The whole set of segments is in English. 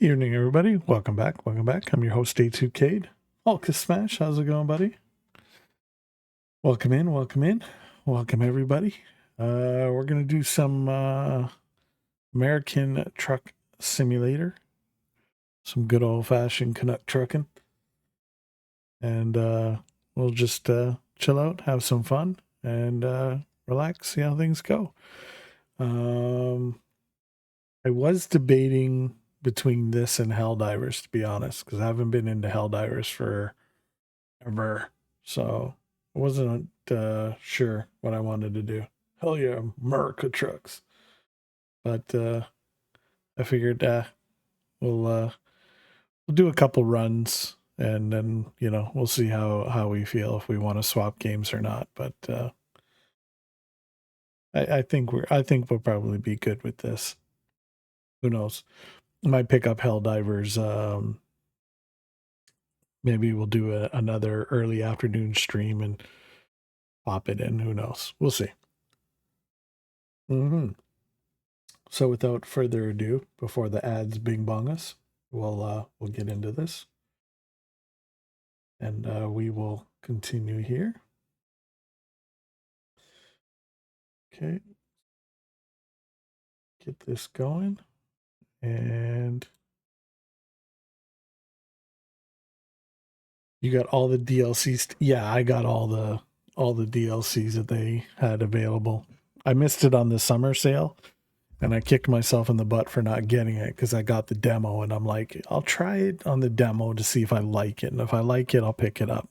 Evening, everybody. Welcome back. Welcome back. I'm your host, Day2Cade. Hulkus Smash, how's it going, buddy? Welcome in. Welcome in. Welcome, everybody. We're going to do some American Truck Simulator. Some good old-fashioned Canuck trucking. And we'll just chill out, have some fun, and relax, see how things go. I was debating between this and Helldivers, to be honest, because I haven't been into Helldivers for ever. So I wasn't sure what I wanted to do. Hell yeah, America trucks. But I figured we'll do a couple runs and then we'll see how we feel if we want to swap games or not. But I think we'll probably be good with this. Who knows? I might pick up Helldivers. Maybe we'll do another early afternoon stream and pop it in. Who knows? We'll see. So without further ado, before the ads bing bong us, we'll get into this. And we will continue here. Okay. Get this going. And you got all the DLCs. Yeah, I got all the DLCs that they had available. I missed it on the summer sale, and I kicked myself in the butt for not getting it because I got the demo, and I'm like, I'll try it on the demo to see if I like it, and if I like it, I'll pick it up.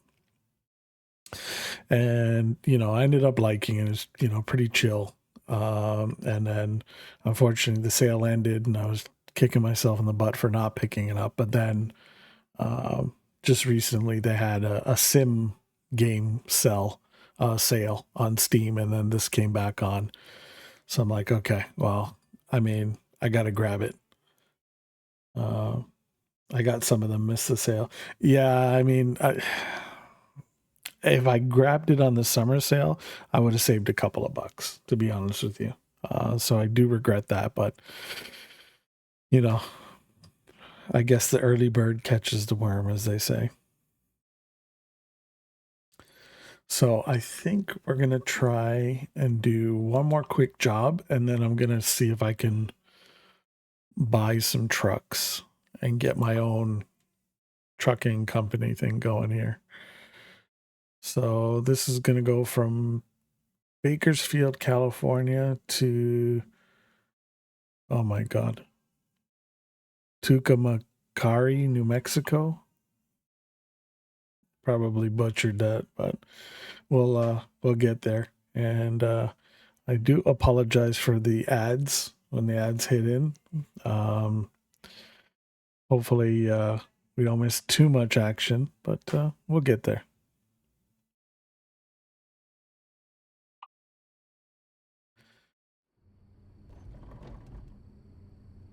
And I ended up liking it. It's pretty chill. And then unfortunately the sale ended, and I was kicking myself in the butt for not picking it up. But then just recently they had a sim game sale on Steam, and then this came back on. So I'm like, okay, well, I mean, I gotta grab it. I got some of them missed the sale. Yeah, I mean, if I grabbed it on the summer sale, I would have saved a couple of bucks, to be honest with you. So I do regret that, but I guess the early bird catches the worm, as they say. So I think we're going to try and do one more quick job, and then I'm going to see if I can buy some trucks and get my own trucking company thing going here. So this is going to go from Bakersfield, California to, oh my God, Tucumcari, New Mexico. Probably butchered that, but we'll get there. And I do apologize for the ads when the ads hit in. Hopefully we don't miss too much action, but we'll get there.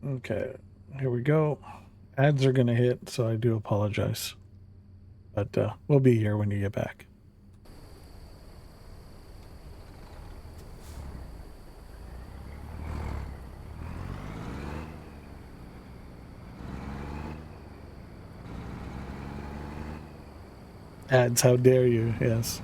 Okay, here we go. Ads are going to hit, so I do apologize. But we'll be here when you get back. Ads, how dare you? Yes.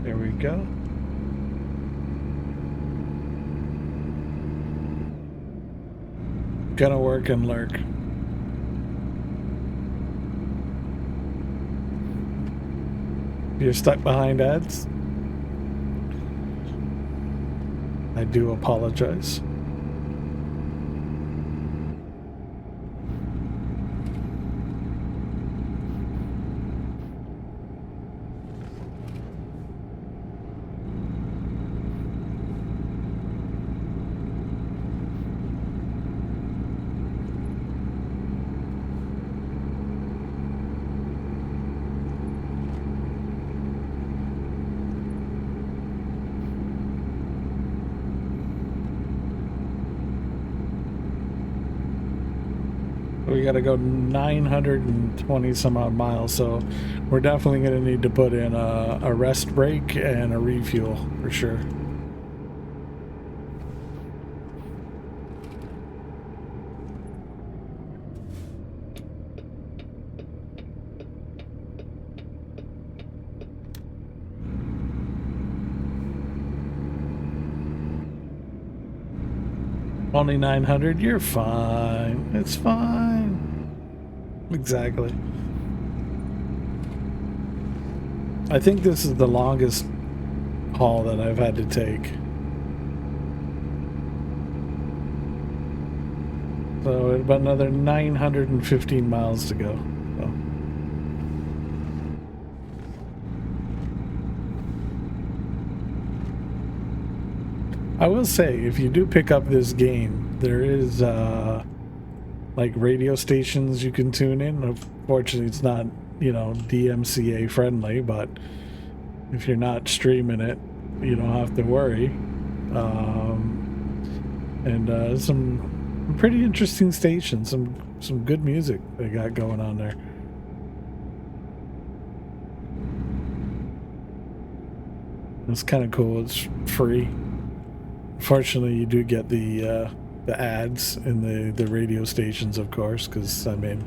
There we go. Gonna work and lurk. You're stuck behind ads? I do apologize. we got to go 920 some odd miles, so we're definitely going to need to put in a rest break and a refuel for sure. Only 900, you're fine. It's fine. Exactly. I think this is the longest haul that I've had to take. So about another 915 miles to go. So. I will say, if you do pick up this game, there is like radio stations you can tune in. Unfortunately, it's not, you know, DMCA friendly, but if you're not streaming it, you don't have to worry. And some pretty interesting stations, some good music they got going on there. It's kind of cool. It's free. Fortunately, you do get the ads in the radio stations, of course, because I mean,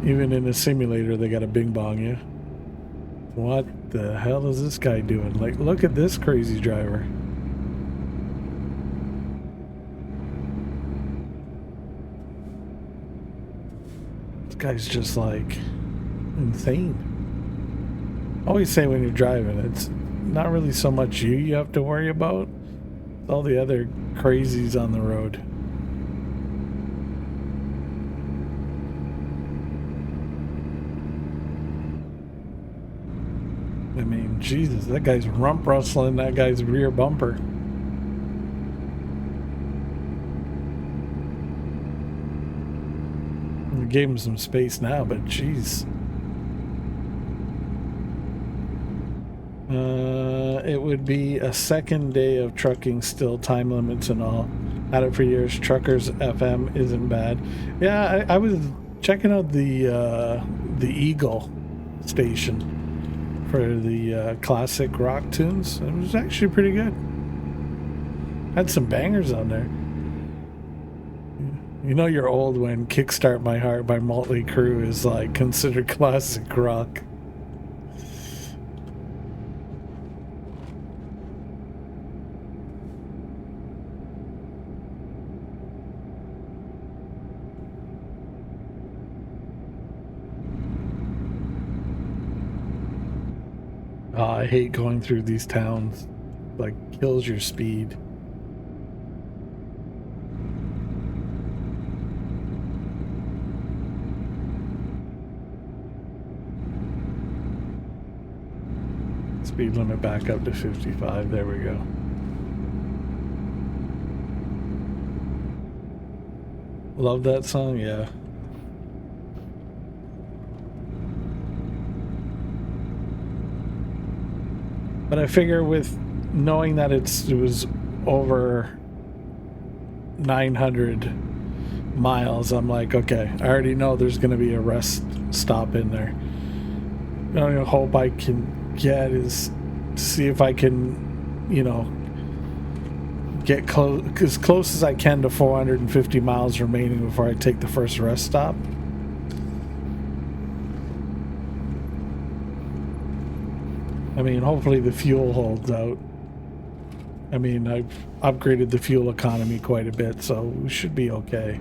even in a simulator, they got to bing bong you. What the hell is this guy doing? Like, look at this crazy driver. This guy's just like insane. I always say when you're driving, it's not really so much you have to worry about. It's all the other crazies on the road. I mean, Jesus, that guy's rump rustling that guy's rear bumper. We gave him some space now, but jeez. It would be a second day of trucking still, time limits and all. Had it for years. Truckers FM isn't bad. Yeah, I was checking out the Eagle station for the classic rock tunes. It was actually pretty good. Had some bangers on there. You know you're old when Kickstart My Heart by Motley Crue is like considered classic rock. Oh, I hate going through these towns. Like, kills your speed. Speed limit back up to 55. There we go. Love that song, yeah. But I figure with knowing that it was over 900 miles, I'm like, okay, I already know there's going to be a rest stop in there. The only hope I can get is to see if I can, you know, get as close as I can to 450 miles remaining before I take the first rest stop. I mean, hopefully the fuel holds out. I mean, I've upgraded the fuel economy quite a bit, so we should be okay.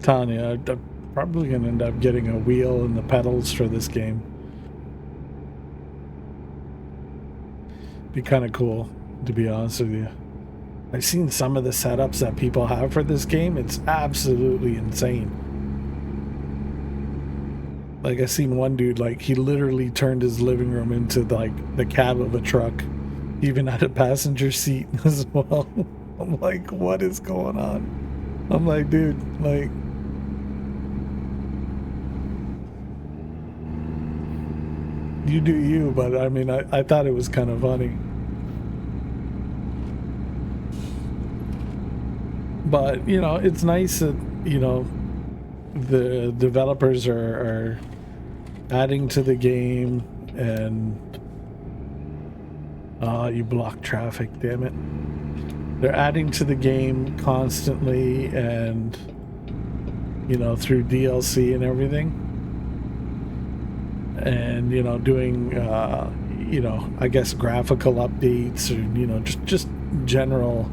Tanya, I'm probably going to end up getting a wheel and the pedals for this game. Be kind of cool, to be honest with you. I've seen some of the setups that people have for this game. It's absolutely insane. Like, I seen one dude, like, he literally turned his living room into, like, the cab of a truck. Even had a passenger seat as well. I'm like, what is going on? I'm like, dude, like... You do you, but I mean, I thought it was kind of funny. But, you know, it's nice that, you know, the developers are adding to the game, and you block traffic, damn it. They're adding to the game constantly, and, you know, through DLC and everything, and, you know, doing you know, I guess graphical updates, or, you know, just general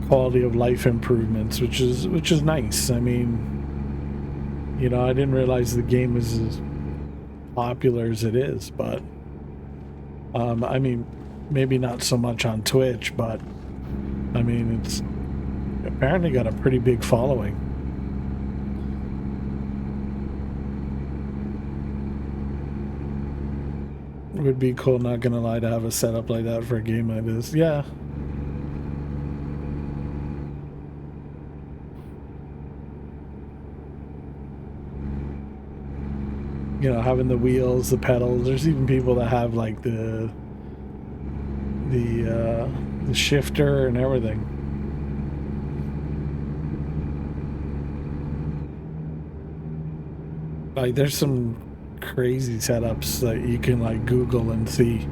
quality of life improvements, which is nice. I mean, you know, I didn't realize the game is as popular as it is, but I mean, maybe not so much on Twitch, but I mean, it's apparently got a pretty big following. It would be cool, not gonna lie, to have a setup like that for a game like this. Yeah. You know, having the wheels, the pedals. There's even people that have like the shifter and everything. Like, there's some crazy setups that you can like Google and see.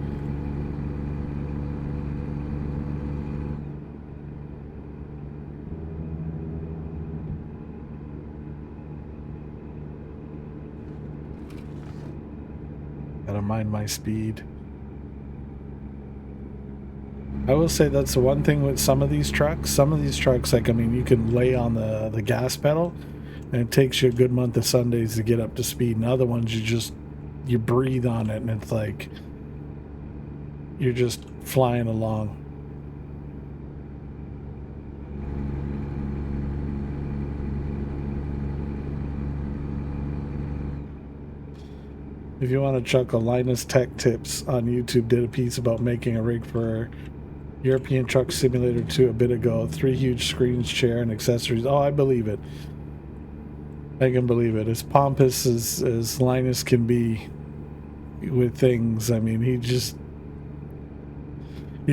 Gotta mind my speed. I will say that's the one thing with some of these trucks. Some of these trucks, like, I mean, you can lay on the gas pedal, and it takes you a good month of Sundays to get up to speed. And other ones, you breathe on it, and it's like you're just flying along. If you want to chuckle, Linus Tech Tips on YouTube did a piece about making a rig for European Truck Simulator 2 a bit ago. 3 huge screens, chair, and accessories. Oh, I believe it. I can believe it. As pompous as Linus can be with things, I mean, he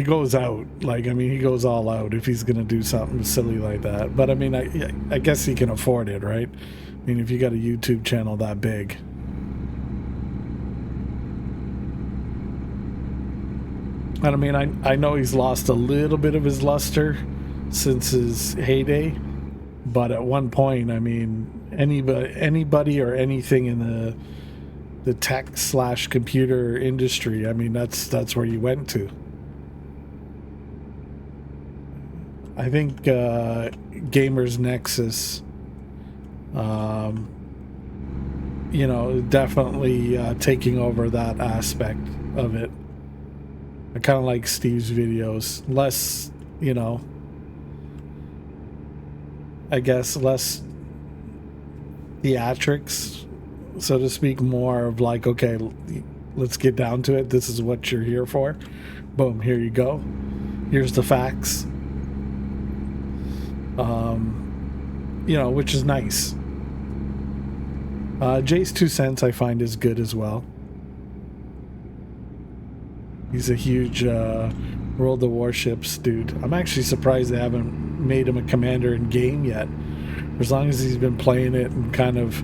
goes out. Like, I mean, he goes all out if he's going to do something silly like that. But, I mean, I guess he can afford it, right? I mean, if you got a YouTube channel that big. And I mean, I know he's lost a little bit of his luster since his heyday, but at one point, I mean, anybody or anything in the tech / computer industry, I mean, that's where you went to. I think Gamers Nexus, you know, definitely taking over that aspect of it. I kind of like Steve's videos. Less, you know, I guess less theatrics, so to speak, more of like, okay, let's get down to it. This is what you're here for. Boom, here you go. Here's the facts. You know, which is nice. Jay's 2 cents I find is good as well. He's a huge World of Warships dude. I'm actually surprised they haven't made him a commander in game yet. For as long as he's been playing it and kind of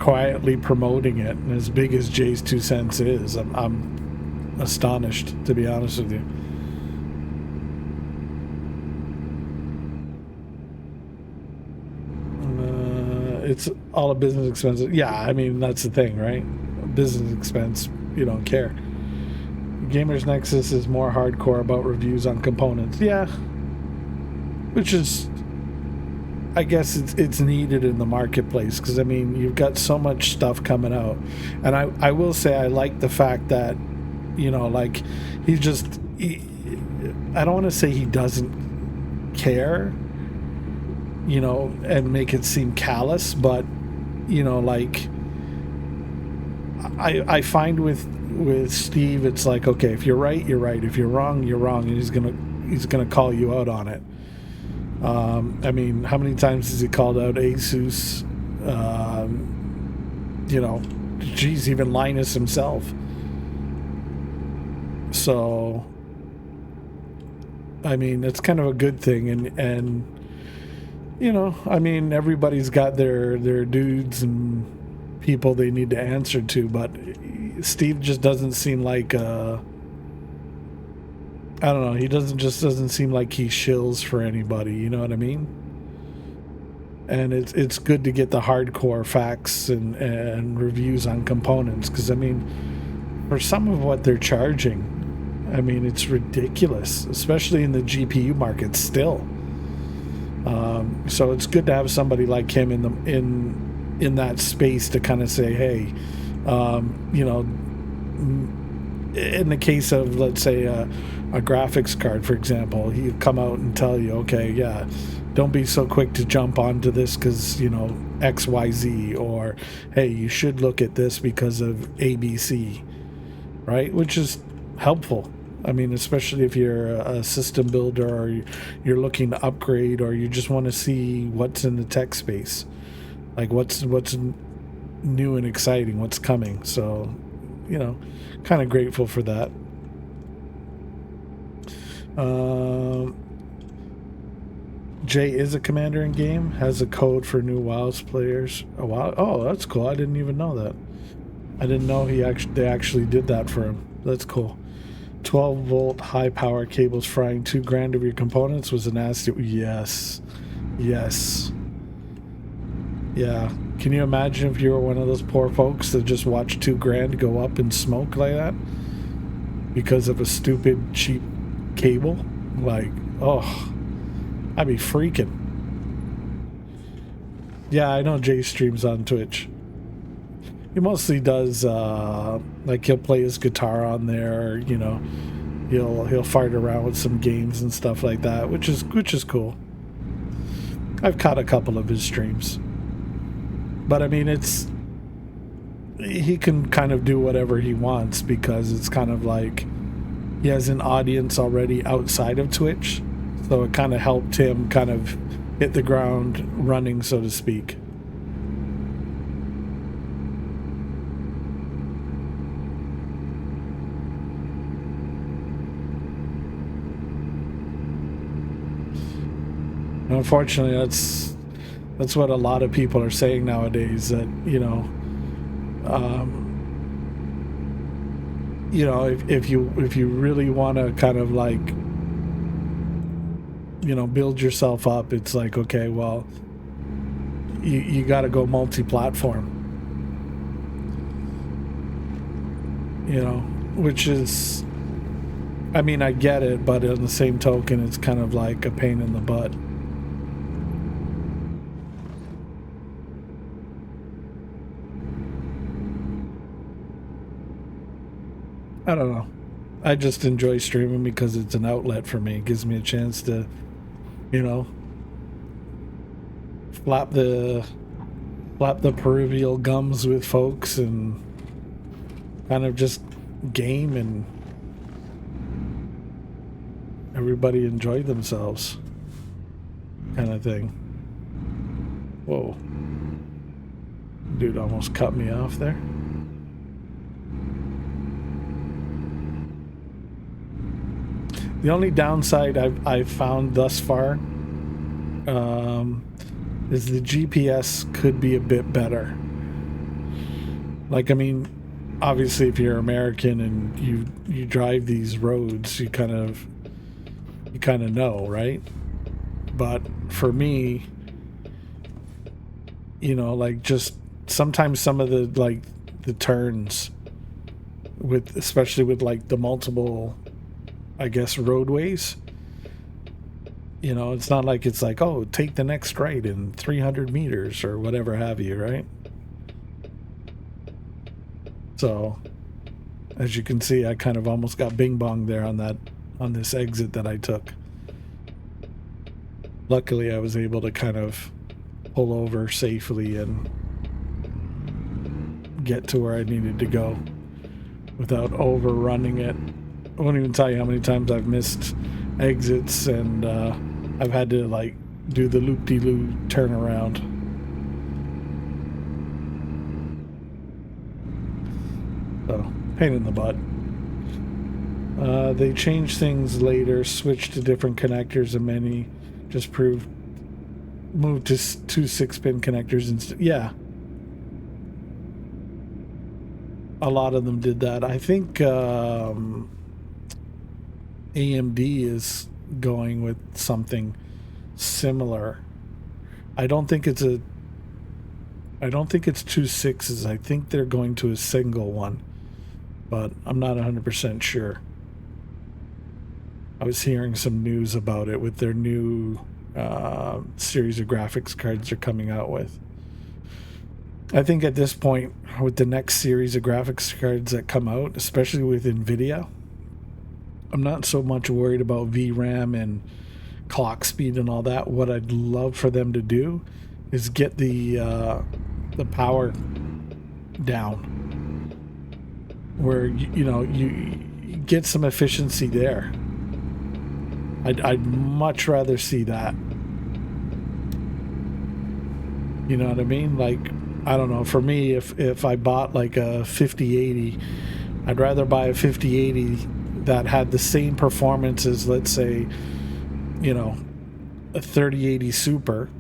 quietly promoting it, and as big as Jay's 2 cents is, I'm astonished, to be honest with you. It's all a business expense. Yeah, I mean, that's the thing, right? Business expense, you don't care. Gamers Nexus is more hardcore about reviews on components. Yeah. Which is, I guess it's needed in the marketplace, because, I mean, you've got so much stuff coming out. And I will say I like the fact that, you know, like, I don't want to say he doesn't care, you know, and make it seem callous, but you know, like I find with Steve, it's like, okay, if you're right, you're right. If you're wrong, you're wrong, and he's gonna call you out on it. I mean, how many times has he called out Asus? You know, geez, even Linus himself. So, I mean, it's kind of a good thing, and you know, I mean, everybody's got their dudes and people they need to answer to, but Steve just doesn't seem like I don't know, he doesn't seem like he shills for anybody, you know what I mean? And it's good to get the hardcore facts and reviews on components, because I mean, for some of what they're charging, I mean, it's ridiculous, especially in the GPU market still. So it's good to have somebody like him in that space to kind of say, hey, you know, in the case of, let's say, a graphics card, for example, he'd come out and tell you, okay, yeah, don't be so quick to jump onto this because, you know, XYZ, or hey, you should look at this because of ABC, right? Which is helpful. I mean, especially if you're a system builder, or you're looking to upgrade, or you just want to see what's in the tech space, like what's new and exciting, what's coming. So, you know, kind of grateful for that. Jay is a commander in game, has a code for new WoW's players. Oh, that's cool. I didn't even know that. I didn't know they actually did that for him. That's cool. 12-volt high power cables frying $2,000 of your components was a nasty. Yes. Yeah. Can you imagine if you were one of those poor folks that just watched $2,000 go up in smoke like that because of a stupid cheap cable? Like, oh, I'd be freaking. Yeah, I know Jay streams on Twitch. He mostly does like he'll play his guitar on there, you know, he'll fart around with some games and stuff like that, which is cool. I've caught a couple of his streams, but I mean, he can kind of do whatever he wants because it's kind of like he has an audience already outside of Twitch, so it kind of helped him kind of hit the ground running, so to speak. Unfortunately, that's what a lot of people are saying nowadays. That you know, if you really want to kind of like, you know, build yourself up, it's like, okay, well, you got to go multi-platform. You know, which is, I mean, I get it, but on the same token, it's kind of like a pain in the butt. I don't know. I just enjoy streaming because it's an outlet for me. It gives me a chance to, you know, flap the peruvial gums with folks and kind of just game and everybody enjoy themselves kind of thing. Whoa. Dude almost cut me off there. The only downside I've found thus far is the GPS could be a bit better. Like, I mean, obviously if you're American and you drive these roads, you kind of know, right? But for me, you know, like, just sometimes some of the turns with, especially with like the multiple, I guess, roadways, you know, it's not like it's like, oh, take the next right in 300 meters or whatever have you, right? So as you can see, I kind of almost got bing bong there on this exit that I took. luckily I was able to kind of pull over safely and get to where I needed to go without overrunning it. I won't even tell you how many times I've missed exits, and I've had to like do the loop-de-loo turnaround. So, pain in the butt. They changed things later, switched to different connectors, and many just moved to 2 6-pin connectors instead. Yeah. A lot of them did that. I think AMD is going with something similar. I don't think it's 2 6s. I think they're going to a single one, but I'm not 100% sure. I was hearing some news about it with their new series of graphics cards they're coming out with. I think at this point, with the next series of graphics cards that come out, especially with NVIDIA, I'm not so much worried about VRAM and clock speed and all that. What I'd love for them to do is get the power down, where you get some efficiency there. I'd much rather see that. You know what I mean? Like, I don't know, for me, if I bought like a 5080, I'd rather buy a 5080 that had the same performance as, let's say, a 3080 Super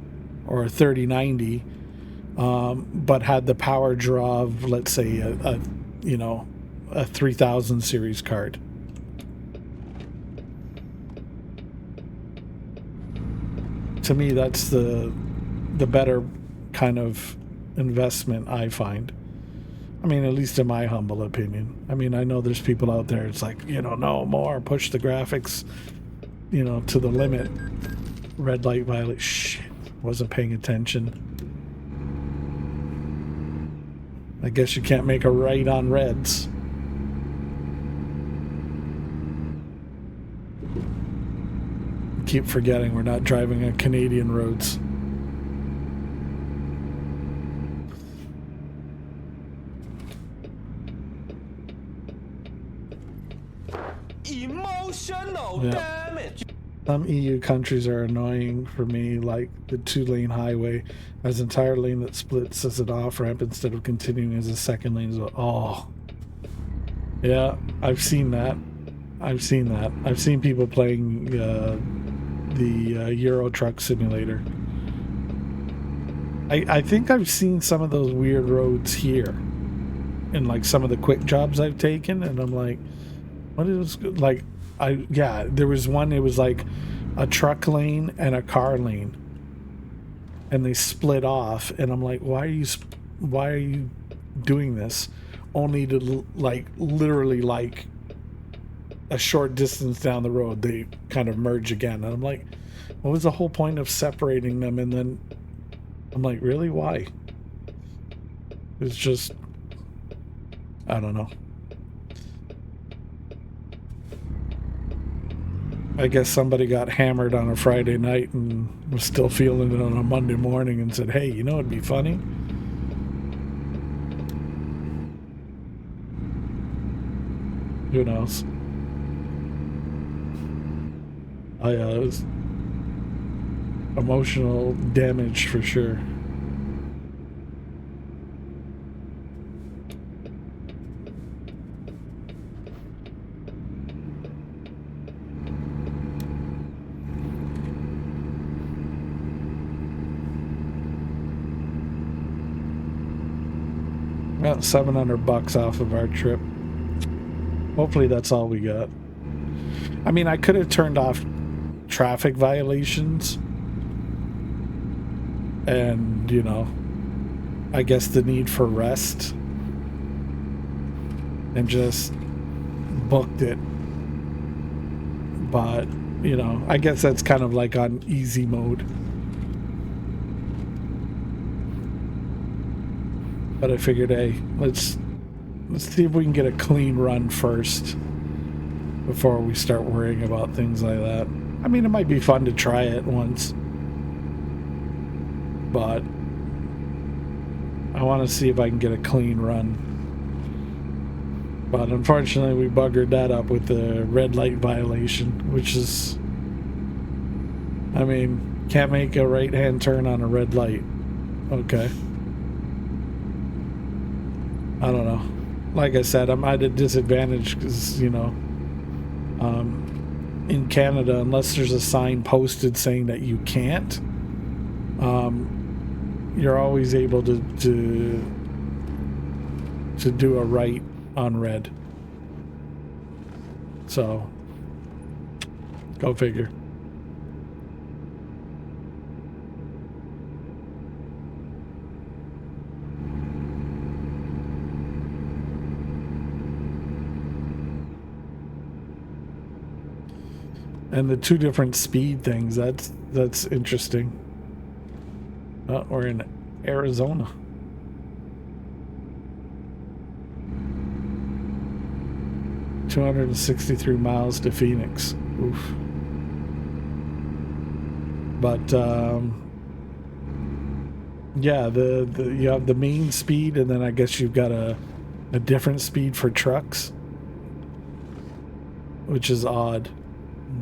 or a 3090, but had the power draw of, let's say, a 3000 series card. To me, that's the better kind of investment, I find. I mean, at least in my humble opinion. I mean, I know there's people out there, it's like, no more, push the graphics, to the limit. Red light, violet, shit, wasn't paying attention. I guess you can't make a right on reds. Keep forgetting we're not driving on Canadian roads. Emotional damage. Some EU countries are annoying for me, like the 2-lane highway as an entire lane that splits as an off-ramp instead of continuing as a second lane. So, oh. Yeah, I've seen that. I've seen people playing the Euro Truck Simulator. I think I've seen some of those weird roads here in like some of the quick jobs I've taken, and I'm like, what is, like, there was one, it was like a truck lane and a car lane, and they split off, and I'm like, why are you doing this? Only to, like, literally, like, a short distance down the road, they kind of merge again. And I'm like, what was the whole point of separating them? And then I'm like, really? Why? It's just, I don't know. I guess somebody got hammered on a Friday night and was still feeling it on a Monday morning and said, hey, it'd be funny? Who knows? It was emotional damage for sure. About $700 off of our trip. Hopefully that's all we got. I mean, I could have turned off traffic violations and, I guess the need for rest, and just booked it. But, I guess that's kind of like on easy mode. But I figured, hey, let's see if we can get a clean run first before we start worrying about things like that. I mean, it might be fun to try it once. but I want to see if I can get a clean run. But unfortunately, we buggered that up with the red light violation, which is, I mean, can't make a right-hand turn on a red light. Okay. I don't know. Like I said, I'm at a disadvantage because, you know, in Canada, unless there's a sign posted saying that you can't, you're always able to do a right on red. So, go figure. And the two different speed things, that's interesting. We're in Arizona. $263 miles to Phoenix. Oof. But yeah, the you have the main speed, and then I guess you've got a different speed for trucks, which is odd.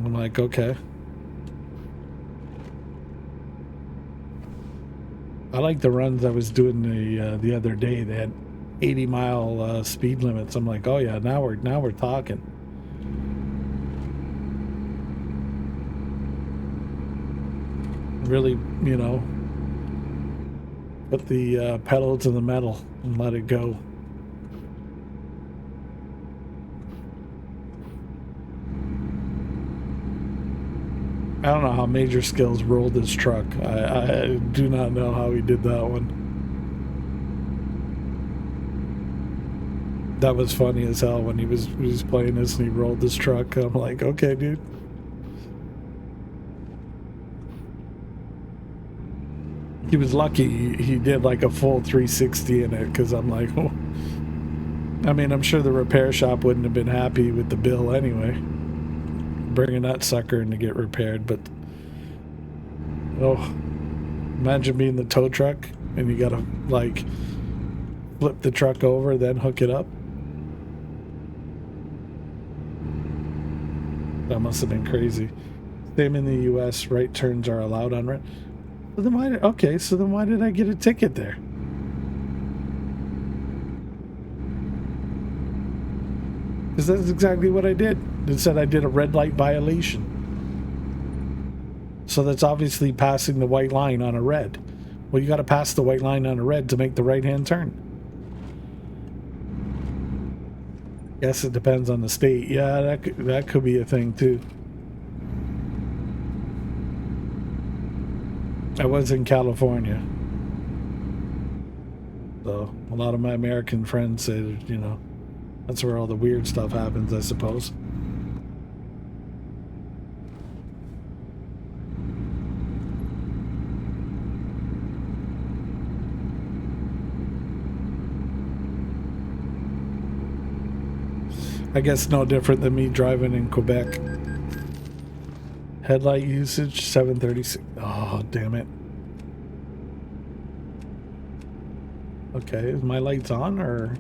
I'm like, okay. I like the runs I was doing the other day. They had 80-mile speed limits. I'm like, oh yeah, now we're talking. Really, you know, put the pedal to the metal and let it go. I don't know how Major Skills rolled this truck. I do not know how he did that one. That was funny as hell when he was playing this and he rolled this truck. I'm like, okay, dude. He was lucky he did like a full 360 in it, because I'm like, oh. I mean, I'm sure the repair shop wouldn't have been happy with the bill anyway, bringing that sucker in to get repaired. But oh, imagine being the tow truck and you gotta like flip the truck over, then hook it up. That must have been crazy. Same in the US, right turns are allowed on red. So then why did I get a ticket there? Because that's exactly what I did. It said I did a red light violation. So that's obviously passing the white line on a red. Well, you got to pass the white line on a red to make the right-hand turn. Guess it depends on the state. Yeah, that could be a thing too. I was in California, so a lot of my American friends say, you know, that's where all the weird stuff happens, I suppose. I guess no different than me driving in Quebec. Headlight usage 736. Oh, damn it. Okay, is my lights on or?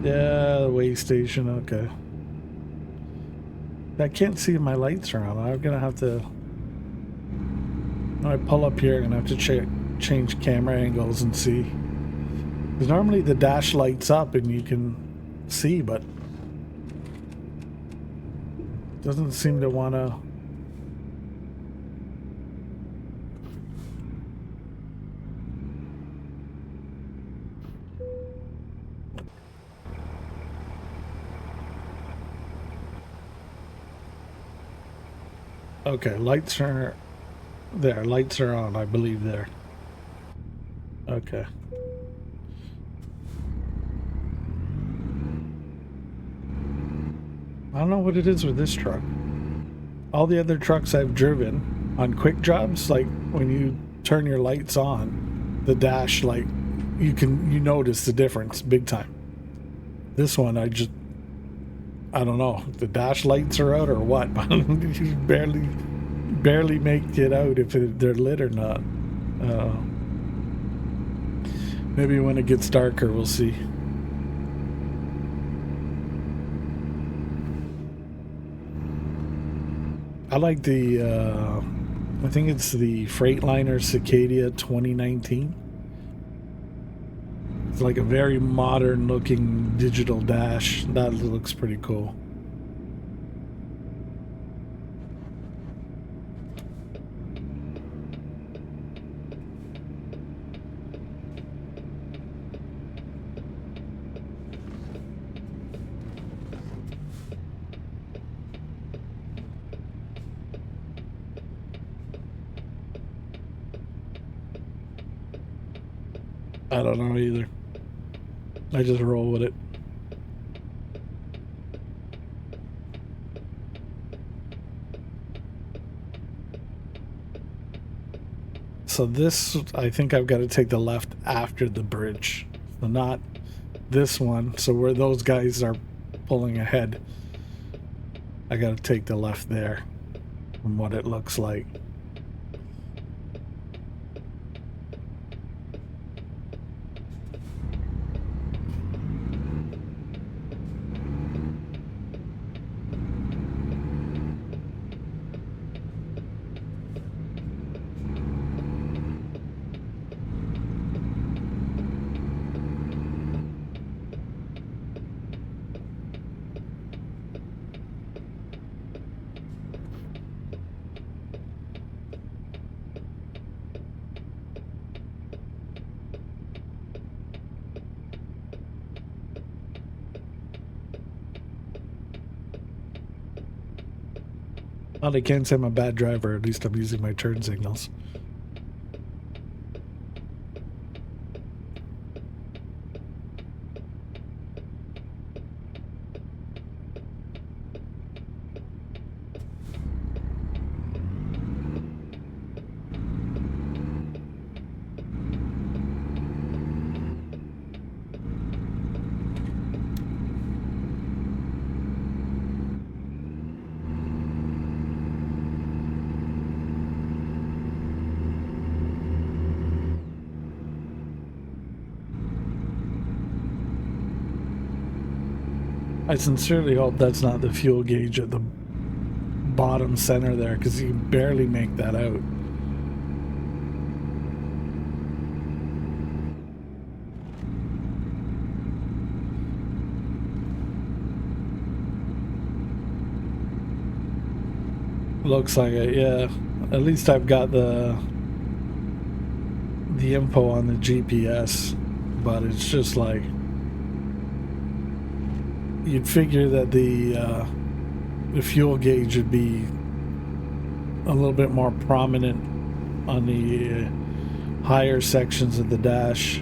Yeah, the way station, okay. I can't see if my lights are on. I'm gonna have to, when I pull up here, I'm gonna have to change camera angles and see. Because normally the dash lights up and you can see, but it doesn't seem to wanna. Okay, lights are there. Lights are on, I believe there. Okay. I don't know what it is with this truck. All the other trucks I've driven, on quick jobs, like when you turn your lights on, the dash, like you notice the difference big time. This one, I don't know if the dash lights are out or what, but you barely make it out if they're lit or not. Maybe when it gets darker, we'll see. I like the, I think it's the Freightliner Cicadia 2019. It's like a very modern looking digital dash. That looks pretty cool. I don't know either. I just roll with it. So this, I think I've got to take the left after the bridge. So not this one. So where those guys are pulling ahead, I got to take the left there from what it looks like. Well, they can't say I'm a bad driver. At least I'm using my turn signals. I sincerely hope that's not the fuel gauge at the bottom center there, because you can barely make that out. Looks like it, yeah. At least I've got the info on the GPS, but it's just like you'd figure that the fuel gauge would be a little bit more prominent on the higher sections of the dash.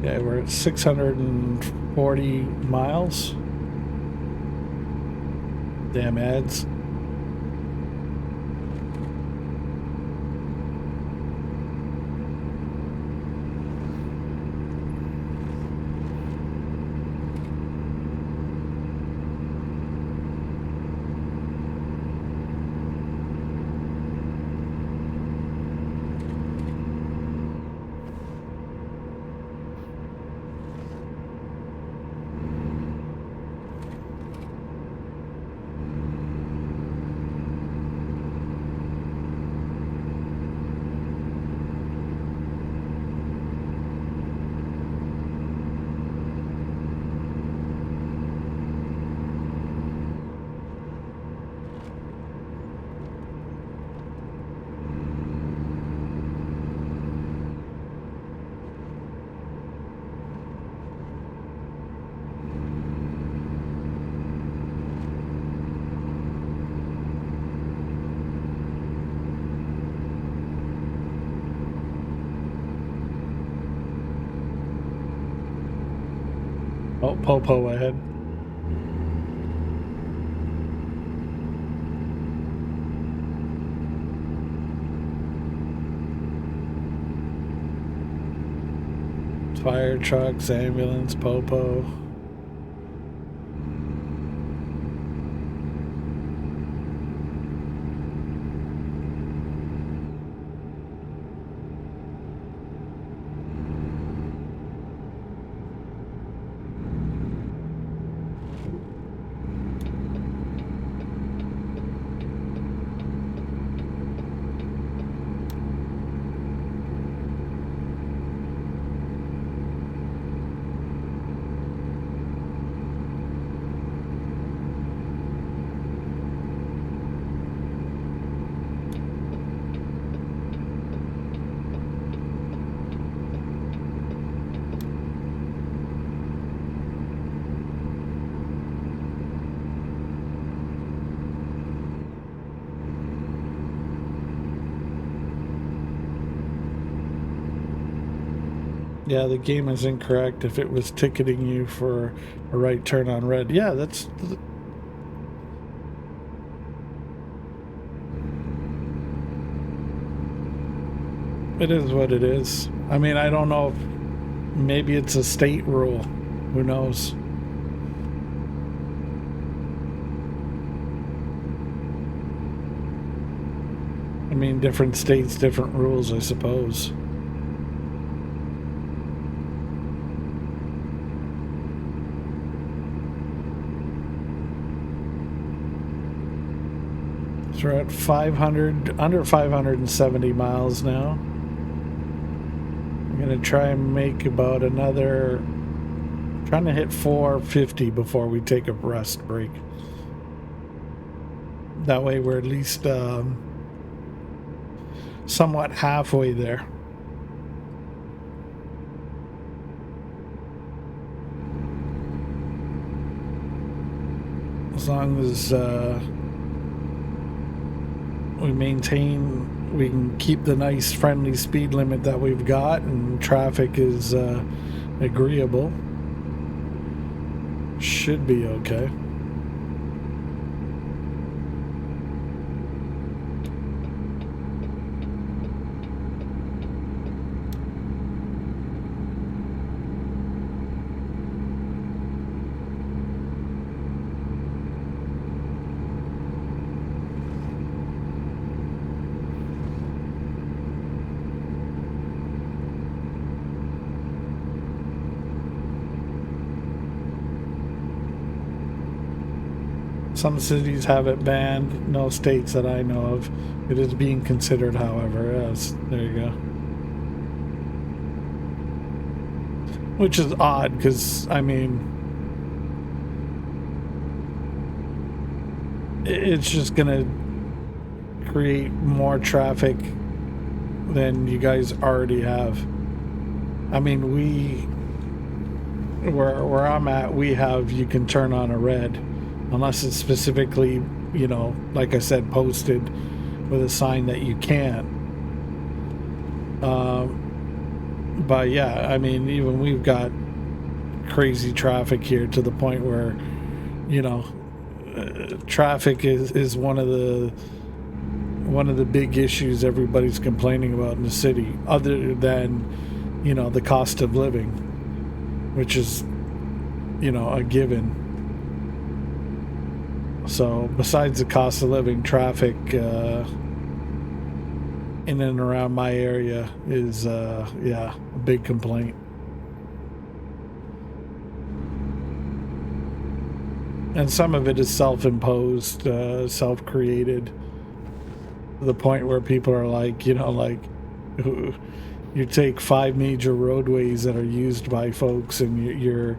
Yeah, we're at 640 miles. Damn ads. Popo ahead. Fire trucks, ambulance, Popo. Yeah, the game is incorrect if it was ticketing you for a right turn on red. Yeah, that's... It is what it is. I mean, I don't know if maybe it's a state rule. Who knows? I mean, different states, different rules, I suppose. So we're at 500, under 570 miles now. I'm going to try and make about another, trying to hit 450 before we take a rest break. That way we're at least somewhat halfway there. As long as we maintain, we can keep the nice friendly speed limit that we've got and traffic is agreeable, should be okay. Some cities have it banned, no states that I know of. It is being considered, however. Yes, there you go. Which is odd, because, I mean, it's just gonna create more traffic than you guys already have. I mean, where I'm at, we have, you can turn on a red. Unless it's specifically, you know, like I said, posted with a sign that you can't. But yeah, I mean, even we've got crazy traffic here to the point where, you know, traffic is one of the big issues everybody's complaining about in the city, other than, you know, the cost of living, which is, you know, a given. So besides the cost of living, traffic in and around my area is yeah, a big complaint. And some of it is self-imposed, self-created, to the point where people are like, you know, like, you take 5 major roadways that are used by folks and you're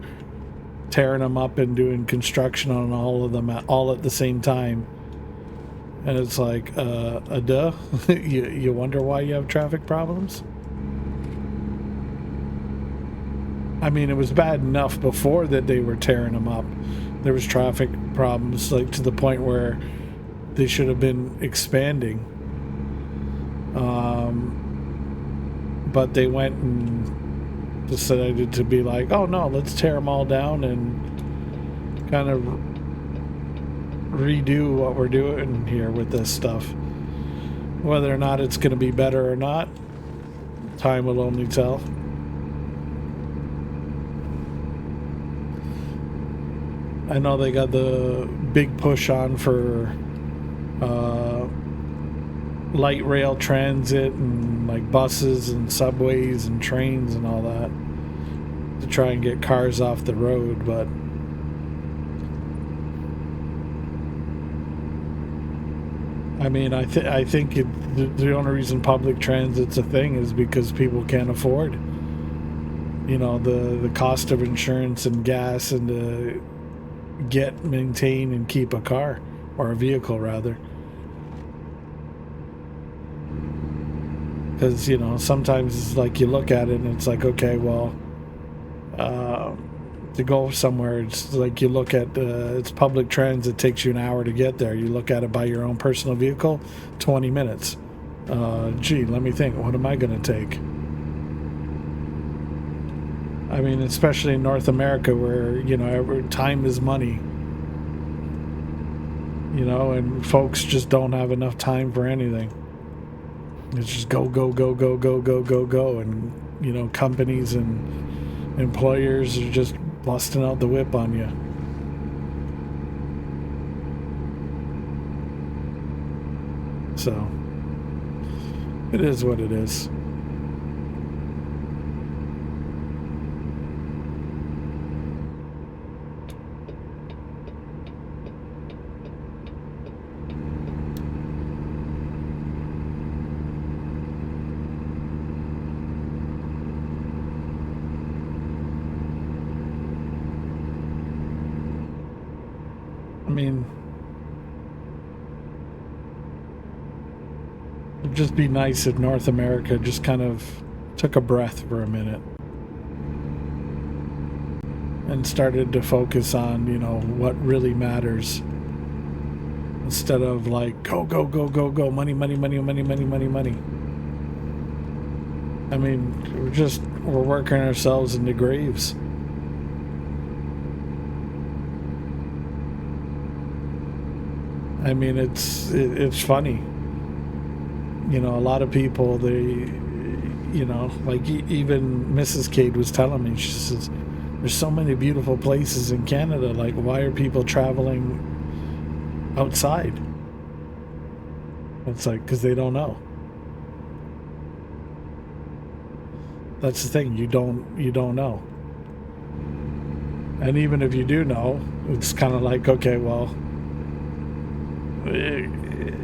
tearing them up and doing construction on all of them all at the same time, and it's like duh. you wonder why you have traffic problems. I mean, it was bad enough before that they were tearing them up. There was traffic problems, like to the point where they should have been expanding, but they went and decided to be like, oh no, let's tear them all down and kind of redo what we're doing here with this stuff. Whether or not it's going to be better or not, time will only tell. I know they got the big push on for light rail transit and like buses and subways and trains and all that to try and get cars off the road, but I mean, I think the only reason public transit's a thing is because people can't afford, you know, the cost of insurance and gas and to get, maintain, and keep a car, or a vehicle rather. Because, you know, sometimes it's like you look at it and it's like, okay, well, to go somewhere, it's like you look at it's public transit, takes you an hour to get there. You look at it by your own personal vehicle, 20 minutes. Gee, let me think, what am I going to take? I mean, especially in North America where, you know, time is money. You know, and folks just don't have enough time for anything. It's just go, go, go, go, go, go, go, go. And, you know, companies and employers are just busting out the whip on you. So, it is what it is. I mean, it'd just be nice if North America just kind of took a breath for a minute and started to focus on, you know, what really matters instead of like go, go, go, go, go, money, money, money, money, money, money, money. I mean, we're working ourselves into graves. I mean, it's funny. You know, a lot of people, they, you know, like even Mrs. Cade was telling me, she says, there's so many beautiful places in Canada. Like, why are people traveling outside? It's like, because they don't know. That's the thing. You don't know. And even if you do know, it's kind of like, okay, well,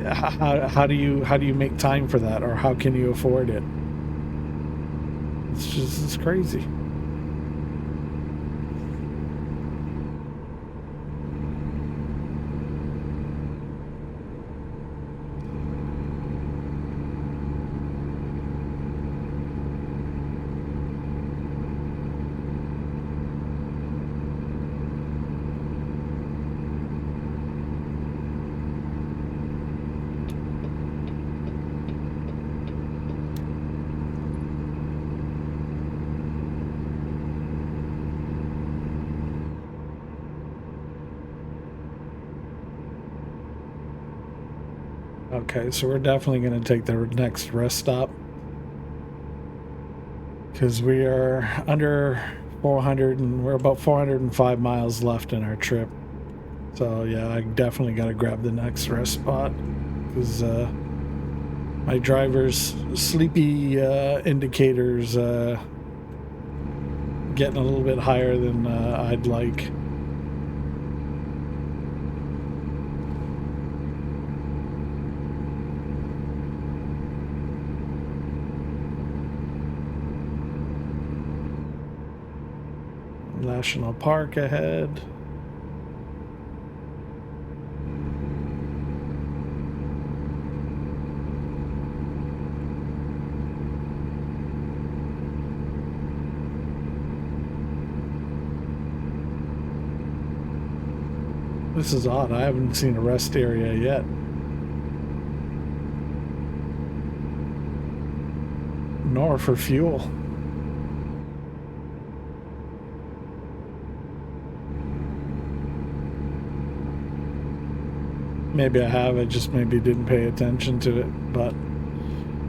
how do you make time for that, or how can you afford it? It's crazy. Okay, so we're definitely going to take the next rest stop because we are under 400 and we're about 405 miles left in our trip. So yeah, I definitely got to grab the next rest spot because my driver's sleepy indicators getting a little bit higher than I'd like. National Park ahead. This is odd. I haven't seen a rest area yet. Nor for fuel. Maybe I have, I just maybe didn't pay attention to it, but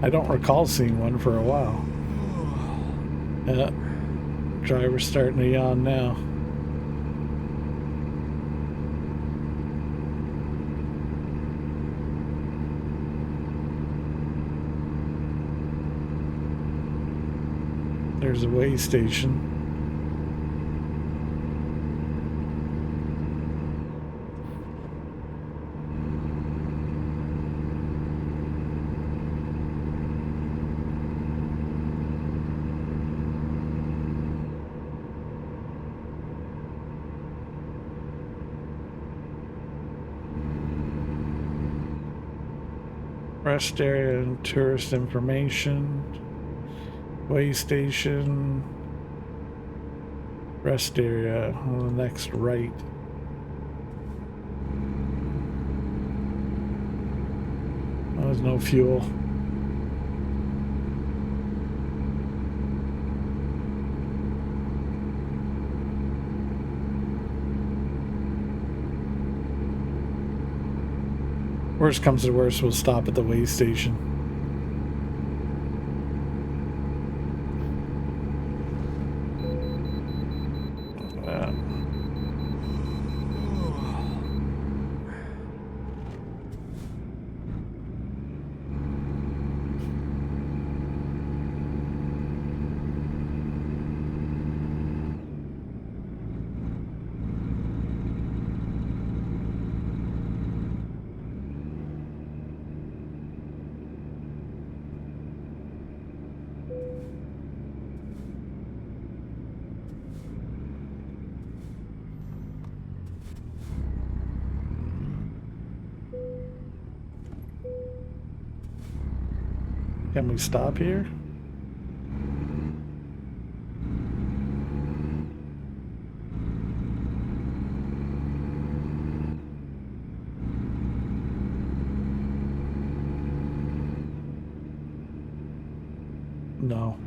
I don't recall seeing one for a while. Yeah, driver's starting to yawn now. There's a way station. Rest area and tourist information. Way station. Rest area on the next right. There's no fuel. Worst comes to worst, we'll stop at the way station. Can we stop here? No.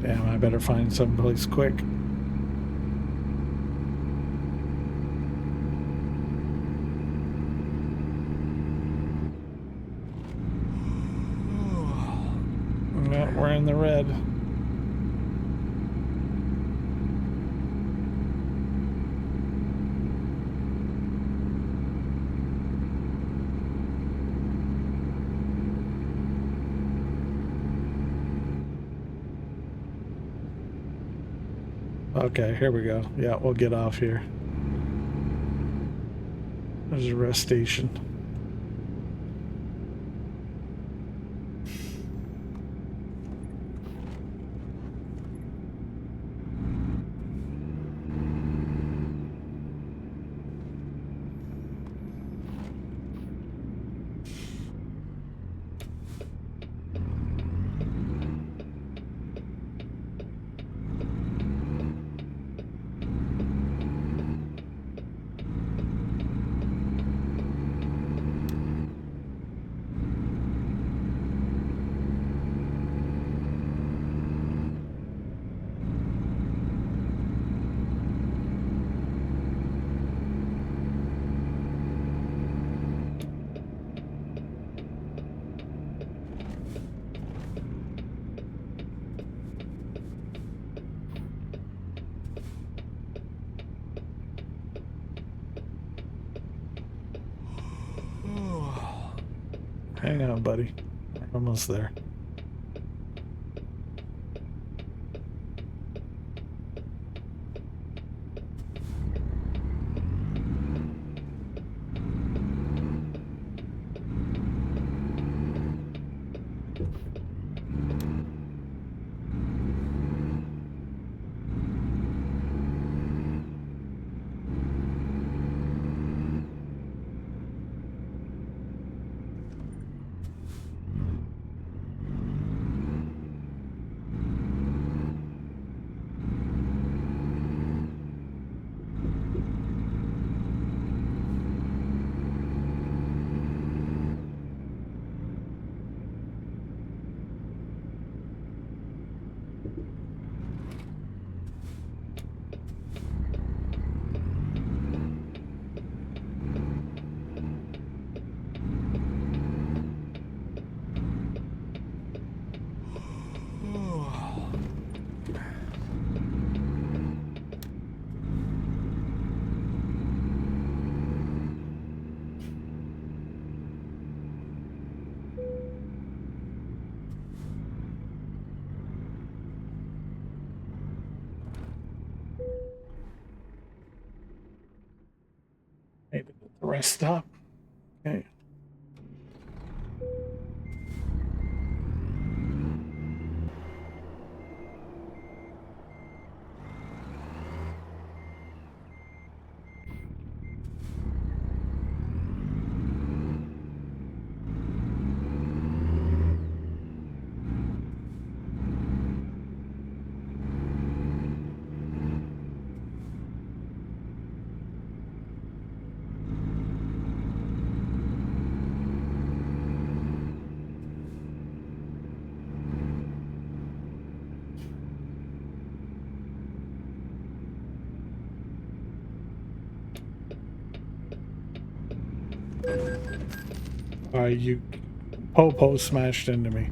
Damn, I better find someplace quick. Yeah, we're in the red. Okay, here we go. Yeah, we'll get off here. There's a rest station. Hang on, buddy. We're almost there. rest stop. Okay. You Popo smashed into me.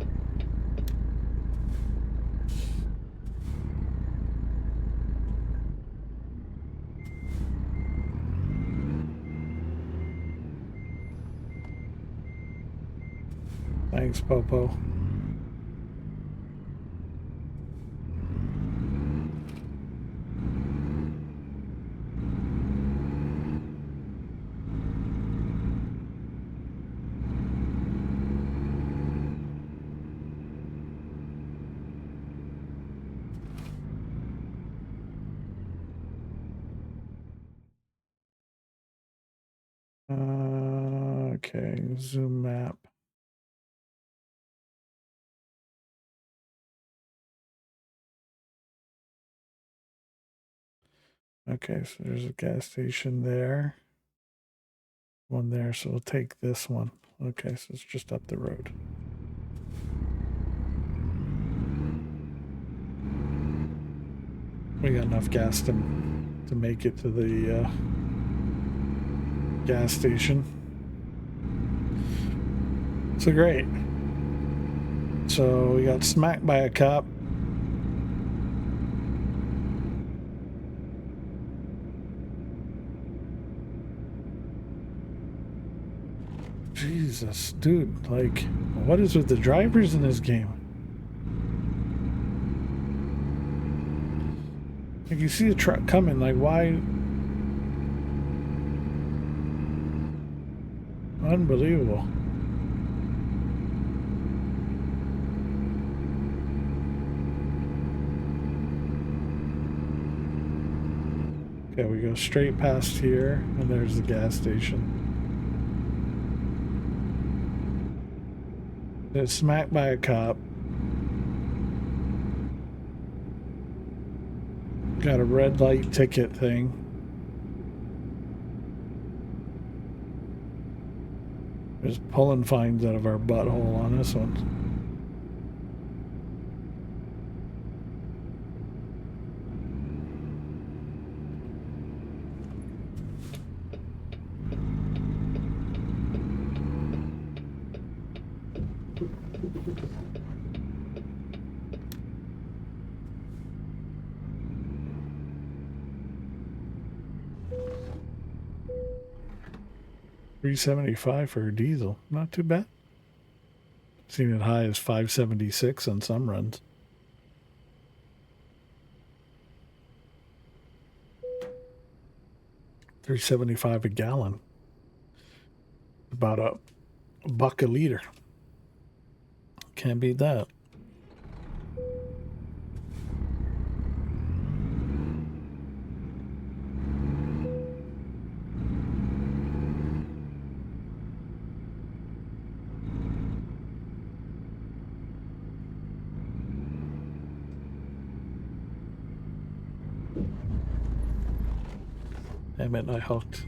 Thanks, Popo. Okay, zoom map. Okay, so there's a gas station there. One there, so we'll take this one. Okay, so it's just up the road. We got enough gas to make it to the gas station. So great. So we got smacked by a cop. Jesus, dude, like, what is with the drivers in this game? Like, you see a truck coming, like, why? Unbelievable. Okay, we go straight past here, and there's the gas station. It's smacked by a cop. Got a red light ticket thing. There's pulling fines out of our butthole on this one. $375 for a diesel. Not too bad. Seen it high as $576 on some runs. $3.75 a gallon. About a buck a liter. Can't beat that. Damn it, I hooked.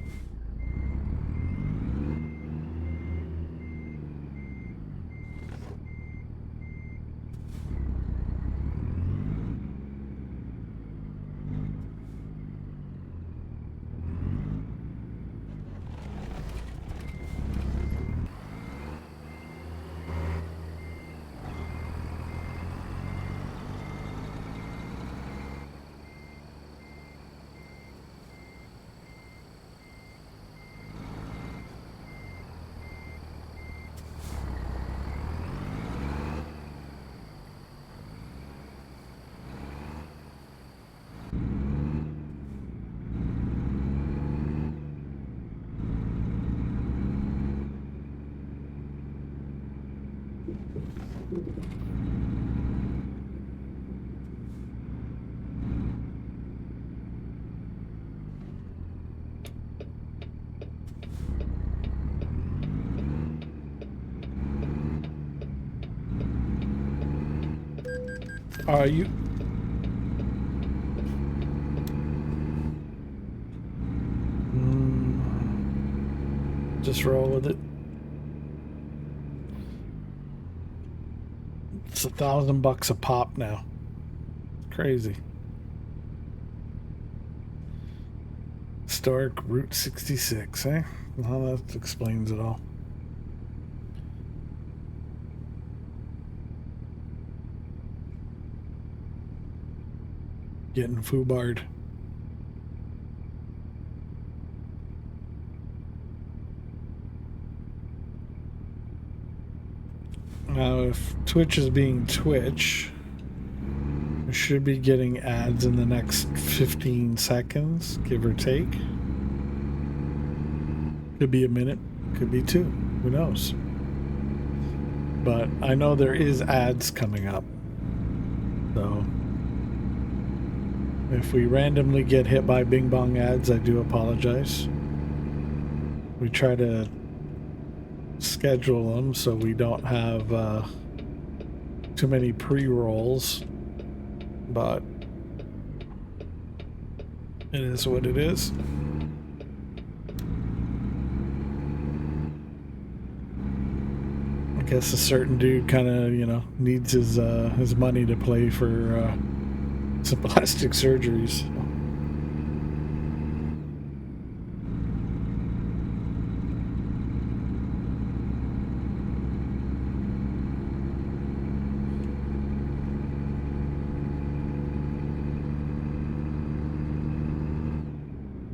Are you? Just roll with it. It's $1,000 a pop now. Crazy. Historic Route 66, eh? Well, that explains it all. Getting foobarred. Now, if Twitch is being Twitch, we should be getting ads in the next 15 seconds, give or take. Could be a minute, could be two. Who knows? But I know there is ads coming up. So if we randomly get hit by Bing Bong ads, I do apologize. We try to schedule them so we don't have too many pre-rolls, but it is what it is. I guess a certain dude kind of, you know, needs his money to play for some plastic surgeries.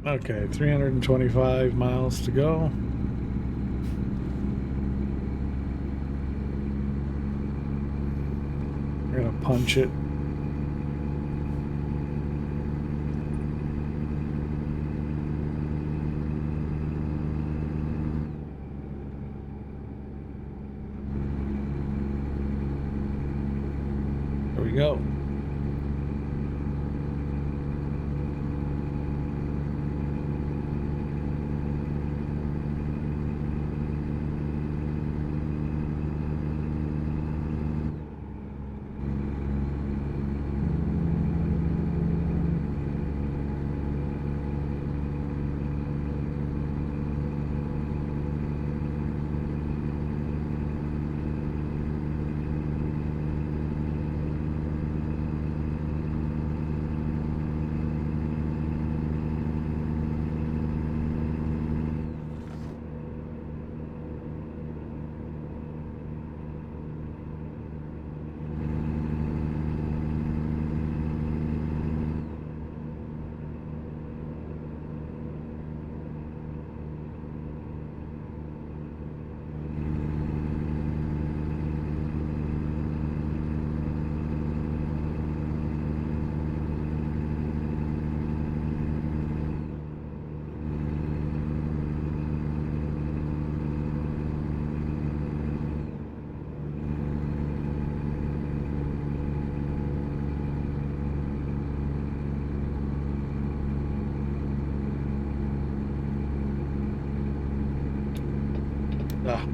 Okay, 325 miles to go. We're gonna punch it. There we go. Ah.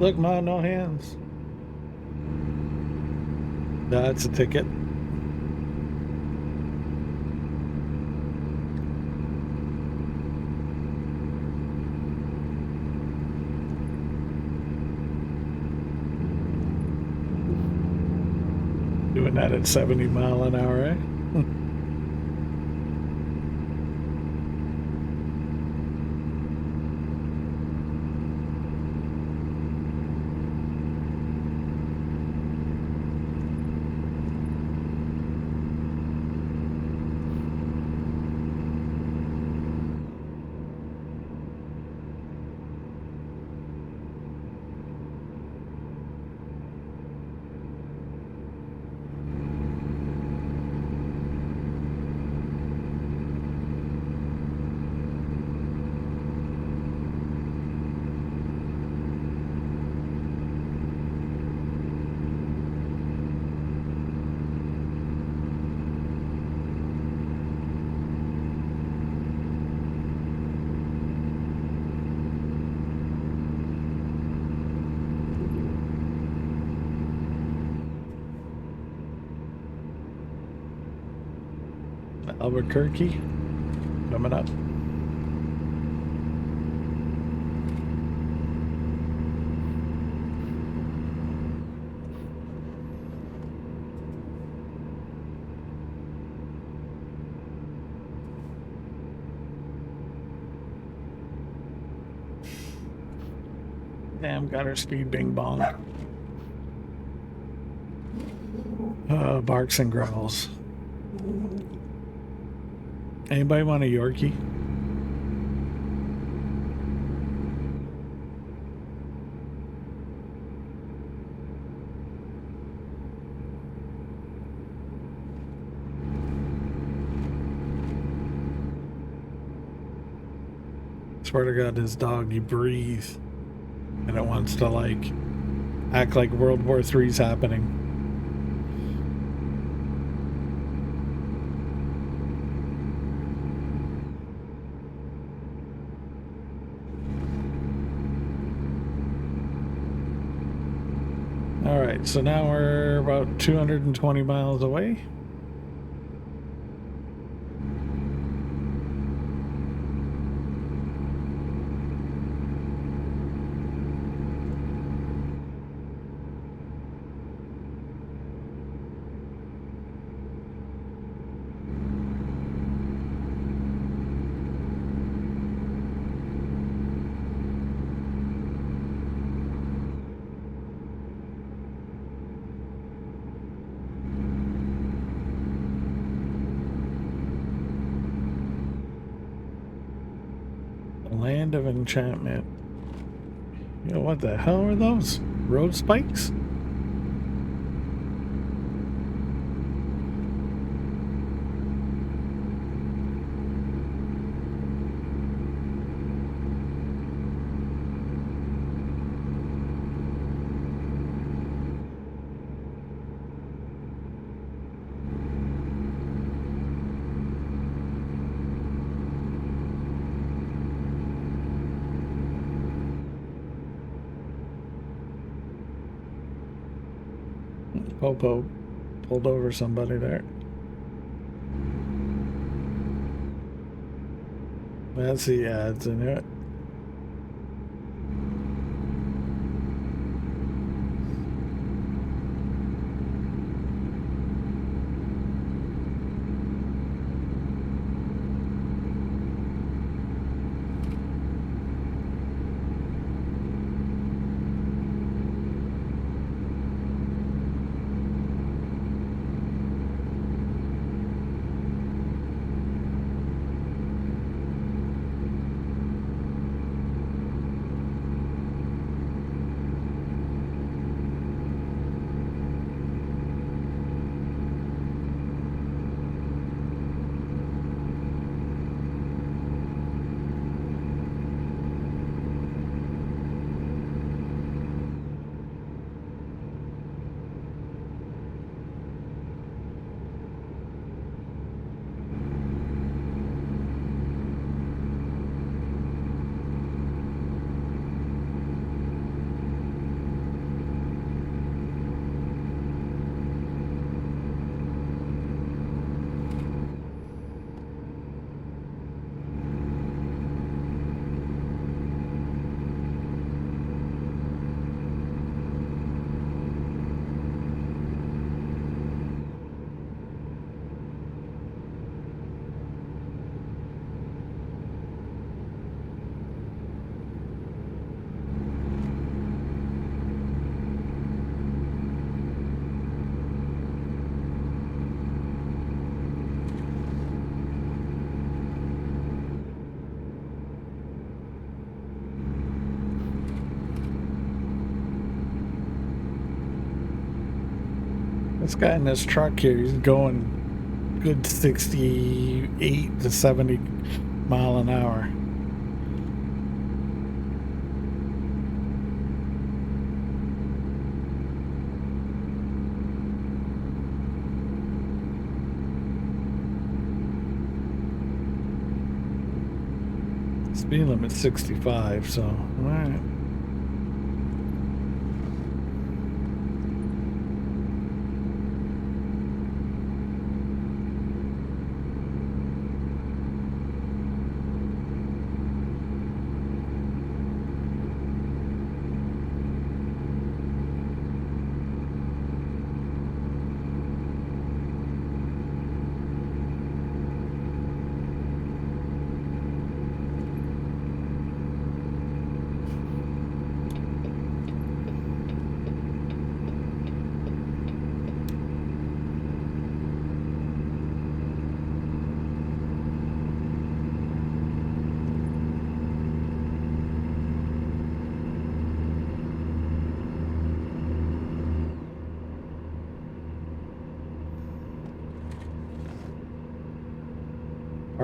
Look, Ma, no hands. That's a ticket. Doing that at 70 mile an hour, eh? Albuquerque coming up. Damn, got her speed bing bong. Barks and growls. Anybody want a Yorkie? Swear to God, this dog, you breathe, and it wants to like act like World War III's happening. All right, so now we're about 220 miles away. Land of Enchantment. You know, what the hell are those? Road spikes? Popo pulled over somebody there. That's the ads in it. This guy in this truck here, he's going good 68 to 70 mile an hour. Speed limit's 65, so all right.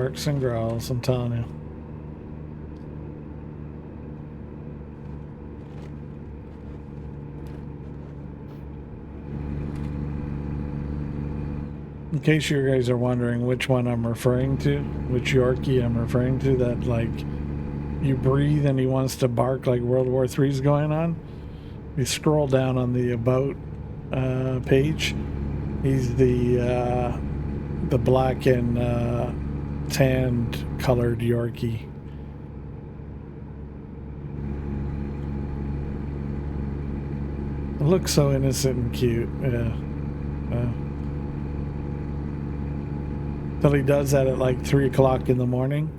Barks and growls, I'm telling you. In case you guys are wondering which one I'm referring to, which Yorkie I'm referring to, that like you breathe and he wants to bark like World War III's going on. You scroll down on the about page. He's the black and tanned colored Yorkie. It looks so innocent and cute. Yeah. Till he does that at like 3 o'clock in the morning.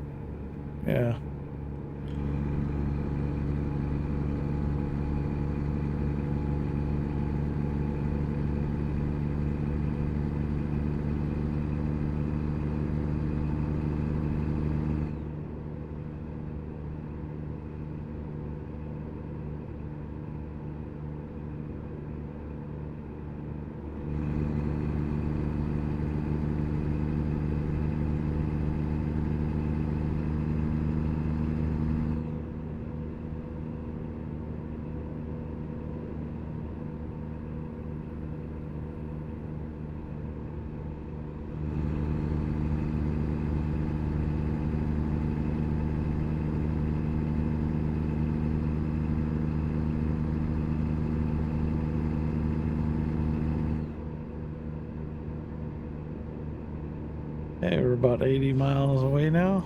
Yeah. Hey, we're about 80 miles away now.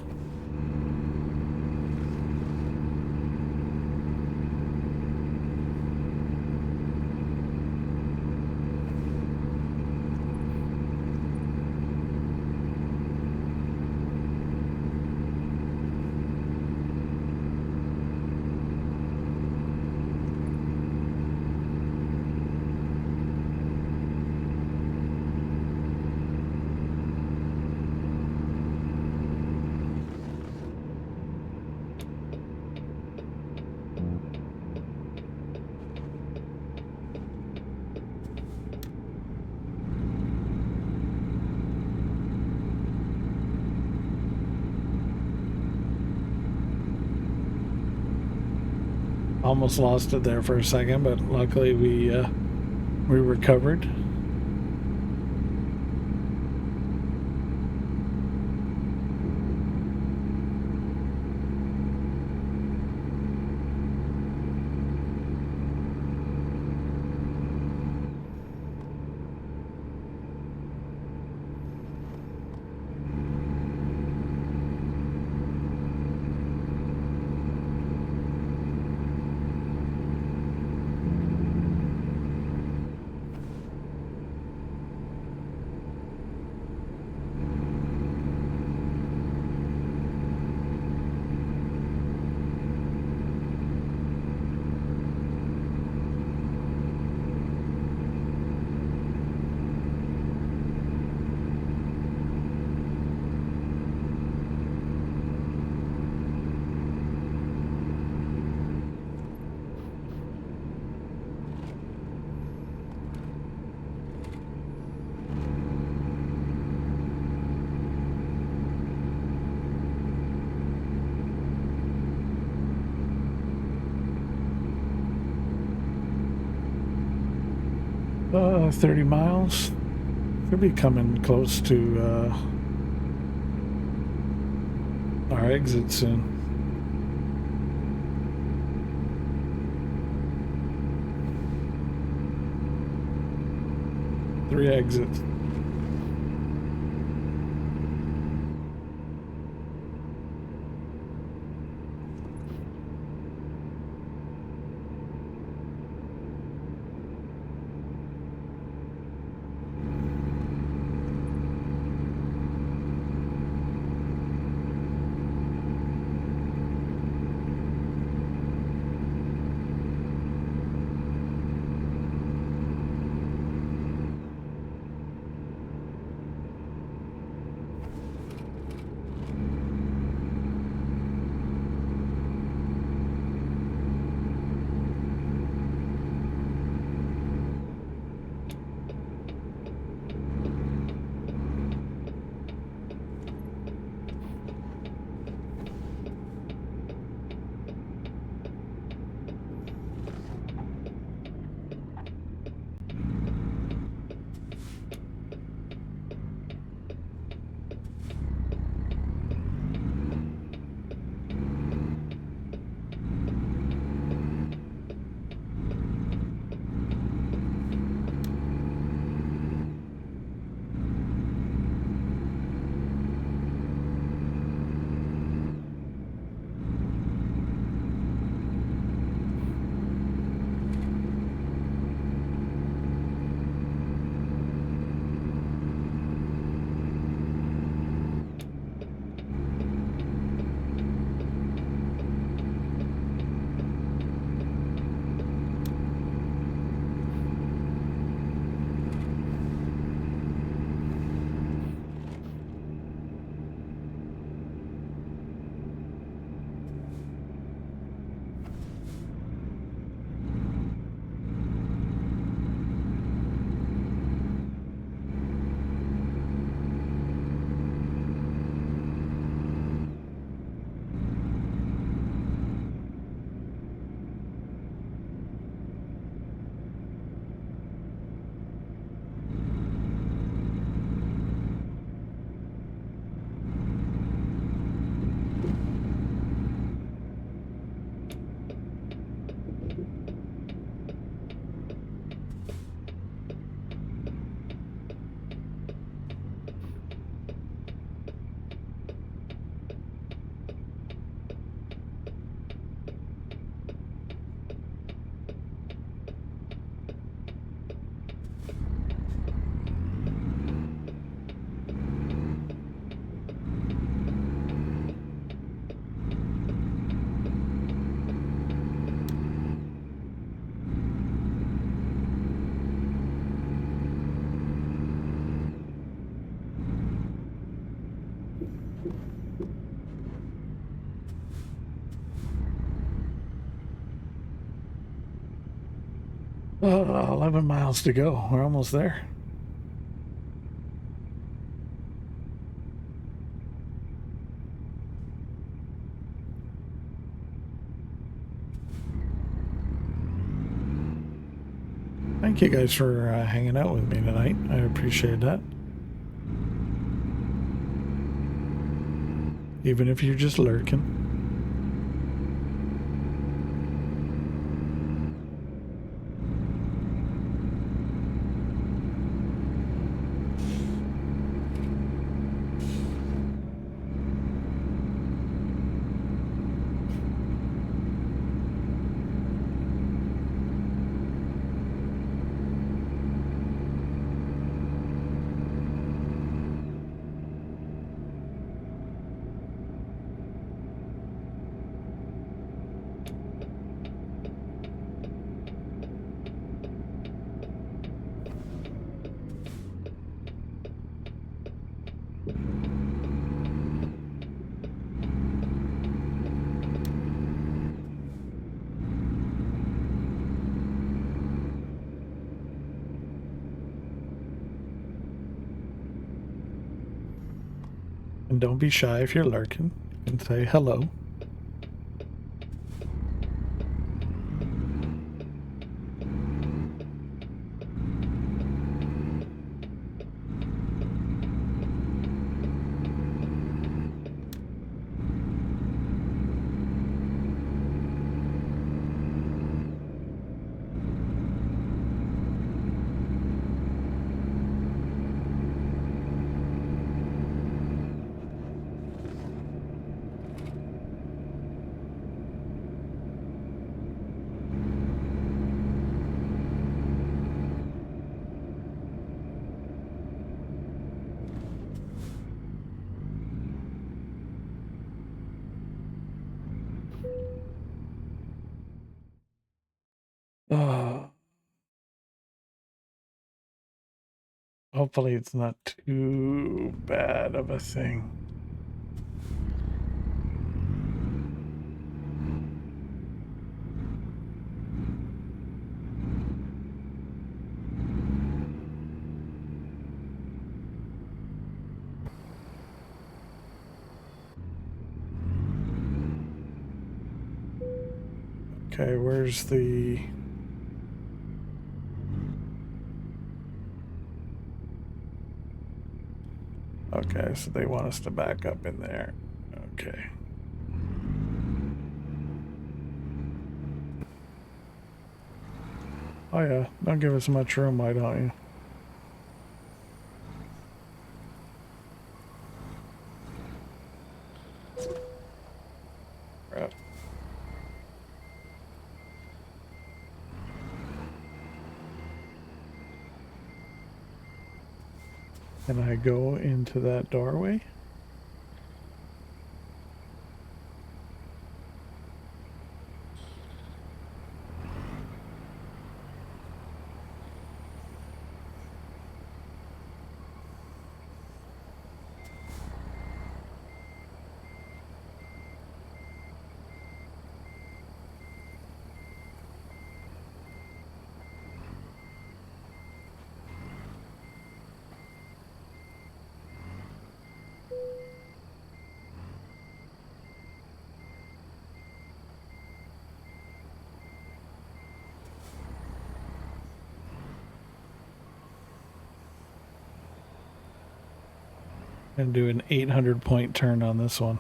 Almost lost it there for a second, but luckily we recovered. Uh, 30 miles. Could be coming close to our exit soon. Three exits. Oh, 11 miles to go. We're almost there. Thank you guys for hanging out with me tonight. I appreciate that. Even if you're just lurking. And don't be shy if you're lurking. You can say hello. Oh, hopefully it's not too bad of a thing. Okay, where's the... Okay, so they want us to back up in there. Okay. Oh yeah, don't give us much room, why don't you? Crap. Can I go into that doorway? And do an 800-point turn on this one.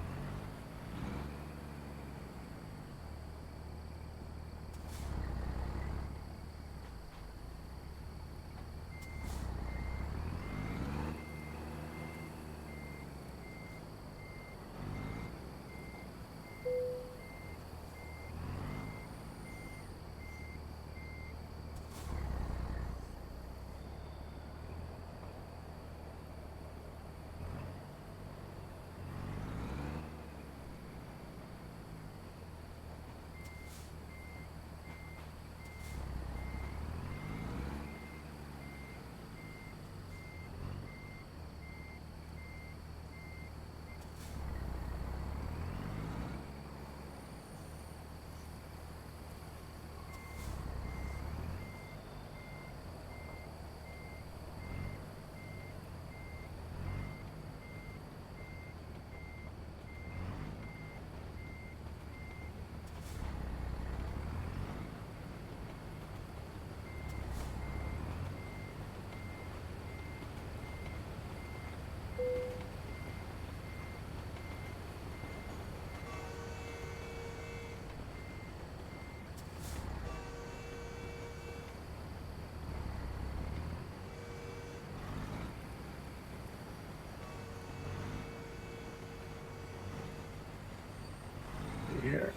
here.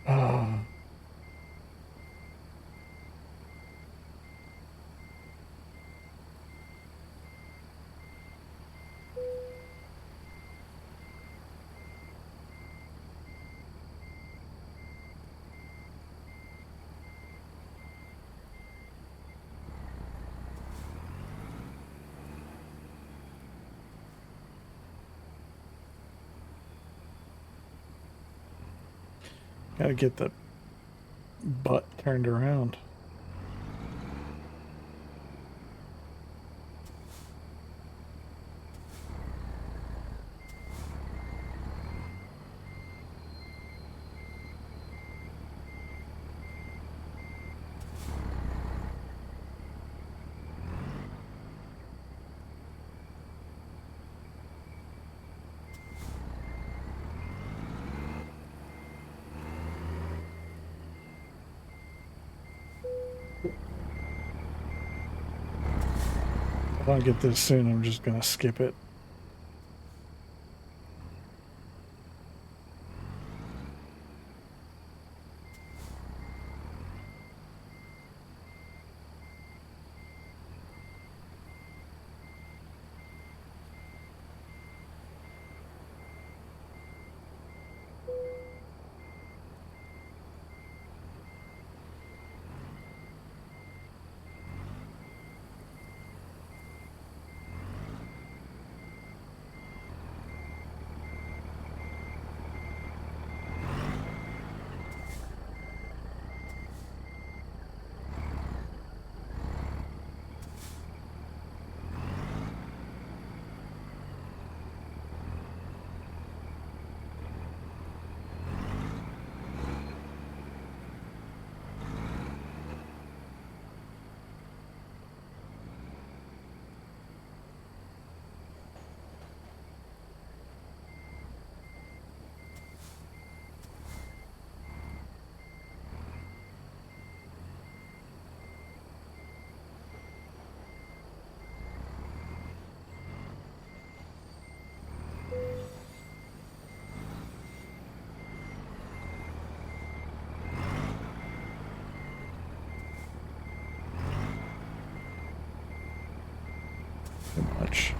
Oh. Gotta get the butt turned around. If I get this soon, I'm just gonna skip it. Too much.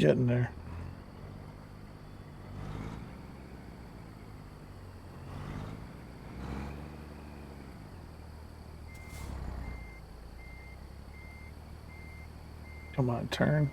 Getting there. Come on, turn.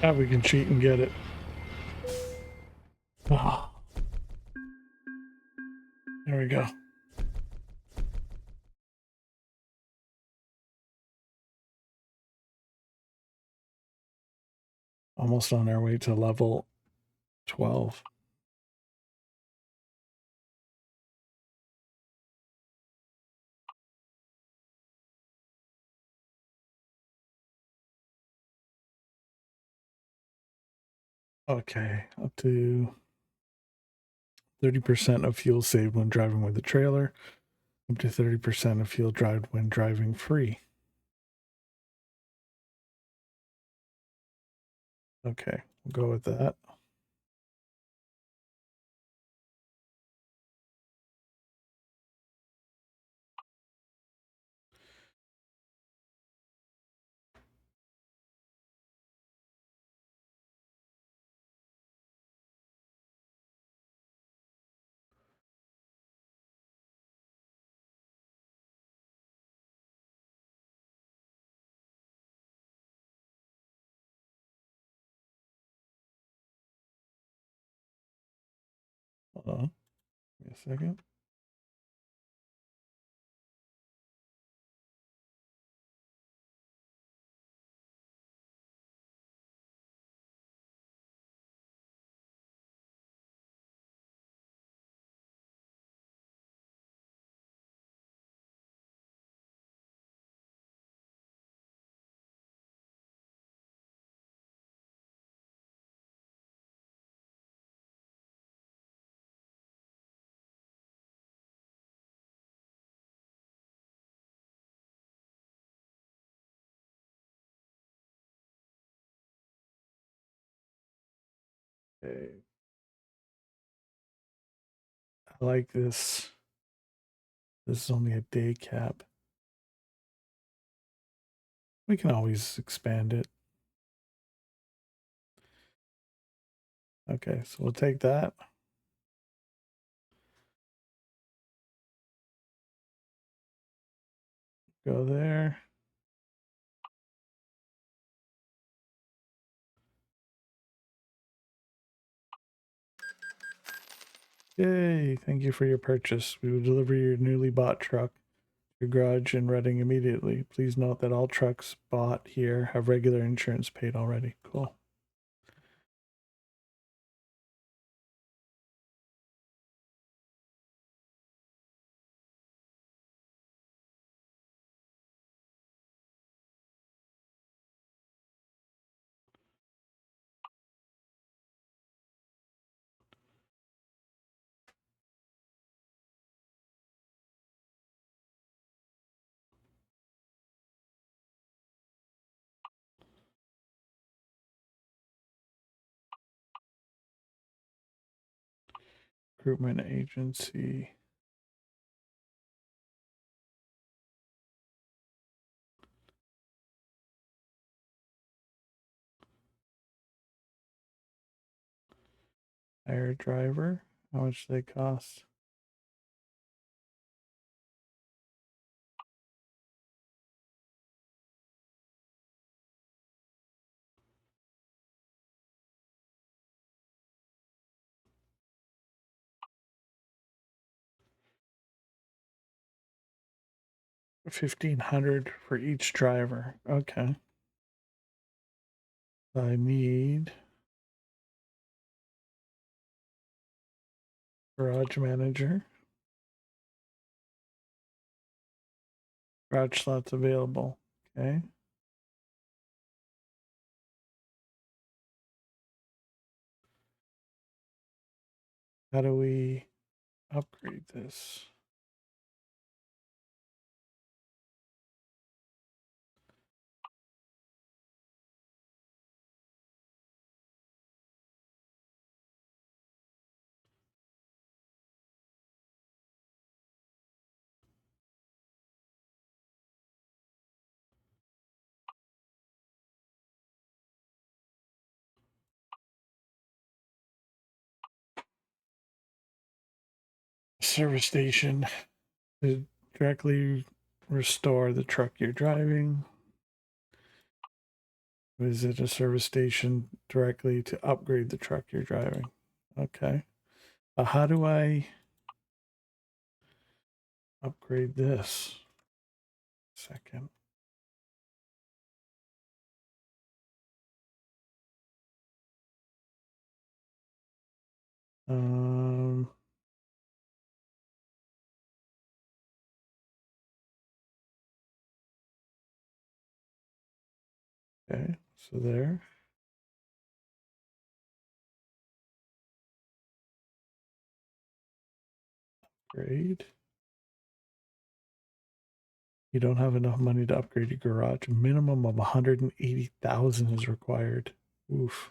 Yeah, we can cheat and get it. Oh, there we go. Almost on our way to level 12. Okay, up to 30% of fuel saved when driving with a trailer, up to 30% of fuel dried when driving free. Okay, we'll go with that. Hold on. Give me a second. Okay. I like this. This is only a day cap. We can always expand it. Okay, so we'll take that. Go there. Yay, thank you for your purchase. We will deliver your newly bought truck to your garage in Reading immediately. Please note that all trucks bought here have regular insurance paid already. Cool. recruitment agency. Hire driver. How much do they cost? $1,500 for each driver. Okay. I need garage manager. Garage slots available. Okay. How do we upgrade this? Service station to directly restore the truck you're driving. Visit a service station directly to upgrade the truck you're driving. Okay. How do I upgrade this? Second. Um, okay, so there. Upgrade. You don't have enough money to upgrade your garage. A minimum of 180,000 is required. Oof.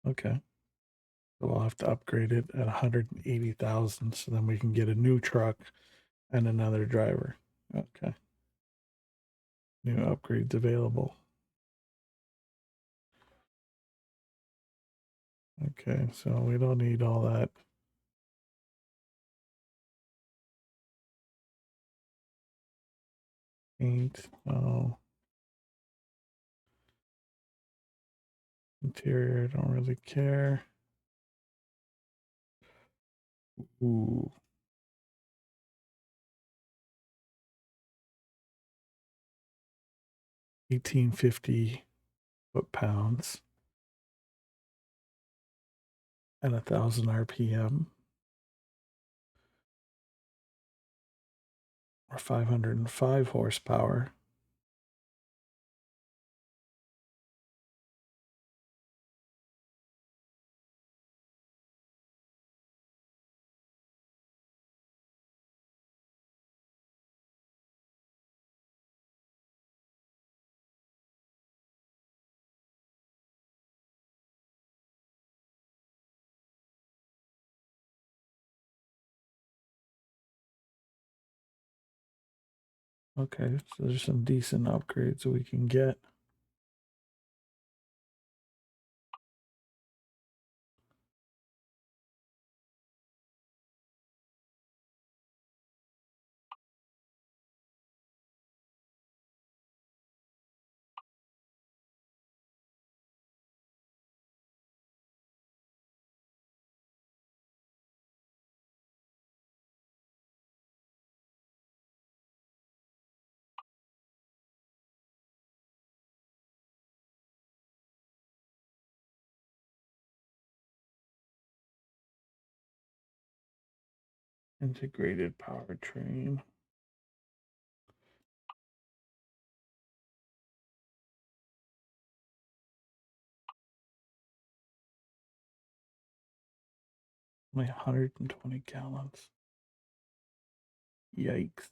Okay. So we'll have to upgrade it at 180,000 so then we can get a new truck and another driver. Okay. New upgrades available. Okay, so we don't need all that. Paint. Oh. Interior, don't really care. Ooh. 1850 foot-pounds and 1,000 RPM or 505 horsepower. Okay, so there's some decent upgrades we can get. Integrated powertrain. Only 120 gallons. Yikes.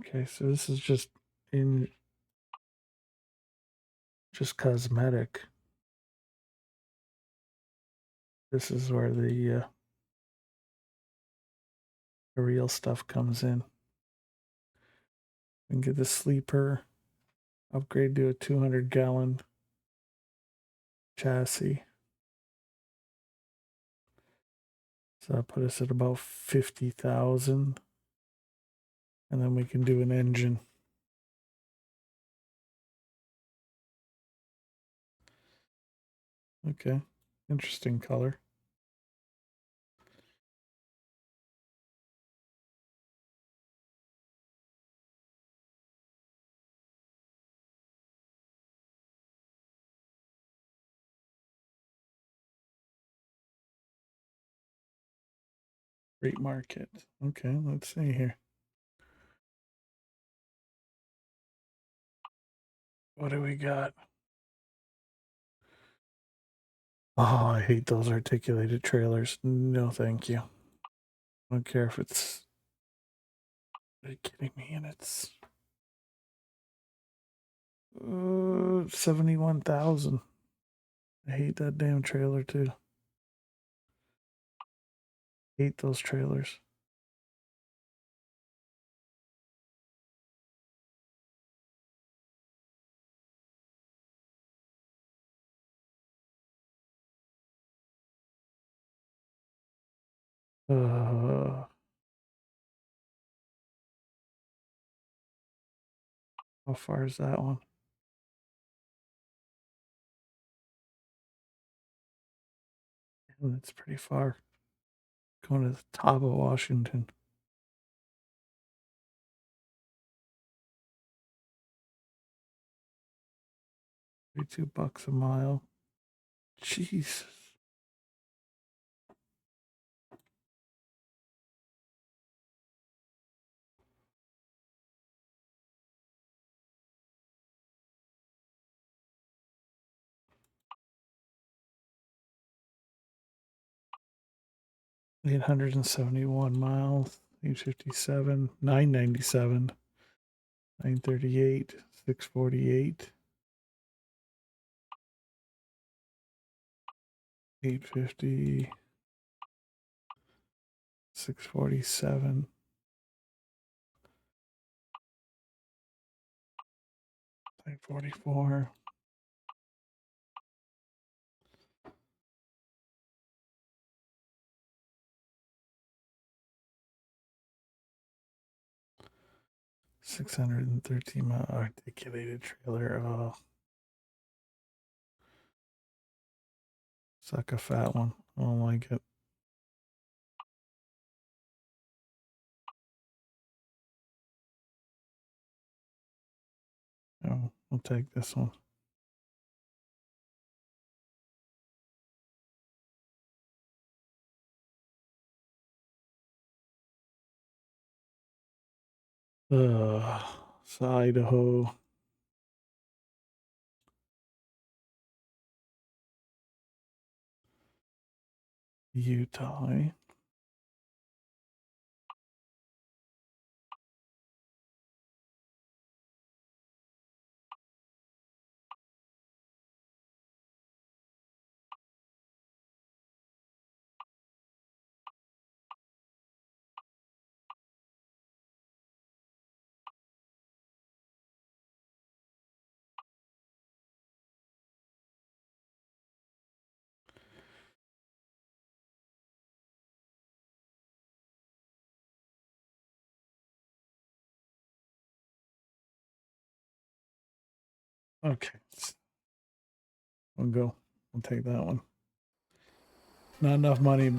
Okay, so this is just cosmetic. This is where the real stuff comes in. We can get the sleeper, upgrade to a 200-gallon chassis. So that put us at about 50,000. And then we can do an engine. Okay, interesting color. Great market. Okay, let's see here. What do we got? Oh, I hate those articulated trailers. No, thank you. I don't care if it's. Are you kidding me? And it's 71,000. I hate that damn trailer too. Hate those trailers. How far is that one? That's pretty far. Going to the top of Washington. $32 a mile. Jesus. $871 857 997 938 648 850 647 944 613 mile articulated trailer. Oh, suck a fat one. I don't like it. Oh, we'll take this one. So Idaho. Utah. Eh? Okay. We'll go. We'll take that one. Not enough money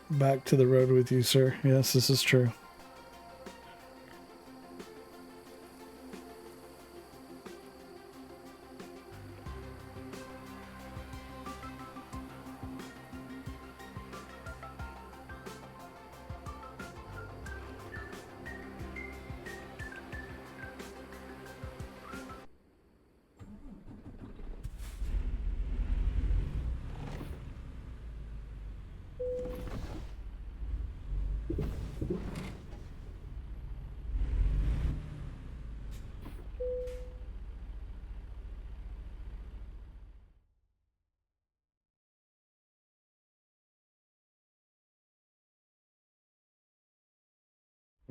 back to the road with you, sir. Yes, this is true.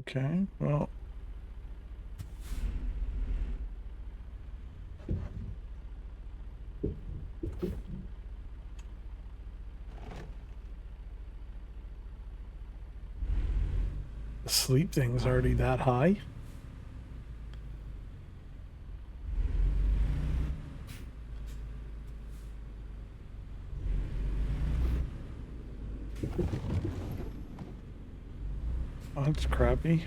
Okay, well. The sleep thing's already that high. Oh, that's crappy.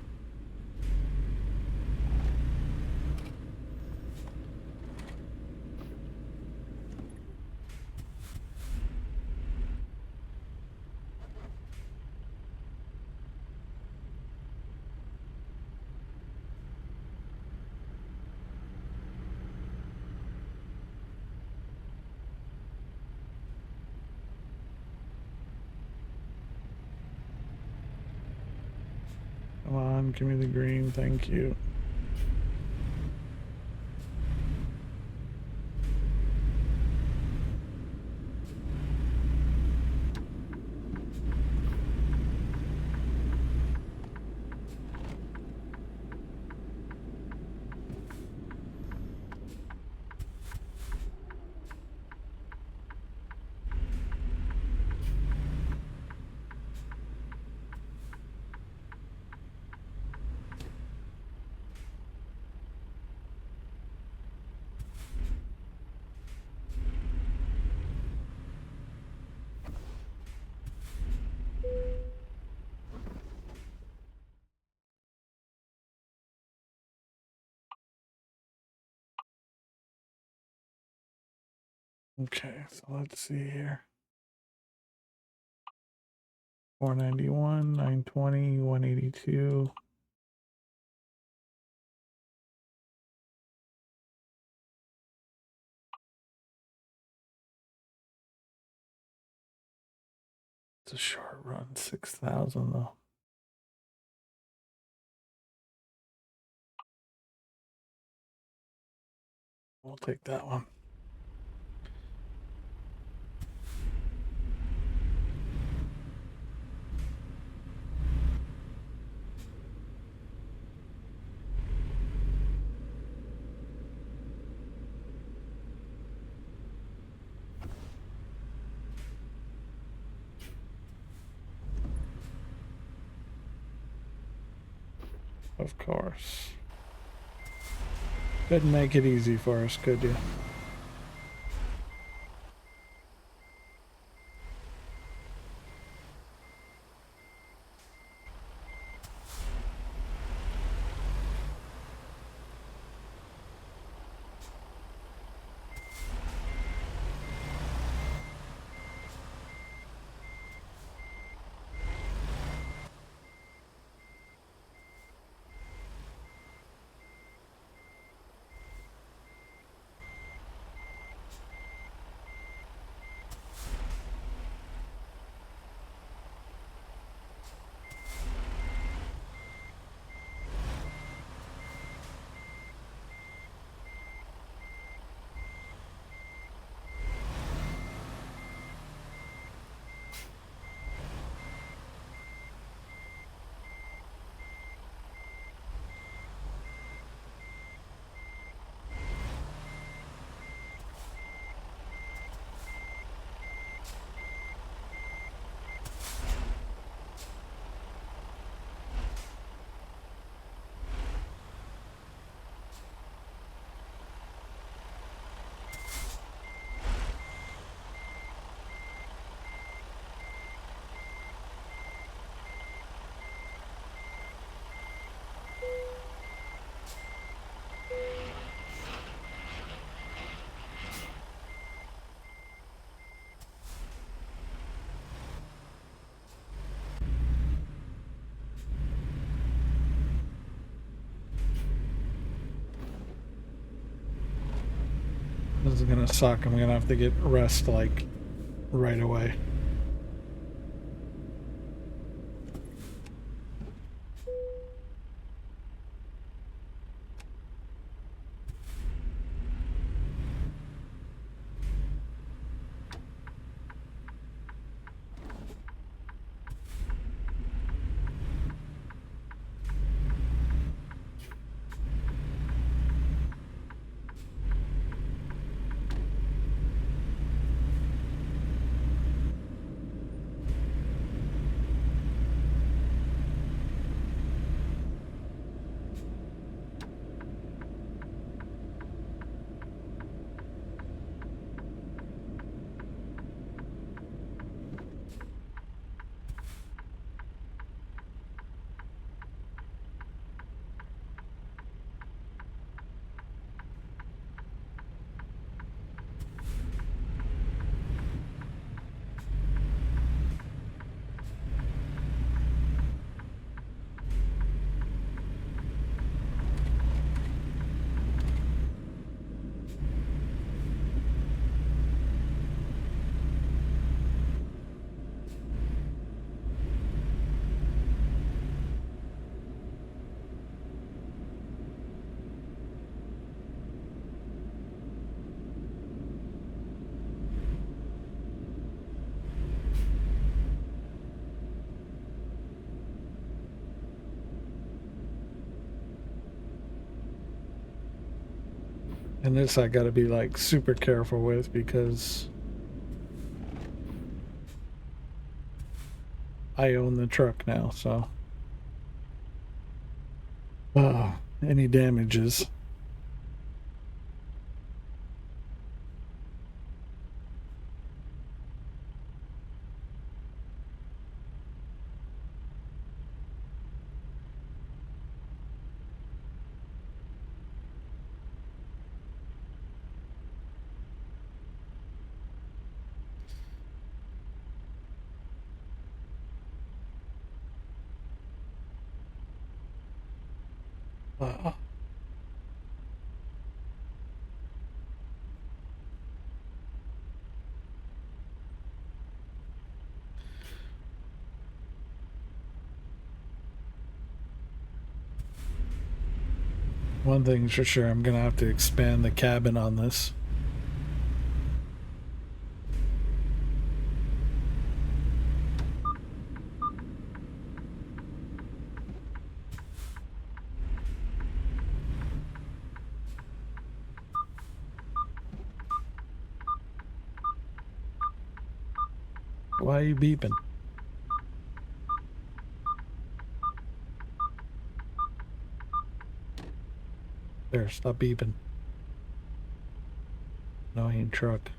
Come on, give me the green, thank you. Okay, so let's see here. 491, 920, 182. It's a short run, 6,000 though. We'll take that one. Of course. Couldn't make it easy for us, could you? This is gonna suck. I'm gonna have to get rest like right away. And this I gotta be like super careful with because I own the truck now, so any damages. Uh, One thing's for sure, I'm gonna have to expand the cabin on this. Why are you beeping? There, stop beeping. Annoying truck.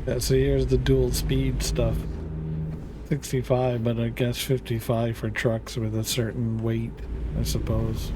Yeah, so here's the dual speed stuff. 65, but I guess 55 for trucks with a certain weight, I suppose.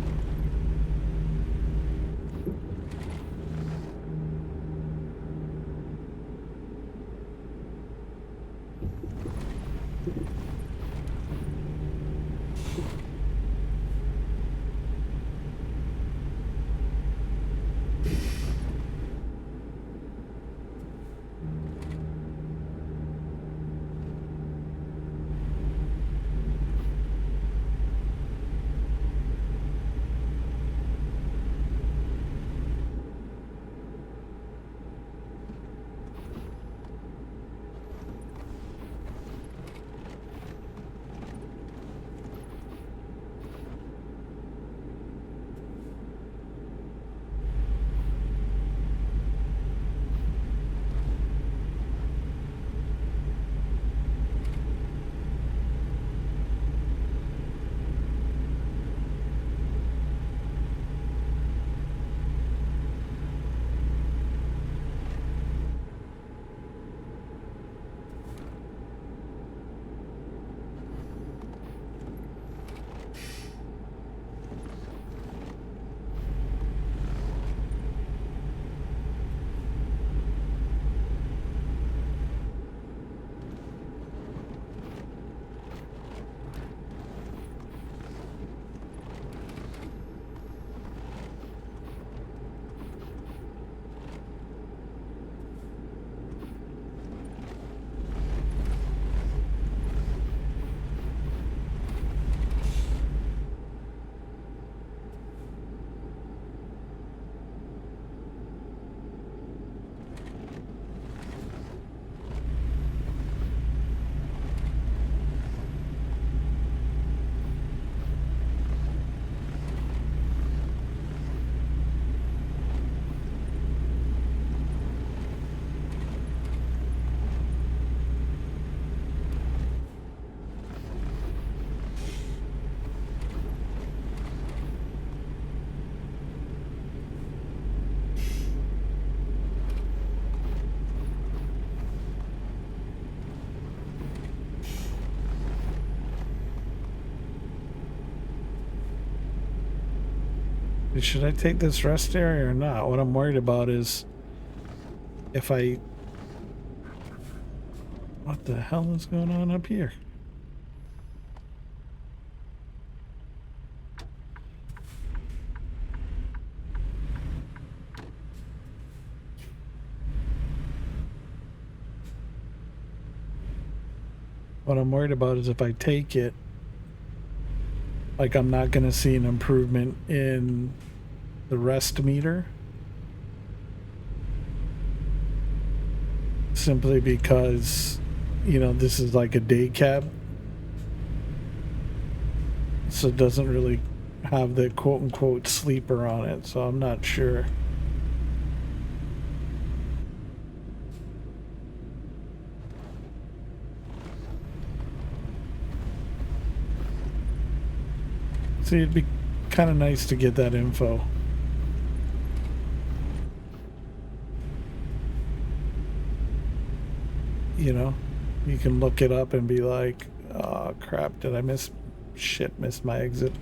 Should I take this rest area or not? What I'm worried about is if I... What the hell is going on up here? What I'm worried about is if I take it, like I'm not going to see an improvement in the rest meter. Simply because, you know, this is like a day cab. So it doesn't really have the quote unquote sleeper on it. So I'm not sure. See, it'd be kind of nice to get that info. You know, you can look it up and be like, oh crap, did I miss my exit.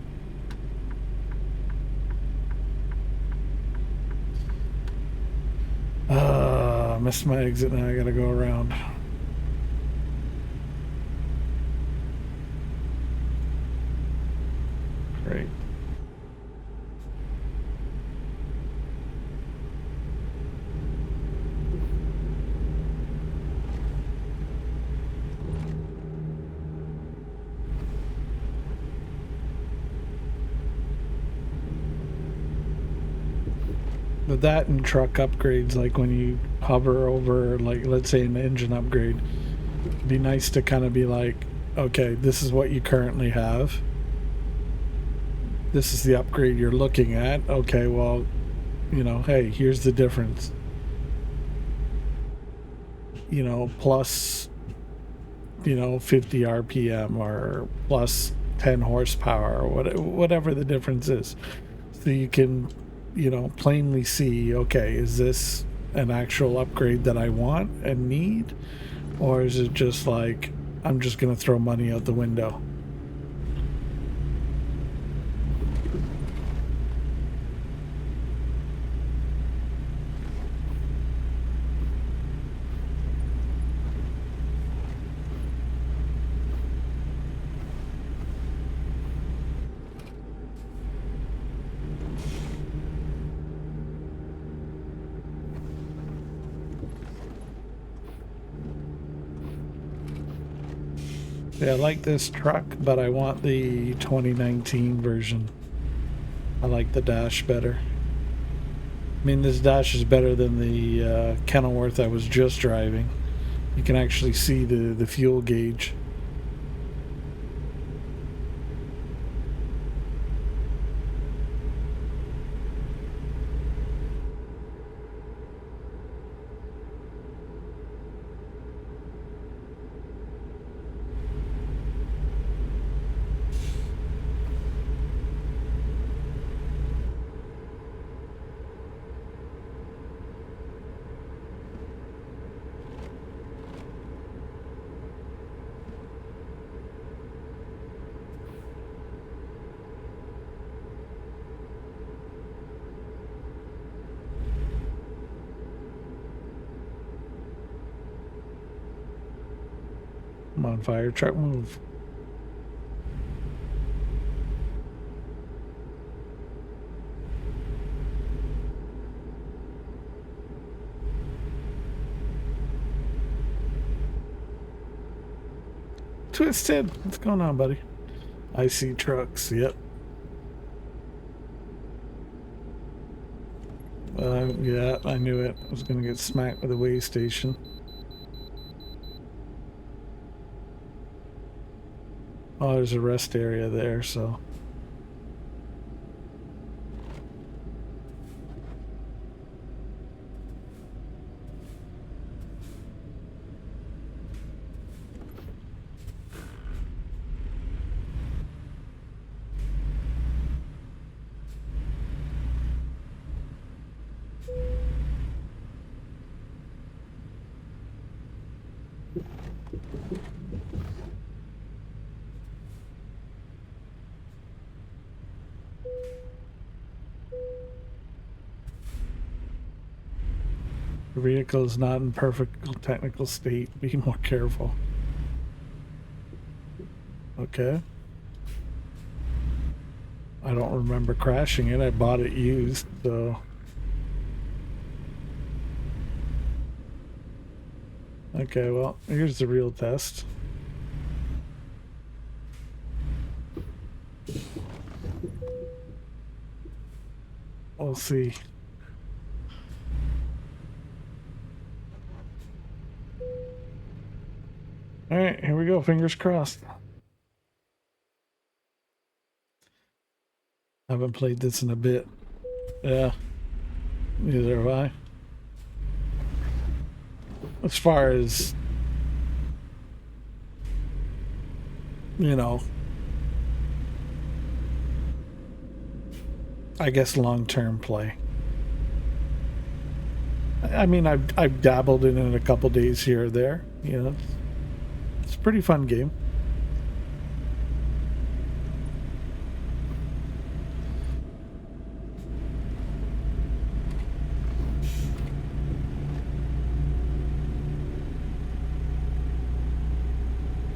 Missed my exit, now I gotta go around. Great. But that and truck upgrades, like when you hover over, like let's say an engine upgrade, it'd be nice to kind of be like, okay, this is what you currently have. This is the upgrade you're looking at. Okay, well, you know, hey, here's the difference. You know, plus, you know, 50 RPM or plus 10 horsepower or whatever the difference is. So you can, you know, plainly see, okay, is this an actual upgrade that I want and need? Or is it just like, I'm just going to throw money out the window? Yeah, I like this truck, but I want the 2019 version. I like the dash better. I mean, this dash is better than the Kenilworth I was just driving. You can actually see the fuel gauge. Come on, fire truck, move. Twisted, what's going on, buddy? I see trucks, yep. Yeah, I knew it. I was gonna get smacked with a way station. Oh, there's a rest area there, so... Your vehicle is not in perfect technical state. Be more careful. Okay. I don't remember crashing it. I bought it used, so... Okay, well, here's the real test. We'll see. All right, here we go. Fingers crossed. Haven't played this in a bit. Yeah, neither have I. As far as, you know, I guess long-term play. I mean, I've dabbled in it a couple days here or there. You know, it's a pretty fun game.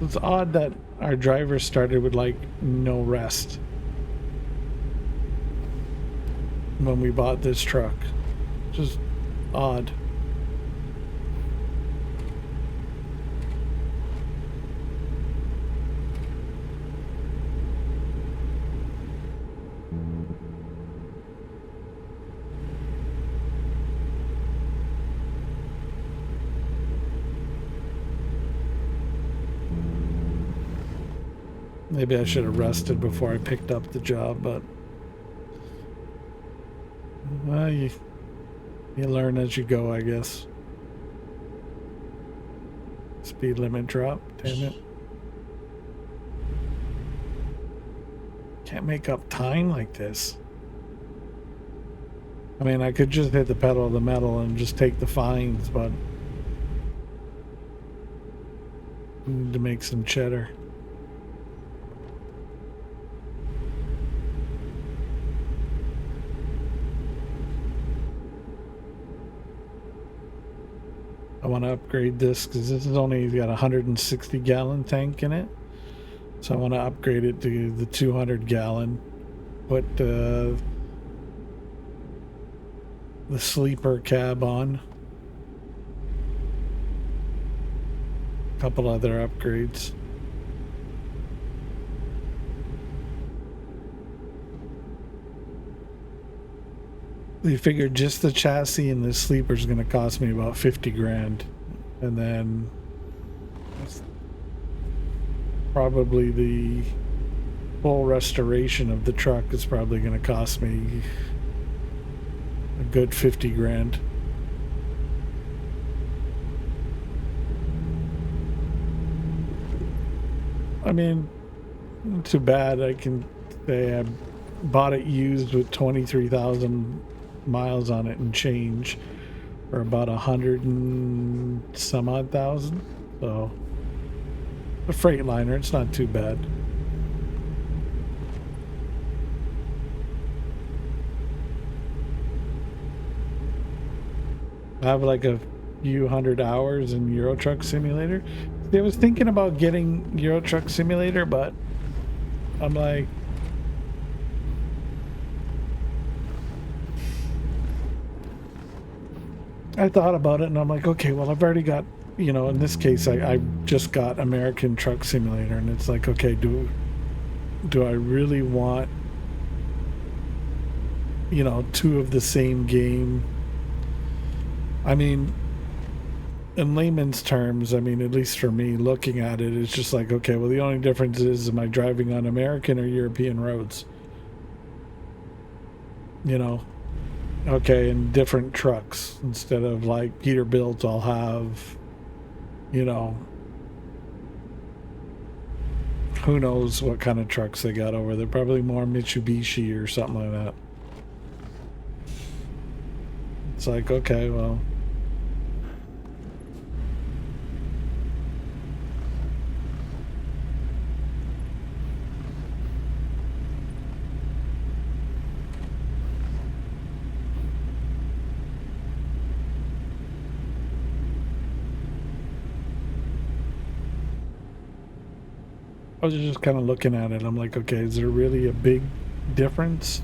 It's odd that our driver started with like no rest when we bought this truck. Just odd. Maybe I should have rested before I picked up the job, but well, you learn as you go, I guess. Speed limit drop, damn it. Can't make up time like this. I mean, I could just hit the pedal of the metal and just take the fines, but I need to make some cheddar. I want to upgrade this because this is only got a 160-gallon tank in it. So I want to upgrade it to the 200-gallon. Put the sleeper cab on. A couple other upgrades. They figured just the chassis and the sleeper is going to cost me about 50 grand. And then probably the full restoration of the truck is probably going to cost me a good 50 grand. I mean, not too bad. I can say I bought it used with 23,000 miles on it and change for about 100 and some odd thousand. So a Freightliner, it's not too bad. I have like a few hundred hours in Euro Truck Simulator. I was thinking about getting Euro Truck Simulator, but I'm like, I thought about it and I'm like, okay, well, I've already got, you know, in this case, I just got American Truck Simulator, and it's like, okay, do I really want, you know, two of the same game? I mean, in layman's terms, I mean, at least for me, looking at it, it's just like, okay, well, the only difference is, am I driving on American or European roads? You know? Okay, and different trucks. Instead of like Peterbilt, I'll have, you know, who knows what kind of trucks they got over there. Probably more Mitsubishi or something like that. It's like, okay, well, I was just kind of looking at it. I'm like, okay, is there really a big difference?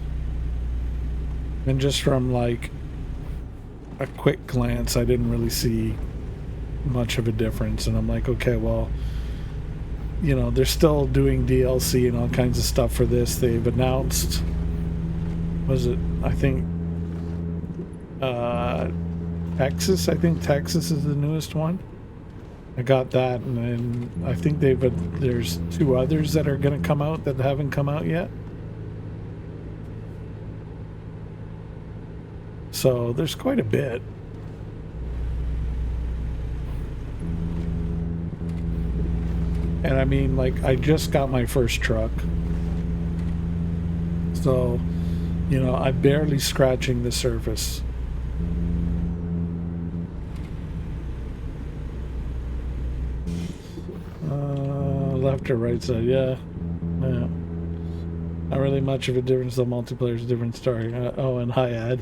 And just from like a quick glance, I didn't really see much of a difference. And I'm like, okay, well, you know, they're still doing DLC and all kinds of stuff for this. They've announced, I think, Texas. I think Texas is the newest one. I got that, and then I think there's 2 others that are going to come out that haven't come out yet. So there's quite a bit. And I mean, like, I just got my first truck. So, you know, I'm barely scratching the surface. Left or right side, yeah. Yeah. Not really much of a difference, though. Multiplayer's a different story. Oh, and hi, Ad.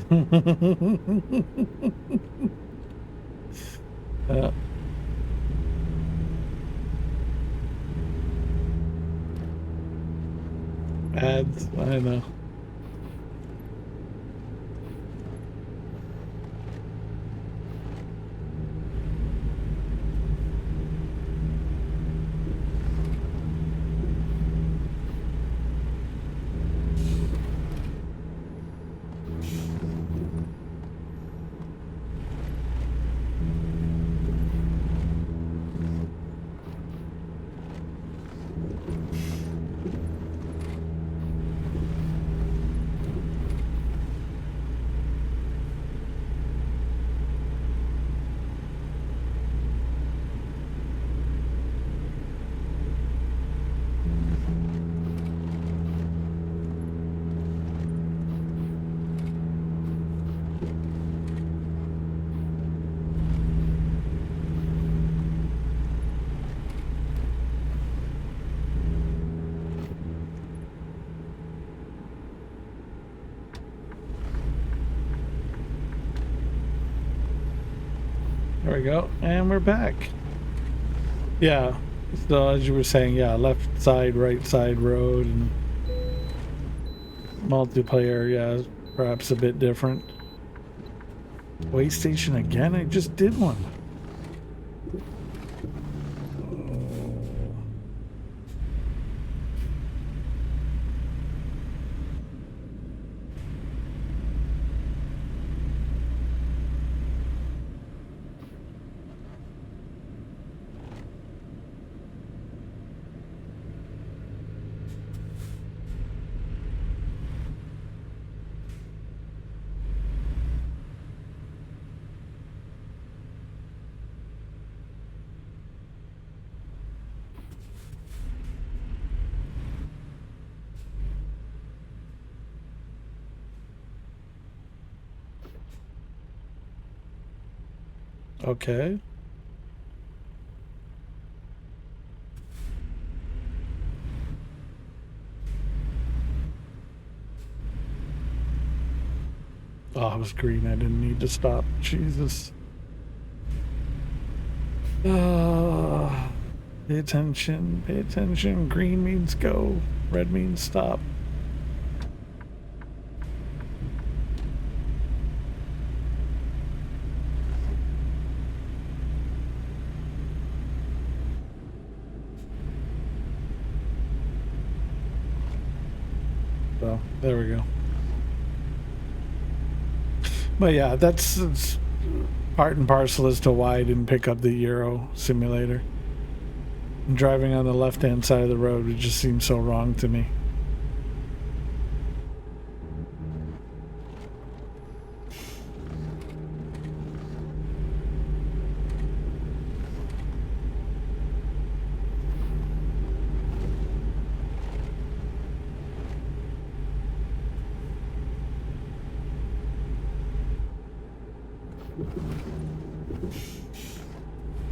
Yeah. Ads, I know. There we go, and we're back. Yeah, so as you were saying, yeah, left side, right side road, and multiplayer, yeah, perhaps a bit different. Way station again? I just did one. Okay. Oh, it was green. I didn't need to stop. Jesus. Pay attention. Pay attention. Green means go. Red means stop. So, there we go. But yeah, that's part and parcel as to why I didn't pick up the Euro simulator. And driving on the left-hand side of the road, it just seems so wrong to me.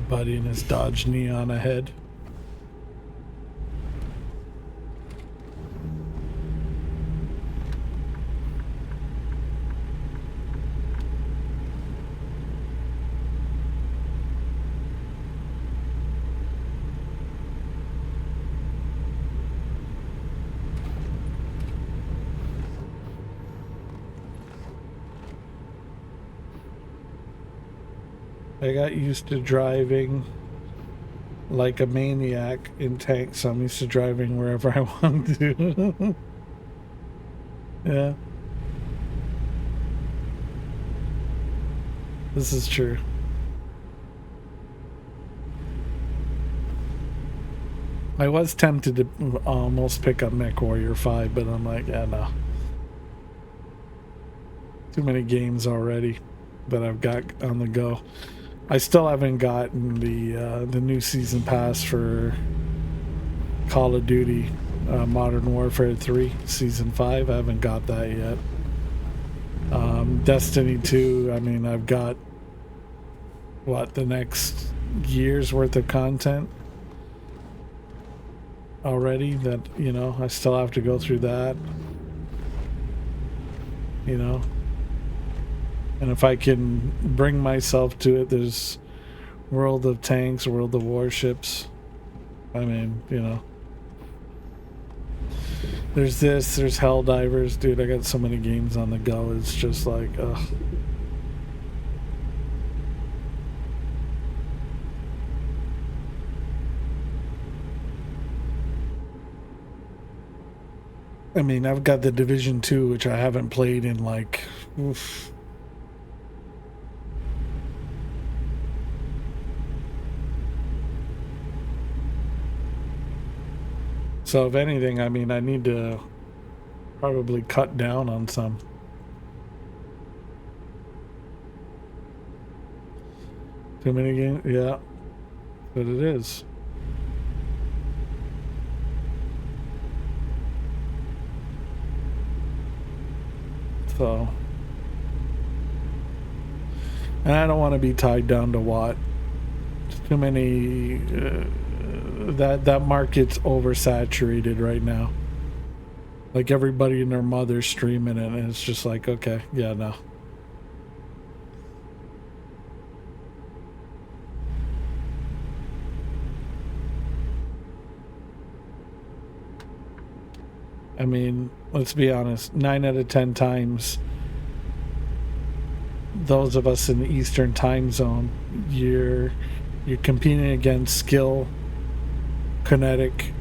Buddy and his Dodge Neon ahead. I got used to driving like a maniac in tanks, so I'm used to driving wherever I want to. Yeah. This is true. I was tempted to almost pick up MechWarrior 5, but I'm like, yeah, no. Too many games already that I've got on the go. I still haven't gotten the new season pass for Call of Duty Modern Warfare 3 Season 5. I haven't got that yet. Destiny 2, I mean, I've got, what, the next year's worth of content already that, you know, I still have to go through that. You know? And if I can bring myself to it, there's World of Tanks, World of Warships. I mean, you know. There's this, there's Helldivers. Dude, I got so many games on the go. It's just like, ugh. I mean, I've got the Division 2, which I haven't played in like, oof. So if anything, I mean, I need to probably cut down on some. Too many games? Yeah. But it is. So. And I don't want to be tied down to what. Too many... that market's oversaturated right now. Like everybody and their mother's streaming it, and it's just like, okay, yeah, no. I mean, let's be honest, 9 out of 10 times, those of us in the Eastern time zone, you're competing against Skill, Kinetic,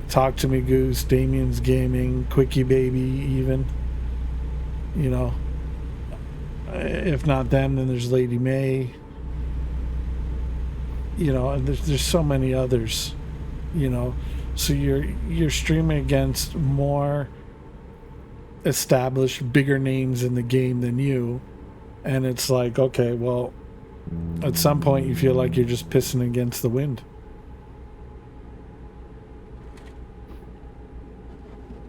Talk to Me Goose, Damien's Gaming, Quickie Baby, even. You know, if not them, then there's Lady May. You know, and there's so many others. You know, so you're streaming against more established, bigger names in the game than you, and it's like, okay, well, at some point you feel like you're just pissing against the wind.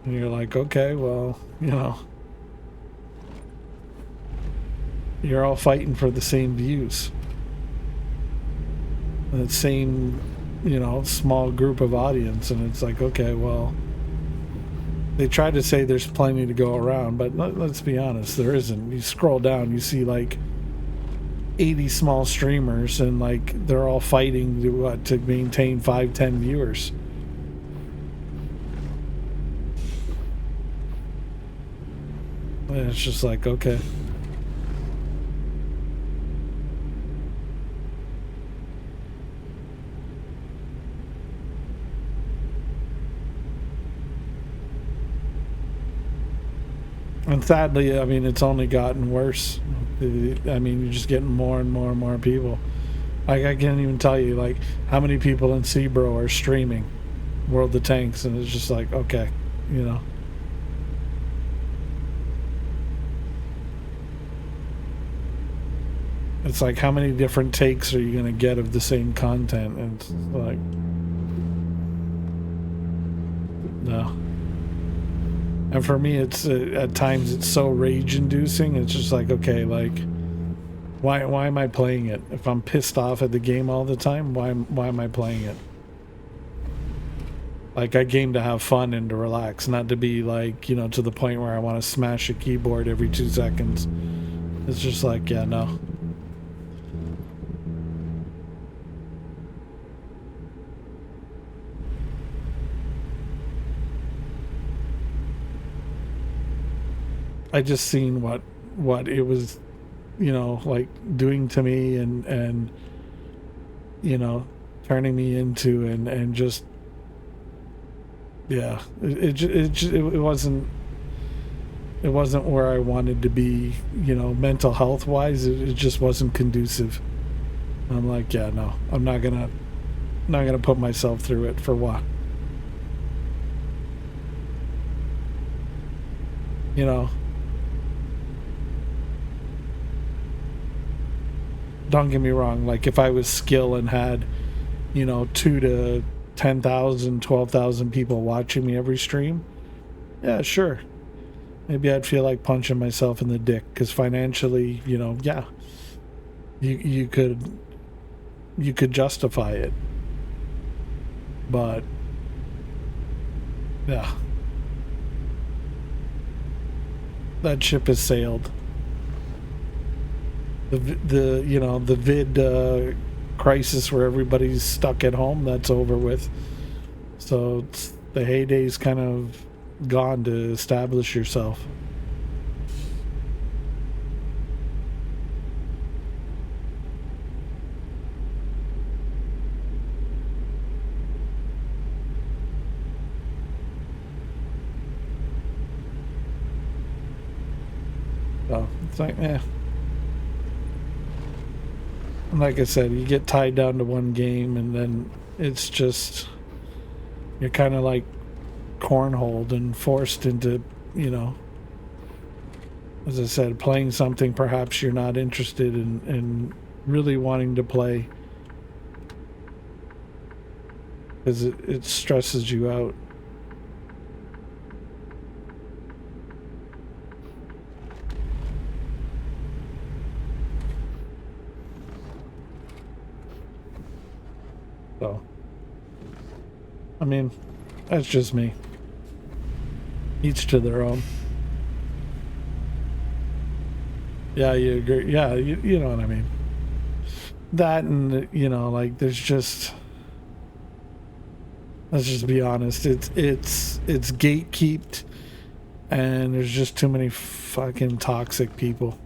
And you're like, okay, well, you know, you're all fighting for the same views. The same, you know, small group of audience. And it's like, okay, well, they try to say there's plenty to go around, but let's be honest, there isn't. You scroll down, you see like 80 small streamers, and like they're all fighting to maintain 5-10 viewers. And it's just like, okay. And sadly, I mean, it's only gotten worse. I mean, you're just getting more and more and more people. Like, I can't even tell you, like, how many people in Seabro are streaming World of Tanks, and it's just like, okay, you know. It's like, how many different takes are you going to get of the same content? And it's like, no. And for me, it's at times it's so rage-inducing. It's just like, okay, like, why am I playing it? If I'm pissed off at the game all the time, why am I playing it? Like, I game to have fun and to relax, not to be like, you know, to the point where I want to smash a keyboard every 2 seconds. It's just like, yeah, no. I just seen what it was you know, like doing to me and you know, turning me into and just yeah, it wasn't where I wanted to be, you know, mental health wise. It just wasn't conducive. And I'm like, yeah, no, I'm not gonna put myself through it for what? You know, don't get me wrong. Like if I was skill and had, you know, 2 to 10,000, 12,000 people watching me every stream, yeah, sure. Maybe I'd feel like punching myself in the dick because financially, you know, yeah, you could justify it, but yeah, that ship has sailed. The you know the vid crisis where everybody's stuck at home, that's over with. So the heyday's kind of gone to establish yourself. So it's like, like I said, you get tied down to one game, and then it's just you're kind of like cornholed and forced into, you know, as I said, playing something perhaps you're not interested in really wanting to play because it stresses you out. So, I mean, that's just me. Each to their own. Yeah, you agree. Yeah, you know what I mean. That and, you know, like there's just, let's just be honest, it's gatekept and there's just too many fucking toxic people.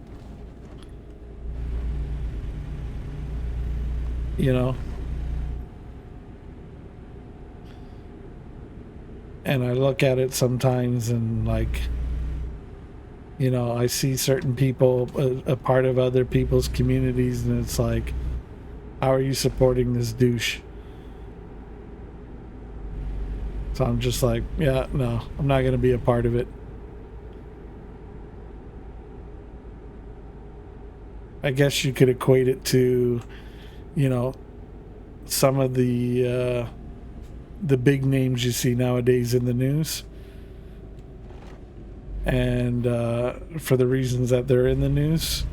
You know? And I look at it sometimes and like, you know, I see certain people a part of other people's communities and it's like, how are you supporting this douche? So I'm just like, yeah, no, I'm not going to be a part of it. I guess you could equate it to, you know, some of the big names you see nowadays in the news. And for the reasons that they're in the news.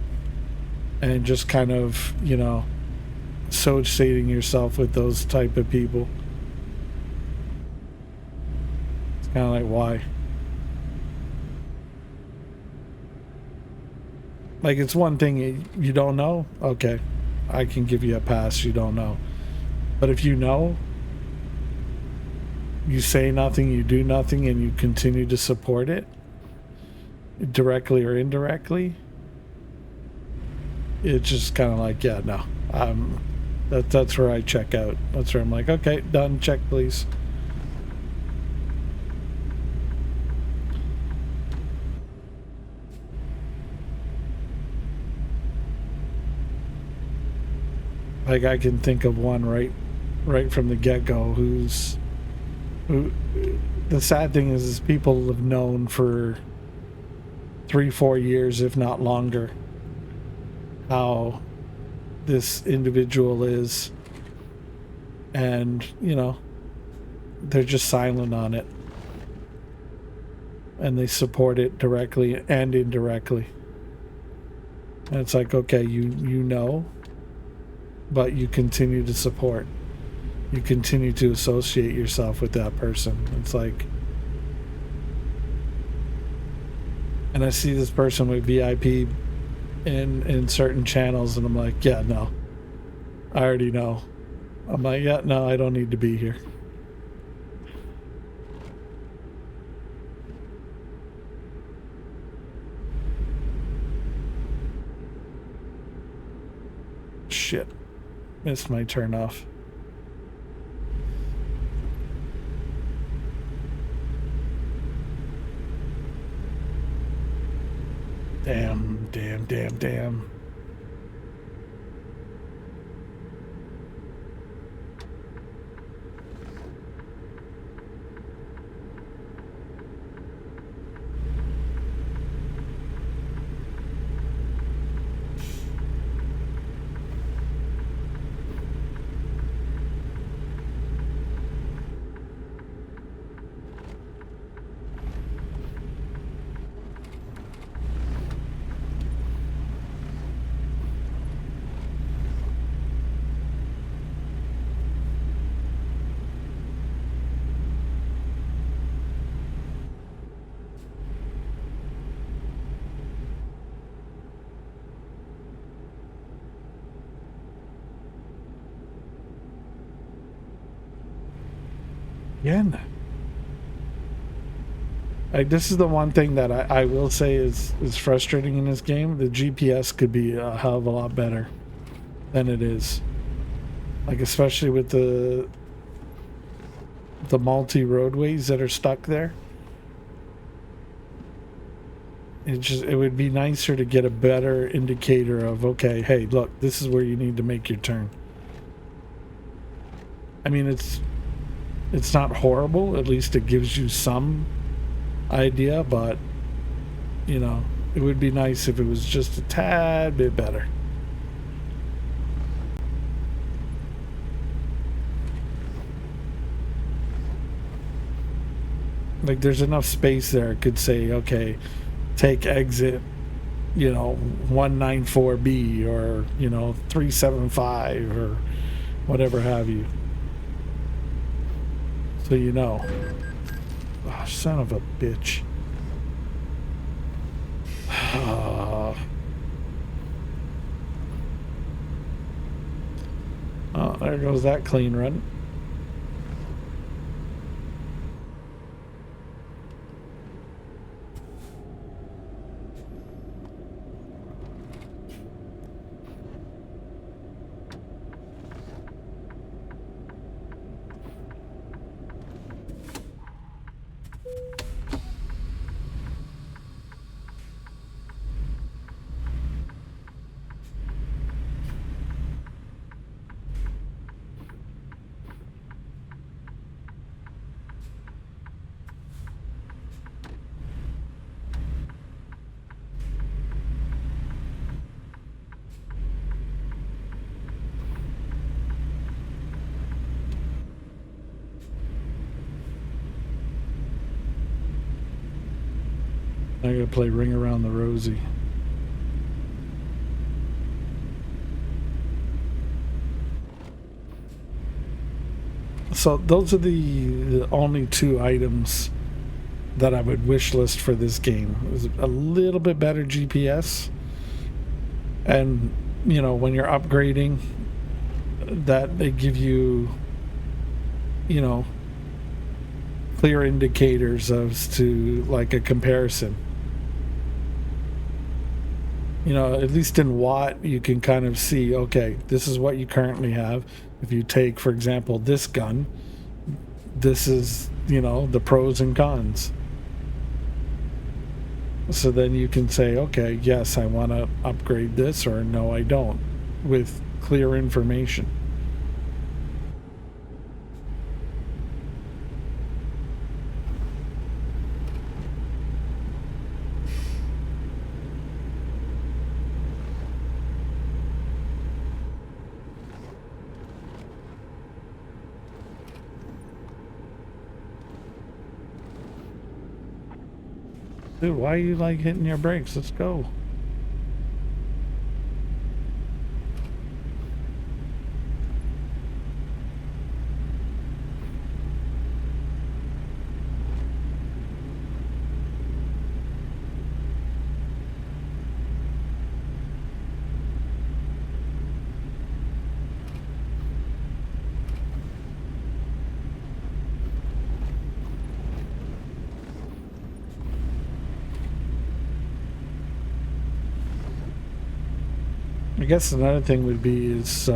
And just kind of, you know, associating yourself with those type of people. It's kind of like, why? Like, it's one thing you don't know. Okay, I can give you a pass. You don't know. But if you know, you say nothing, you do nothing, and you continue to support it, directly or indirectly, it's just kind of like, yeah, no. That's where I check out. That's where I'm like, okay, done. Check, please. Like I can think of one right from the get-go who the sad thing is people have known for 3-4 years, if not longer, how this individual is, and you know, they're just silent on it, and they support it directly and indirectly. And it's like, okay, you know, but you continue to support. You continue to associate yourself with that person. It's like, and I see this person with VIP in certain channels, and I'm like, yeah, no, I already know. I'm like, yeah, no, I don't need to be here. shit. Missed my turn off. Damn, damn, damn, damn. Again. This is the one thing that I will say is frustrating in this game. The GPS could be a hell of a lot better than it is. Like, especially with the multi-roadways that are stuck there. It would be nicer to get a better indicator of, okay, hey, look, this is where you need to make your turn. I mean, it's not horrible. At least it gives you some idea, but you know, it would be nice if it was just a tad bit better. Like, there's enough space there. It could say, okay, take exit, you know, 194B or, you know, 375 or whatever have you. So you know. Oh, son of a bitch. Oh, there goes that clean run. I gotta play Ring Around the Rosie. So those are the only two items that I would wish list for this game. It was a little bit better GPS, and you know, when you're upgrading, that they give you, you know, clear indicators as to like a comparison. You know, at least in Watt, you can kind of see, okay, this is what you currently have. If you take, for example, this gun, this is, you know, the pros and cons. So then you can say, okay, yes, I want to upgrade this, or no, I don't, with clear information. Dude, why are you like hitting your brakes? Let's go. guess another thing would be is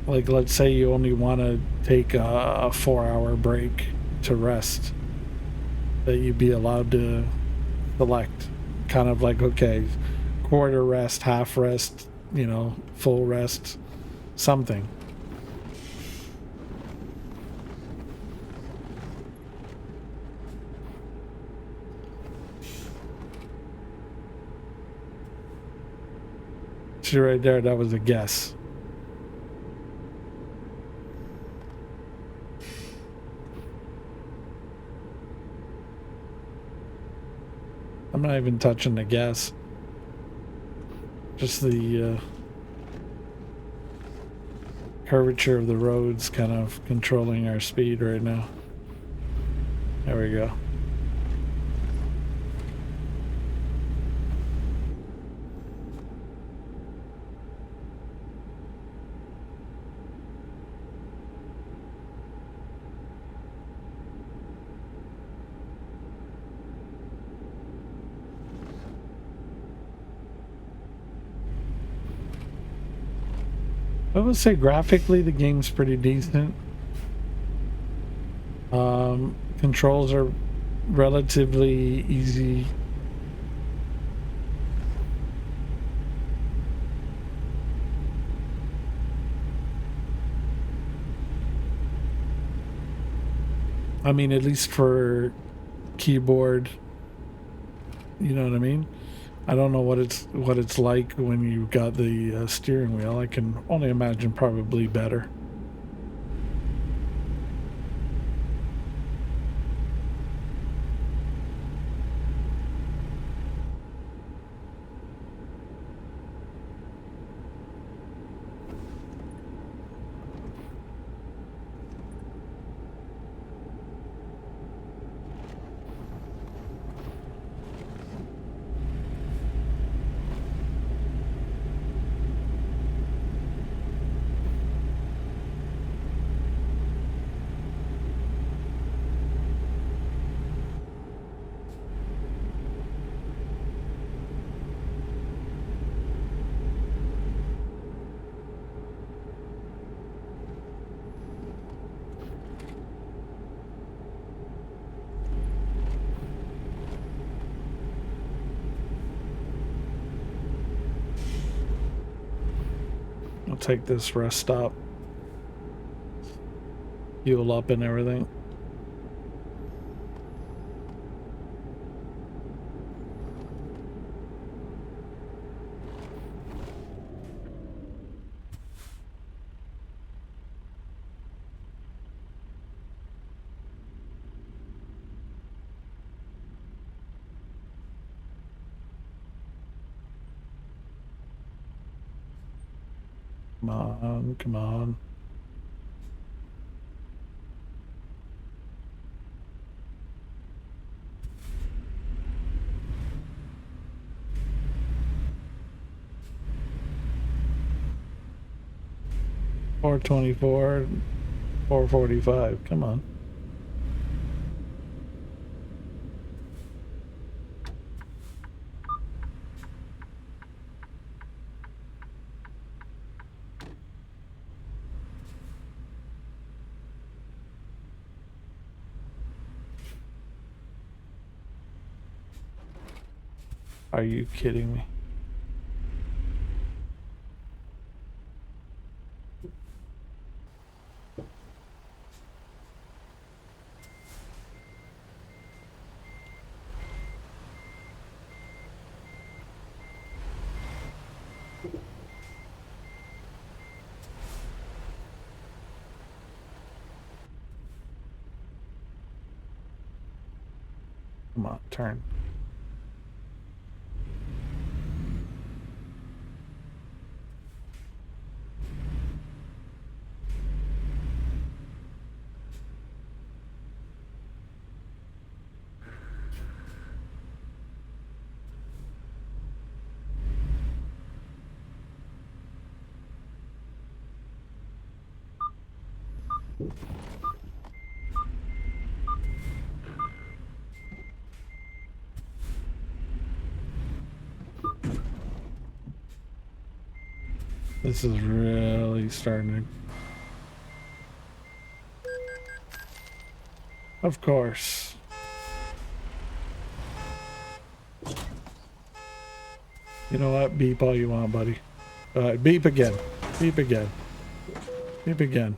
like, let's say you only want to take a 4-hour break to rest, that you'd be allowed to select, kind of like, okay, quarter rest, half rest, you know, full rest, something. See right there, that was a guess. I'm not even touching the gas. Just the curvature of the roads kind of controlling our speed right now. There we go. I would say graphically the game's pretty decent. Controls are relatively easy. I mean, at least for keyboard, you know what I mean? I don't know what it's like when you got the steering wheel. I can only imagine probably better. I'll take this rest stop. Fuel up and everything. Come on, come on. $424, $445. Come on. Are you kidding me? Come on, turn. This is really starting to... Of course. You know what? Beep all you want, buddy. Beep again. Beep again. Beep again.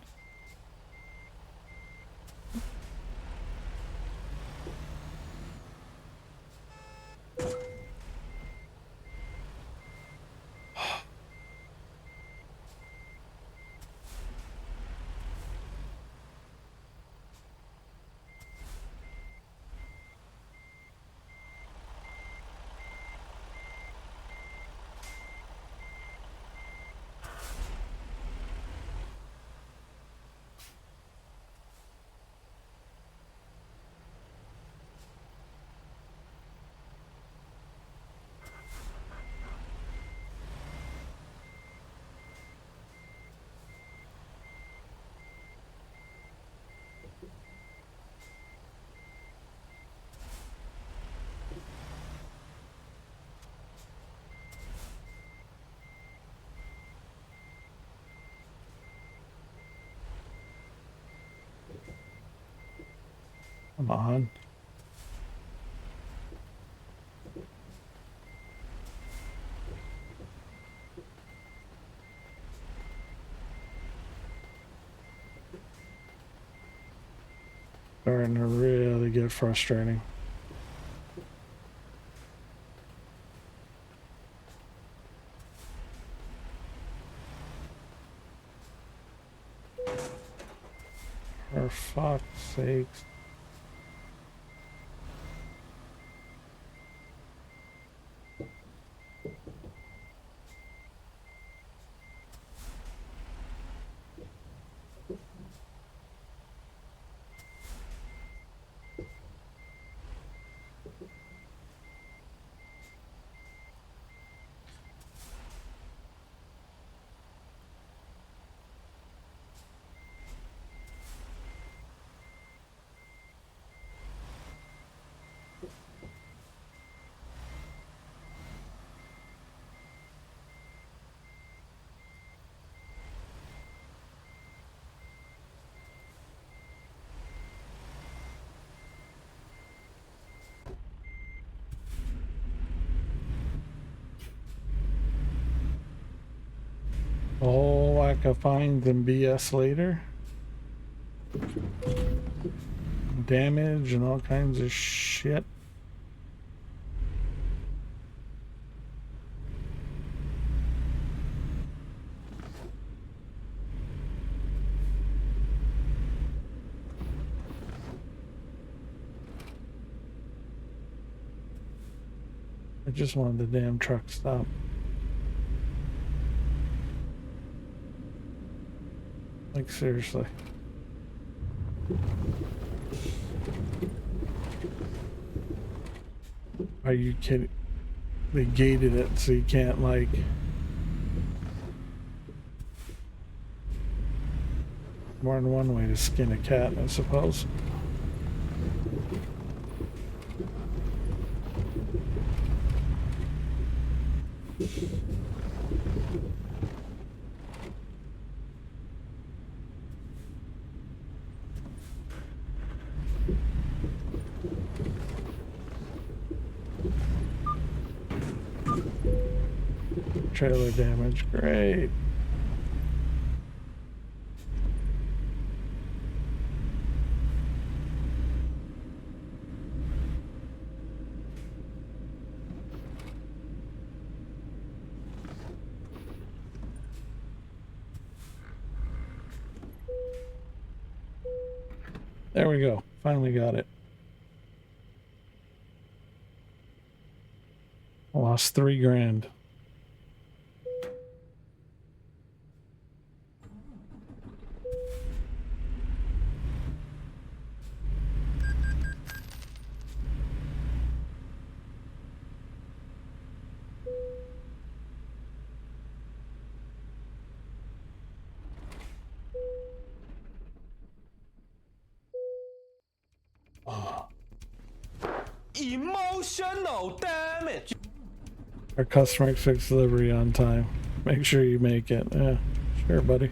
Come on. Starting to really get frustrating. For fuck's sakes. A whole lack of fines and BS later. Damage and all kinds of shit. I just wanted the damn truck stop. Like, seriously. Are you kidding? They gated it so you can't, like... More than one way to skin a cat, I suppose. Trailer damage, great. There we go. Finally got it. I lost $3 grand. Emotional damage. Our customer expects delivery on time. Make sure you make it. Yeah, sure, buddy.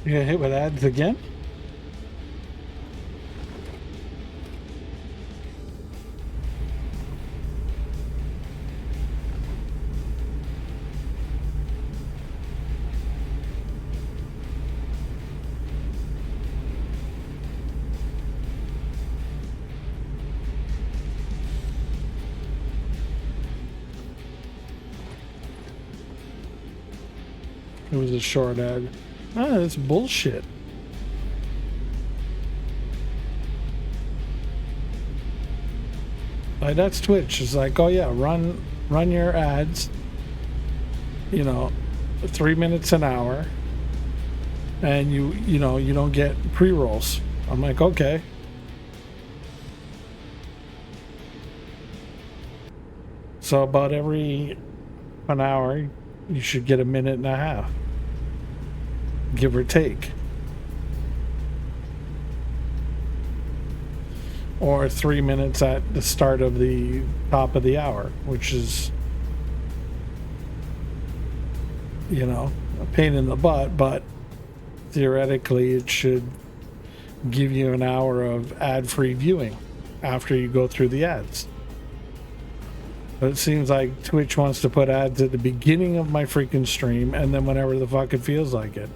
You got hit with ads again? It was a short ad. Ah, that's bullshit. Like, that's Twitch. It's like, oh yeah, run your ads, you know, 3 minutes an hour, and you know, you don't get pre-rolls. I'm like, okay. So about every an hour, you should get a minute and a half, give or take. Or 3 minutes at the start of the top of the hour, which is, you know, a pain in the butt, but theoretically it should give you an hour of ad-free viewing after you go through the ads. But it seems like Twitch wants to put ads at the beginning of my freaking stream and then whenever the fuck it feels like it.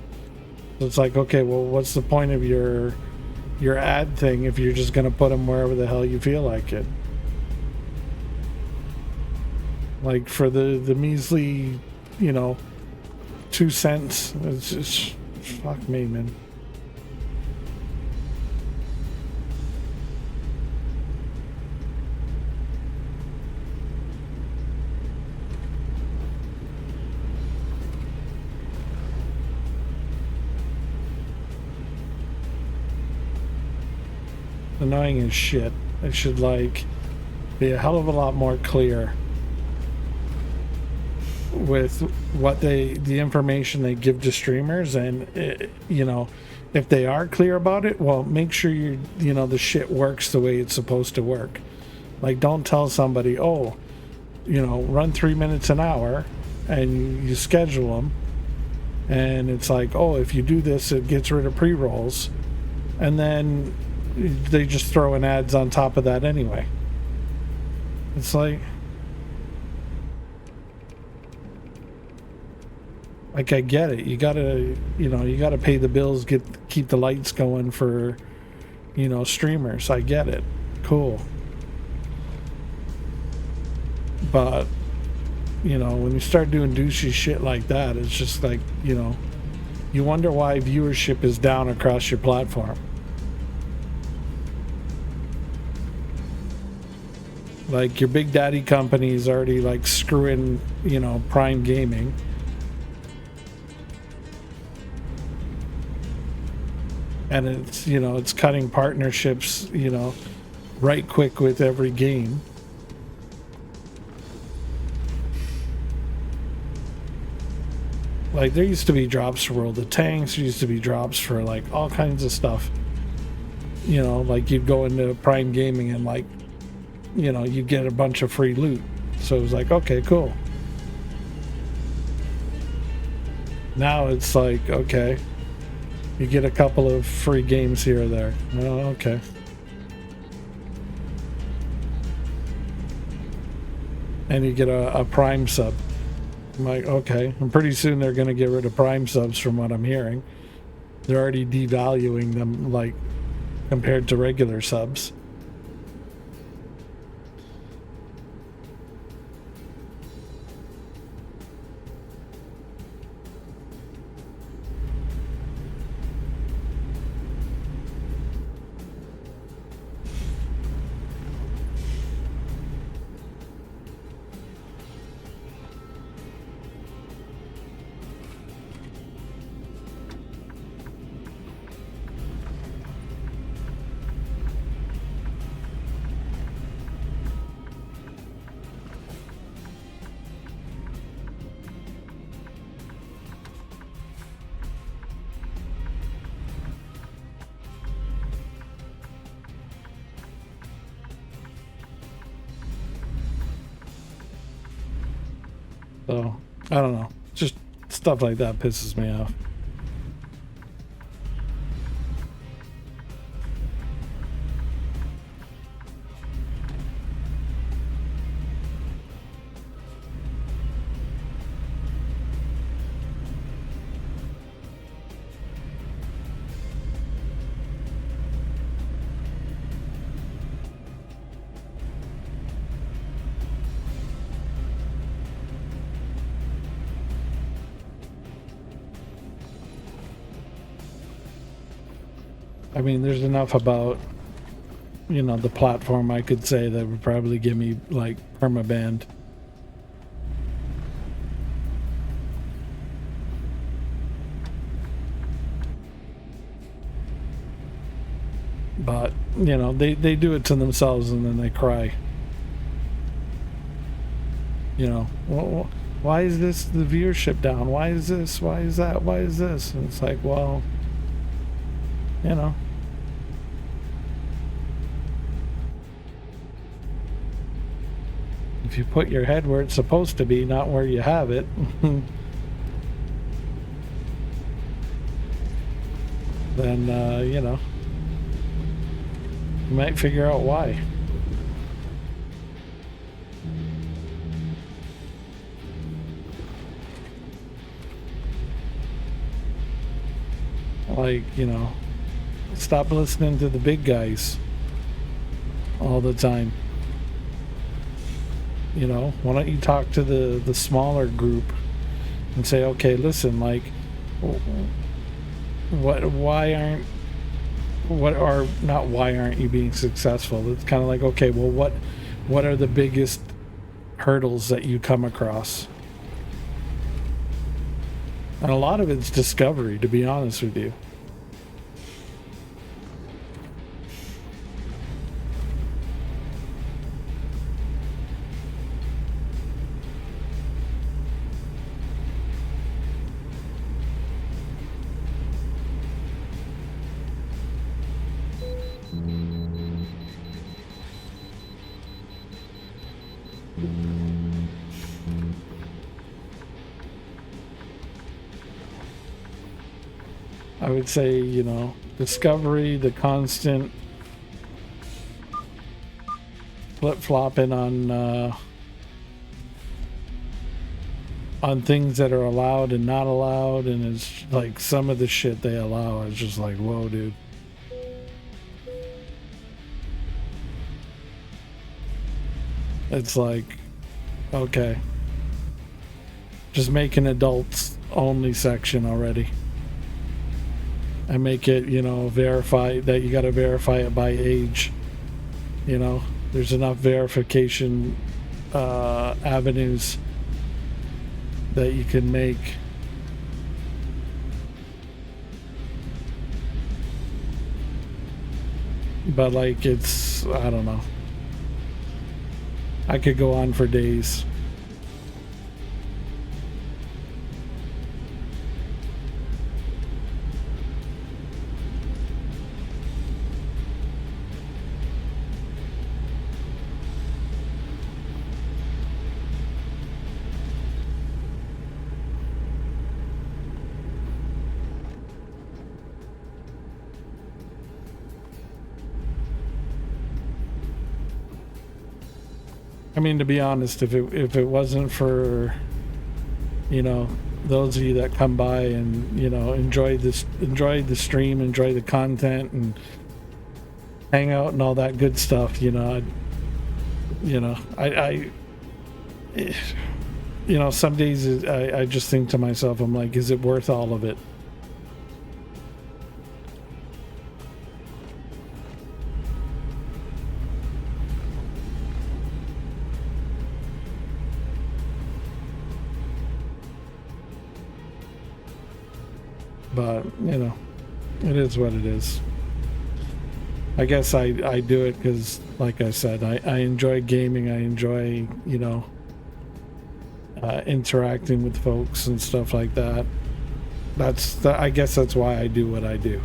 So it's like, okay, well, what's the point of your ad thing if you're just going to put them wherever the hell you feel like it? Like for the measly, you know, 2 cents, it's just, fuck me, man. Annoying as shit. It should like be a hell of a lot more clear with what the information they give to streamers, and it, you know, if they are clear about it, well, make sure you know the shit works the way it's supposed to work. Like, don't tell somebody, oh, you know, run 3 minutes an hour, and you schedule them, and it's like, oh, if you do this, it gets rid of pre-rolls, and then they just throw in ads on top of that anyway. It's like I get it. You gotta, you know, you gotta pay the bills, keep the lights going for, you know, streamers. I get it. Cool. But, you know, when you start doing douchey shit like that, it's just like, you know, you wonder why viewership is down across your platform. Like, your big daddy company is already like screwing, you know, Prime Gaming. And it's, you know, it's cutting partnerships, you know, right quick with every game. Like, there used to be drops for World of Tanks, there used to be drops for like all kinds of stuff. You know, like you'd go into Prime Gaming and like, you know, you'd get a bunch of free loot. So it was like, okay, cool. Now it's like, okay, you get a couple of free games here or there. Oh, okay. And you get a Prime sub. I'm like, okay. And pretty soon they're going to get rid of Prime subs from what I'm hearing. They're already devaluing them, like, compared to regular subs. So, I don't know. Just stuff like that pisses me off. I mean, there's enough about, you know, the platform I could say that would probably give me like permaban. But, you know, they do it to themselves and then they cry. You know, why is this the viewership down? Why is this? Why is that? Why is this? And it's like, well, you know. If you put your head where it's supposed to be, not where you have it, then, you know, you might figure out why. Like, you know, stop listening to the big guys all the time. You know, why don't you talk to the smaller group and say, okay, listen, like, why aren't you being successful? It's kind of like, okay, well, what are the biggest hurdles that you come across? And a lot of it's discovery, to be honest with you. I would say, you know, discovery, the constant flip-flopping on things that are allowed and not allowed, and it's like some of the shit they allow is just like, whoa, dude. It's like, okay, just make an adults only section already. And make it, you know, verify that you got to verify it by age. You know, there's enough verification avenues that you can make. But like, it's, I don't know. I could go on for days. I mean, to be honest, if it wasn't for, you know, those of you that come by and, you know, enjoy the stream, enjoy the content, and hang out and all that good stuff, you know, I you know, some days I just think to myself, I'm like, is it worth all of it? But, you know, it is what it is. I guess I do it because, like I said, I enjoy gaming. I enjoy, you know, interacting with folks and stuff like that. I guess that's why I do what I do.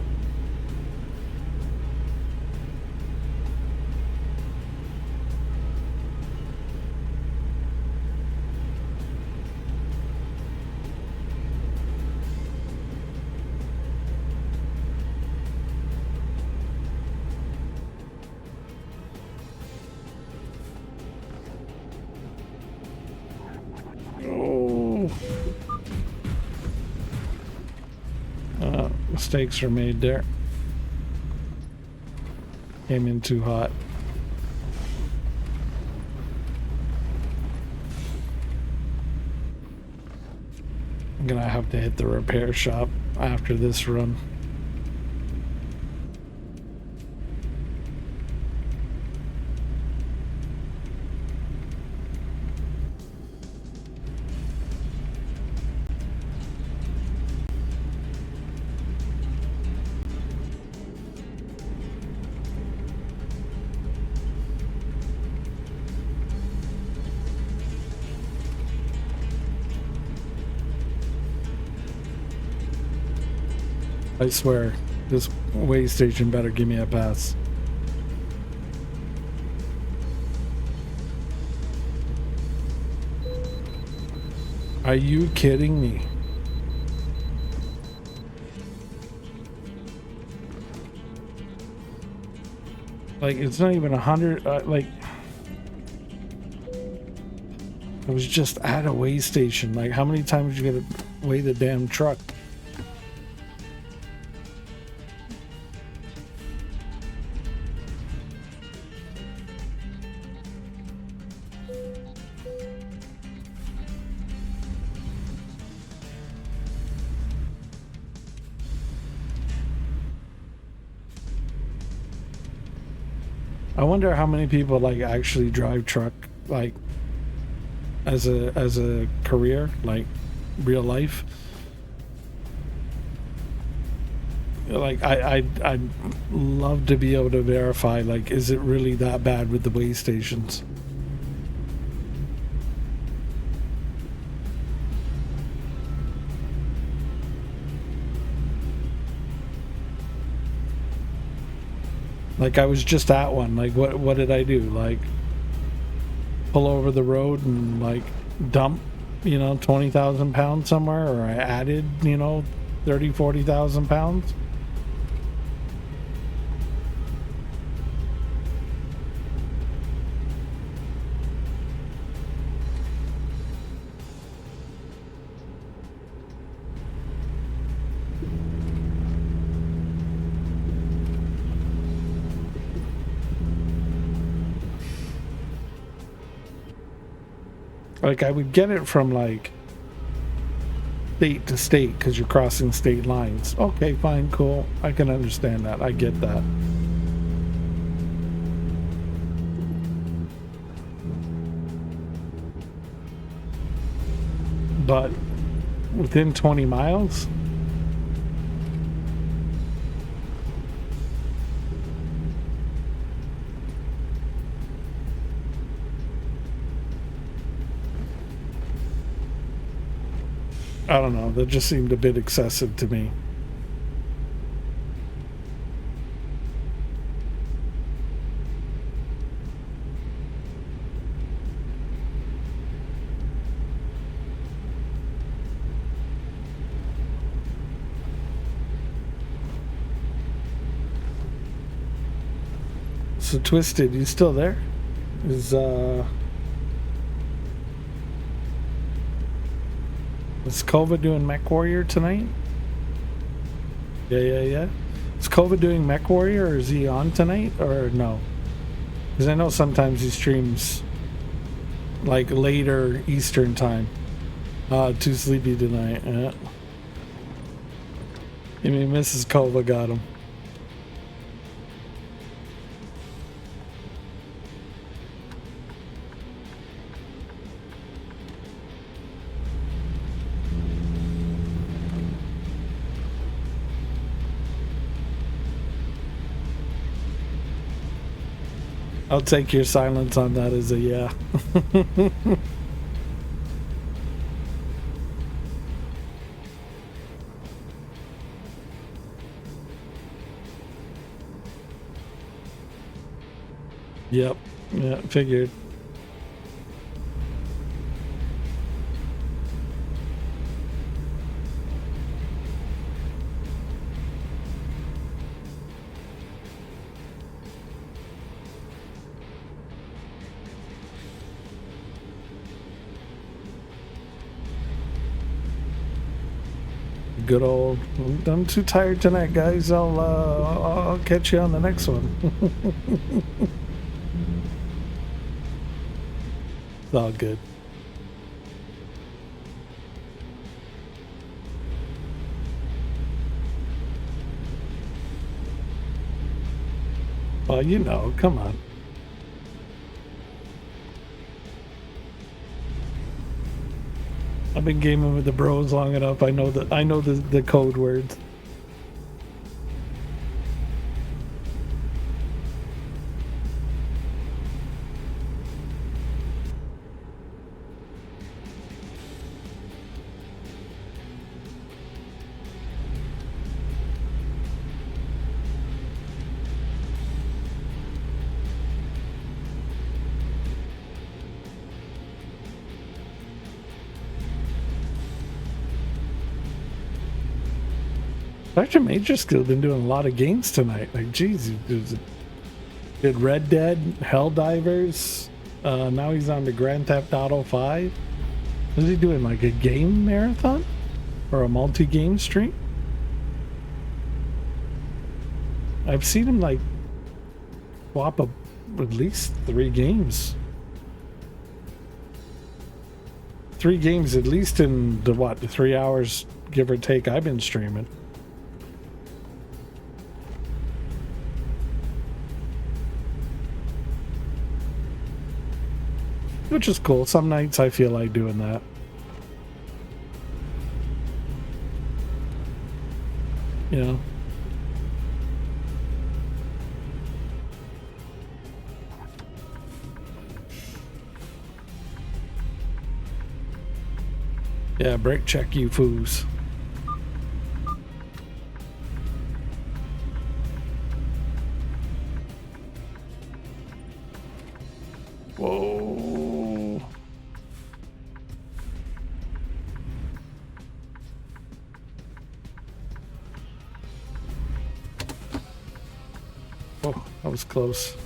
Mistakes are made there. Came in too hot. I'm gonna have to hit the repair shop after this run. I swear, this way station better give me a pass. Are you kidding me? Like, it's not even 100, like, I was just at a way station. Like, how many times you gotta weigh the damn truck? I wonder how many people like actually drive truck like as a career, like real life. Like I'd love to be able to verify, like, is it really that bad with the way stations? Like, I was just at one. Like, what did I do? Like, pull over the road and like dump, 20,000 pounds somewhere, or I added, 40,000 pounds. Like, I would get it from like state to state because you're crossing state lines. Okay, fine, cool. I can understand that. I get that. But within 20 miles? I don't know. That just seemed a bit excessive to me. So Twisted, you still there? Is Kova doing Mech Warrior tonight? Yeah. Is Kova doing Mech Warrior, or is he on tonight, or no? Because I know sometimes he streams like later Eastern time. Too sleepy tonight. Yeah. I mean, Mrs. Kova got him. I'll take your silence on that as a yeah. Yep. Yeah, figured. Good old. I'm too tired tonight, guys. I'll catch you on the next one. It's all good. Well, come on. I've been gaming with the bros long enough. I know the code words. Dr. Major Skill been doing a lot of games tonight. Like, geez, he did Red Dead, Helldivers. Now he's on to Grand Theft Auto 5. Is he doing like a game marathon or a multi-game stream? I've seen him like swap up at least 3 games. 3 games at least in the 3 hours, give or take, I've been streaming. Which is cool. Some nights I feel like doing that. You know? Yeah, brake check, you foos. Whoa. Oh, that was close.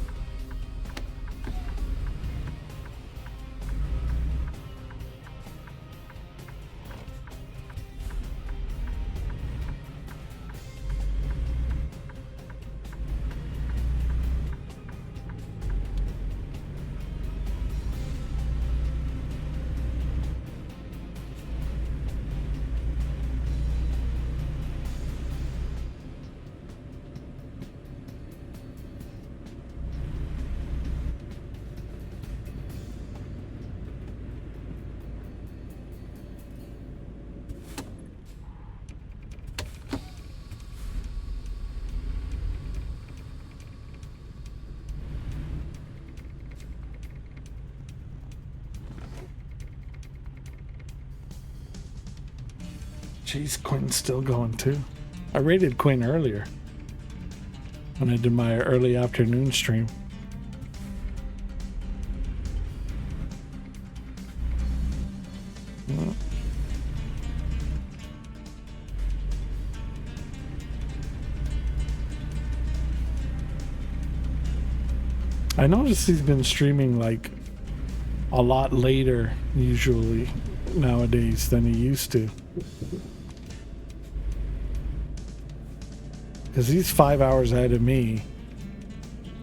Jeez, Quinn's still going too. I rated Quinn earlier when I did my early afternoon stream. I noticed he's been streaming like a lot later usually nowadays than he used to. Because he's 5 hours ahead of me.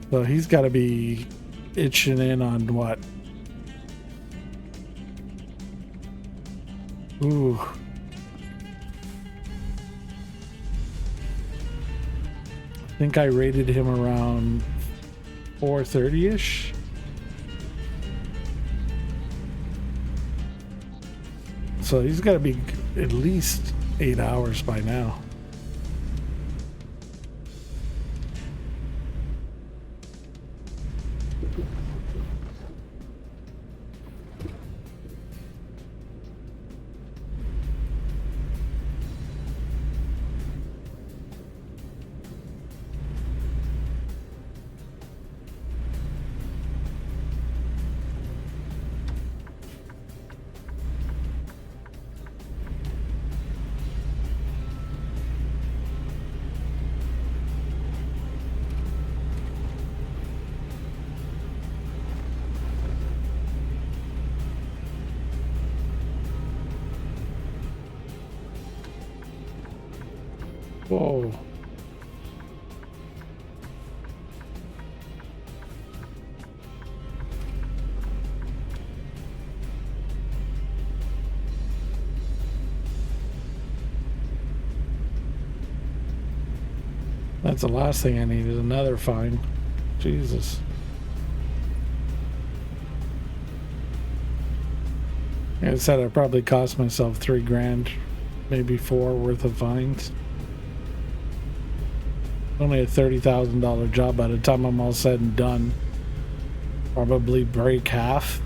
So he's got to be itching in on what? Ooh. I think I rated him around 4:30-ish. So he's got to be at least 8 hours by now. Whoa. That's the last thing I need is another fine. Jesus. Like I said, I probably cost myself $3,000, maybe 4 worth of fines. Only a $30,000 job by the time I'm all said and done. Probably break half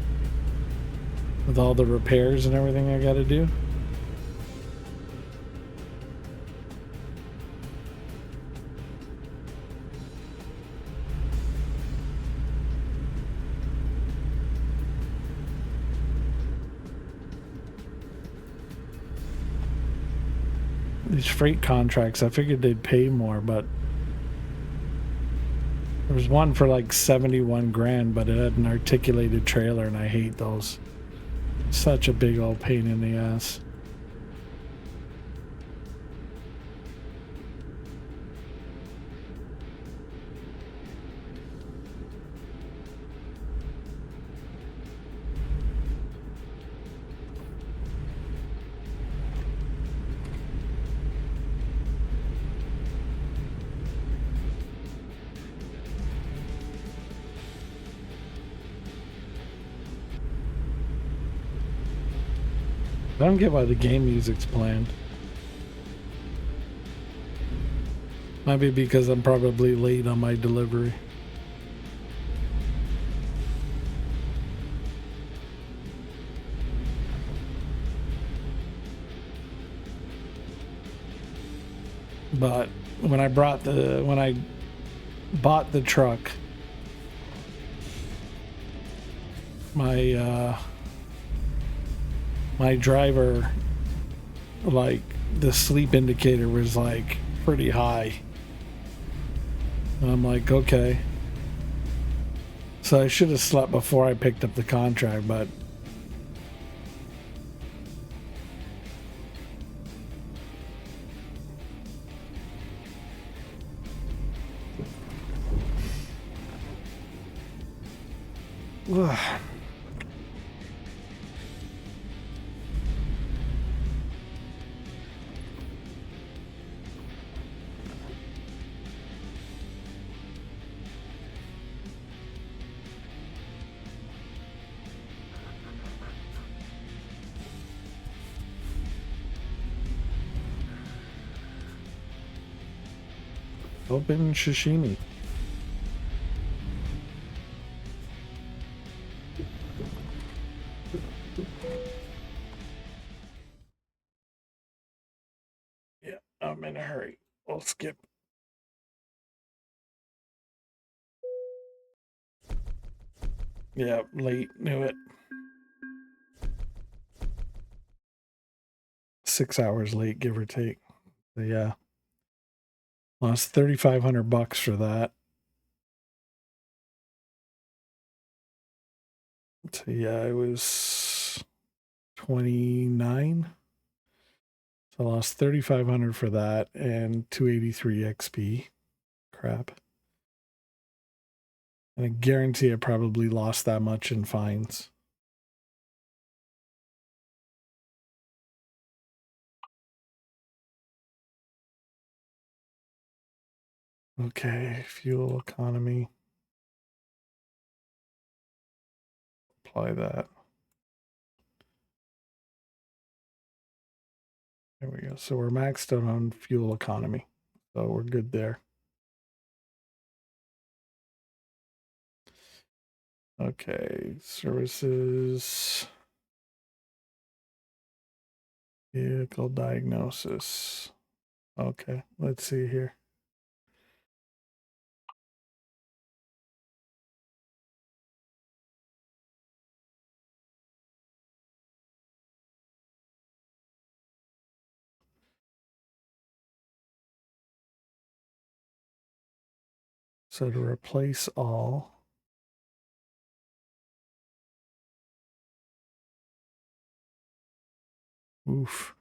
with all the repairs and everything I gotta do. these freight contracts. I figured they'd pay more, but there was one for like 71 grand, but it had an articulated trailer, and I hate those. Such a big old pain in the ass. I don't get why the game music's playing. Might be because I'm probably late on my delivery. But when I bought the truck, my driver, like, the sleep indicator was like pretty high. And I'm like, okay. So I should have slept before I picked up the contract, but ugh. Open sashimi. Yeah, I'm in a hurry. We'll skip. Yeah, late. Knew it. 6 hours late, give or take. So yeah. Lost $3,500 for that. So yeah, it was 29. So I lost 3,500 for that and 283 XP. Crap. And I guarantee I probably lost that much in fines. Okay, fuel economy. Apply that. There we go. So we're maxed out on fuel economy. So we're good there. Okay, services. Vehicle diagnosis. Okay, let's see here. So to replace all. Oof.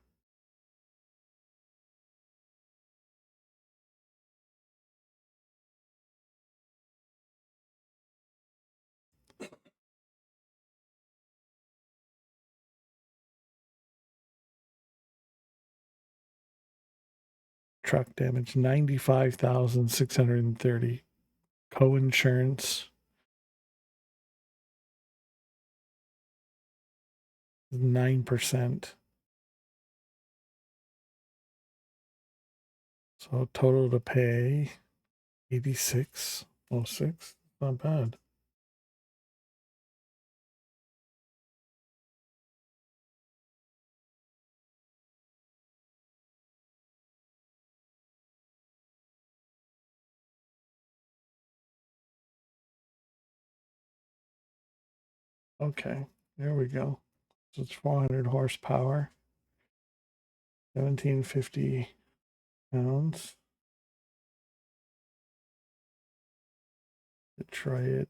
Truck damage 95,630. Co-insurance 9%. So total to pay 86.06. Not bad. Okay, there we go. So it's 400 horsepower. 1750 pounds. Detroit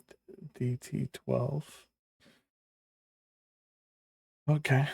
DT12. Okay.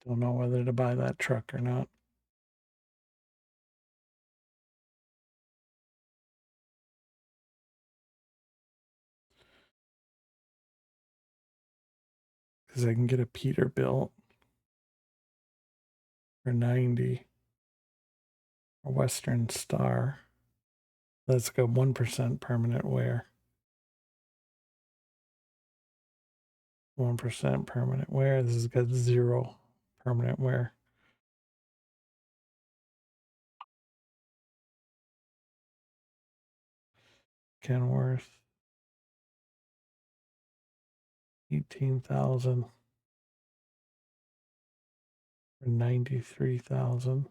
Don't know whether to buy that truck or not. Because I can get a Peterbilt for 90. A Western Star. That's got 1% permanent wear. 1% permanent wear. This has got 0 permanent wear. Kenworth. 18,000 for 93,000.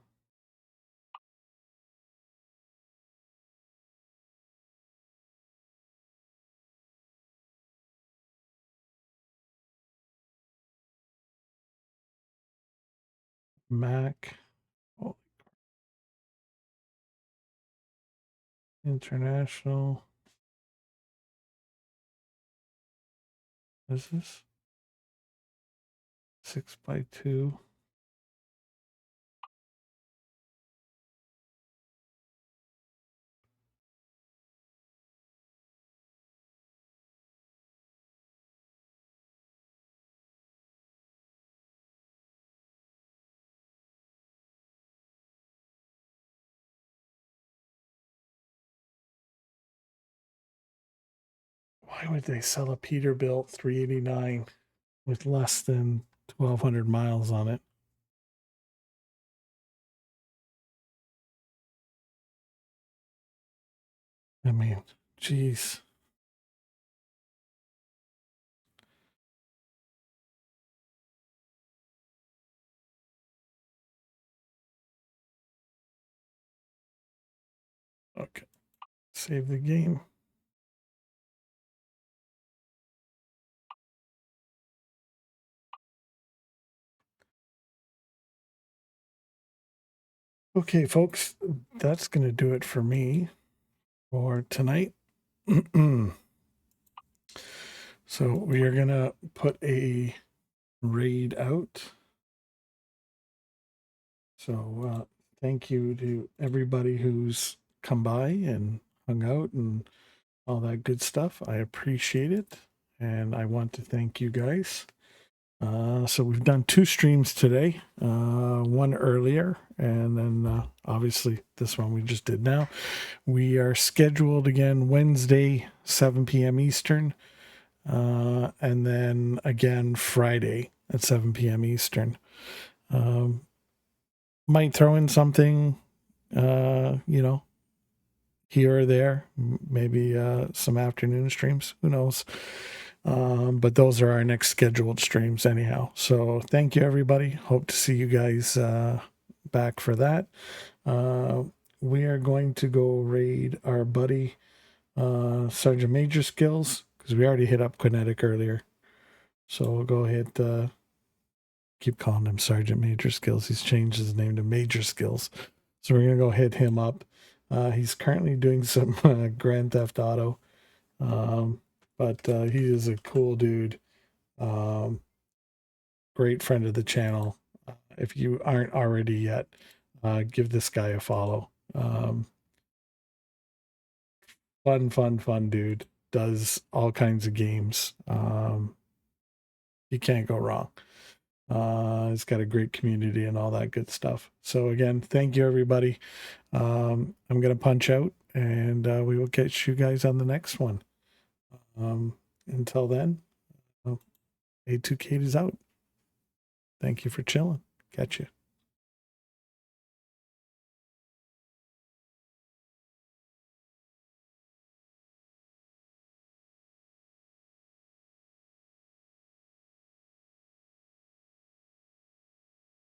Mac. Oh, International. What is this? 6x2. Why would they sell a Peterbilt 389 with less than 1,200 miles on it? I mean, geez. Okay. Save the game. Okay, folks, that's going to do it for me for tonight. So we are going to put a raid out. So thank you to everybody who's come by and hung out and all that good stuff. I appreciate it. And I want to thank you guys. So we've done 2 streams today, one earlier, and then obviously this one we just did now. We are scheduled again Wednesday, 7 p.m. Eastern, and then again Friday at 7 p.m. Eastern. Might throw in something, here or there, maybe some afternoon streams, who knows. But those are our next scheduled streams anyhow. So thank you, everybody. Hope to see you guys back for that. we are going to go raid our buddy Sergeant Major Skills, because we already hit up Kinetic earlier. So we'll go hit keep calling him Sergeant Major Skills. He's changed his name to Major Skills. So we're gonna go hit him up. He's currently doing some Grand Theft Auto. But he is a cool dude. Great friend of the channel. If you aren't already yet, give this guy a follow. Fun dude. Does all kinds of games. You can't go wrong. It's got a great community and all that good stuff. So again, thank you everybody. I'm gonna punch out, and we will catch you guys on the next one. Until then, A2Kate is out. Thank you for chilling. Catch you.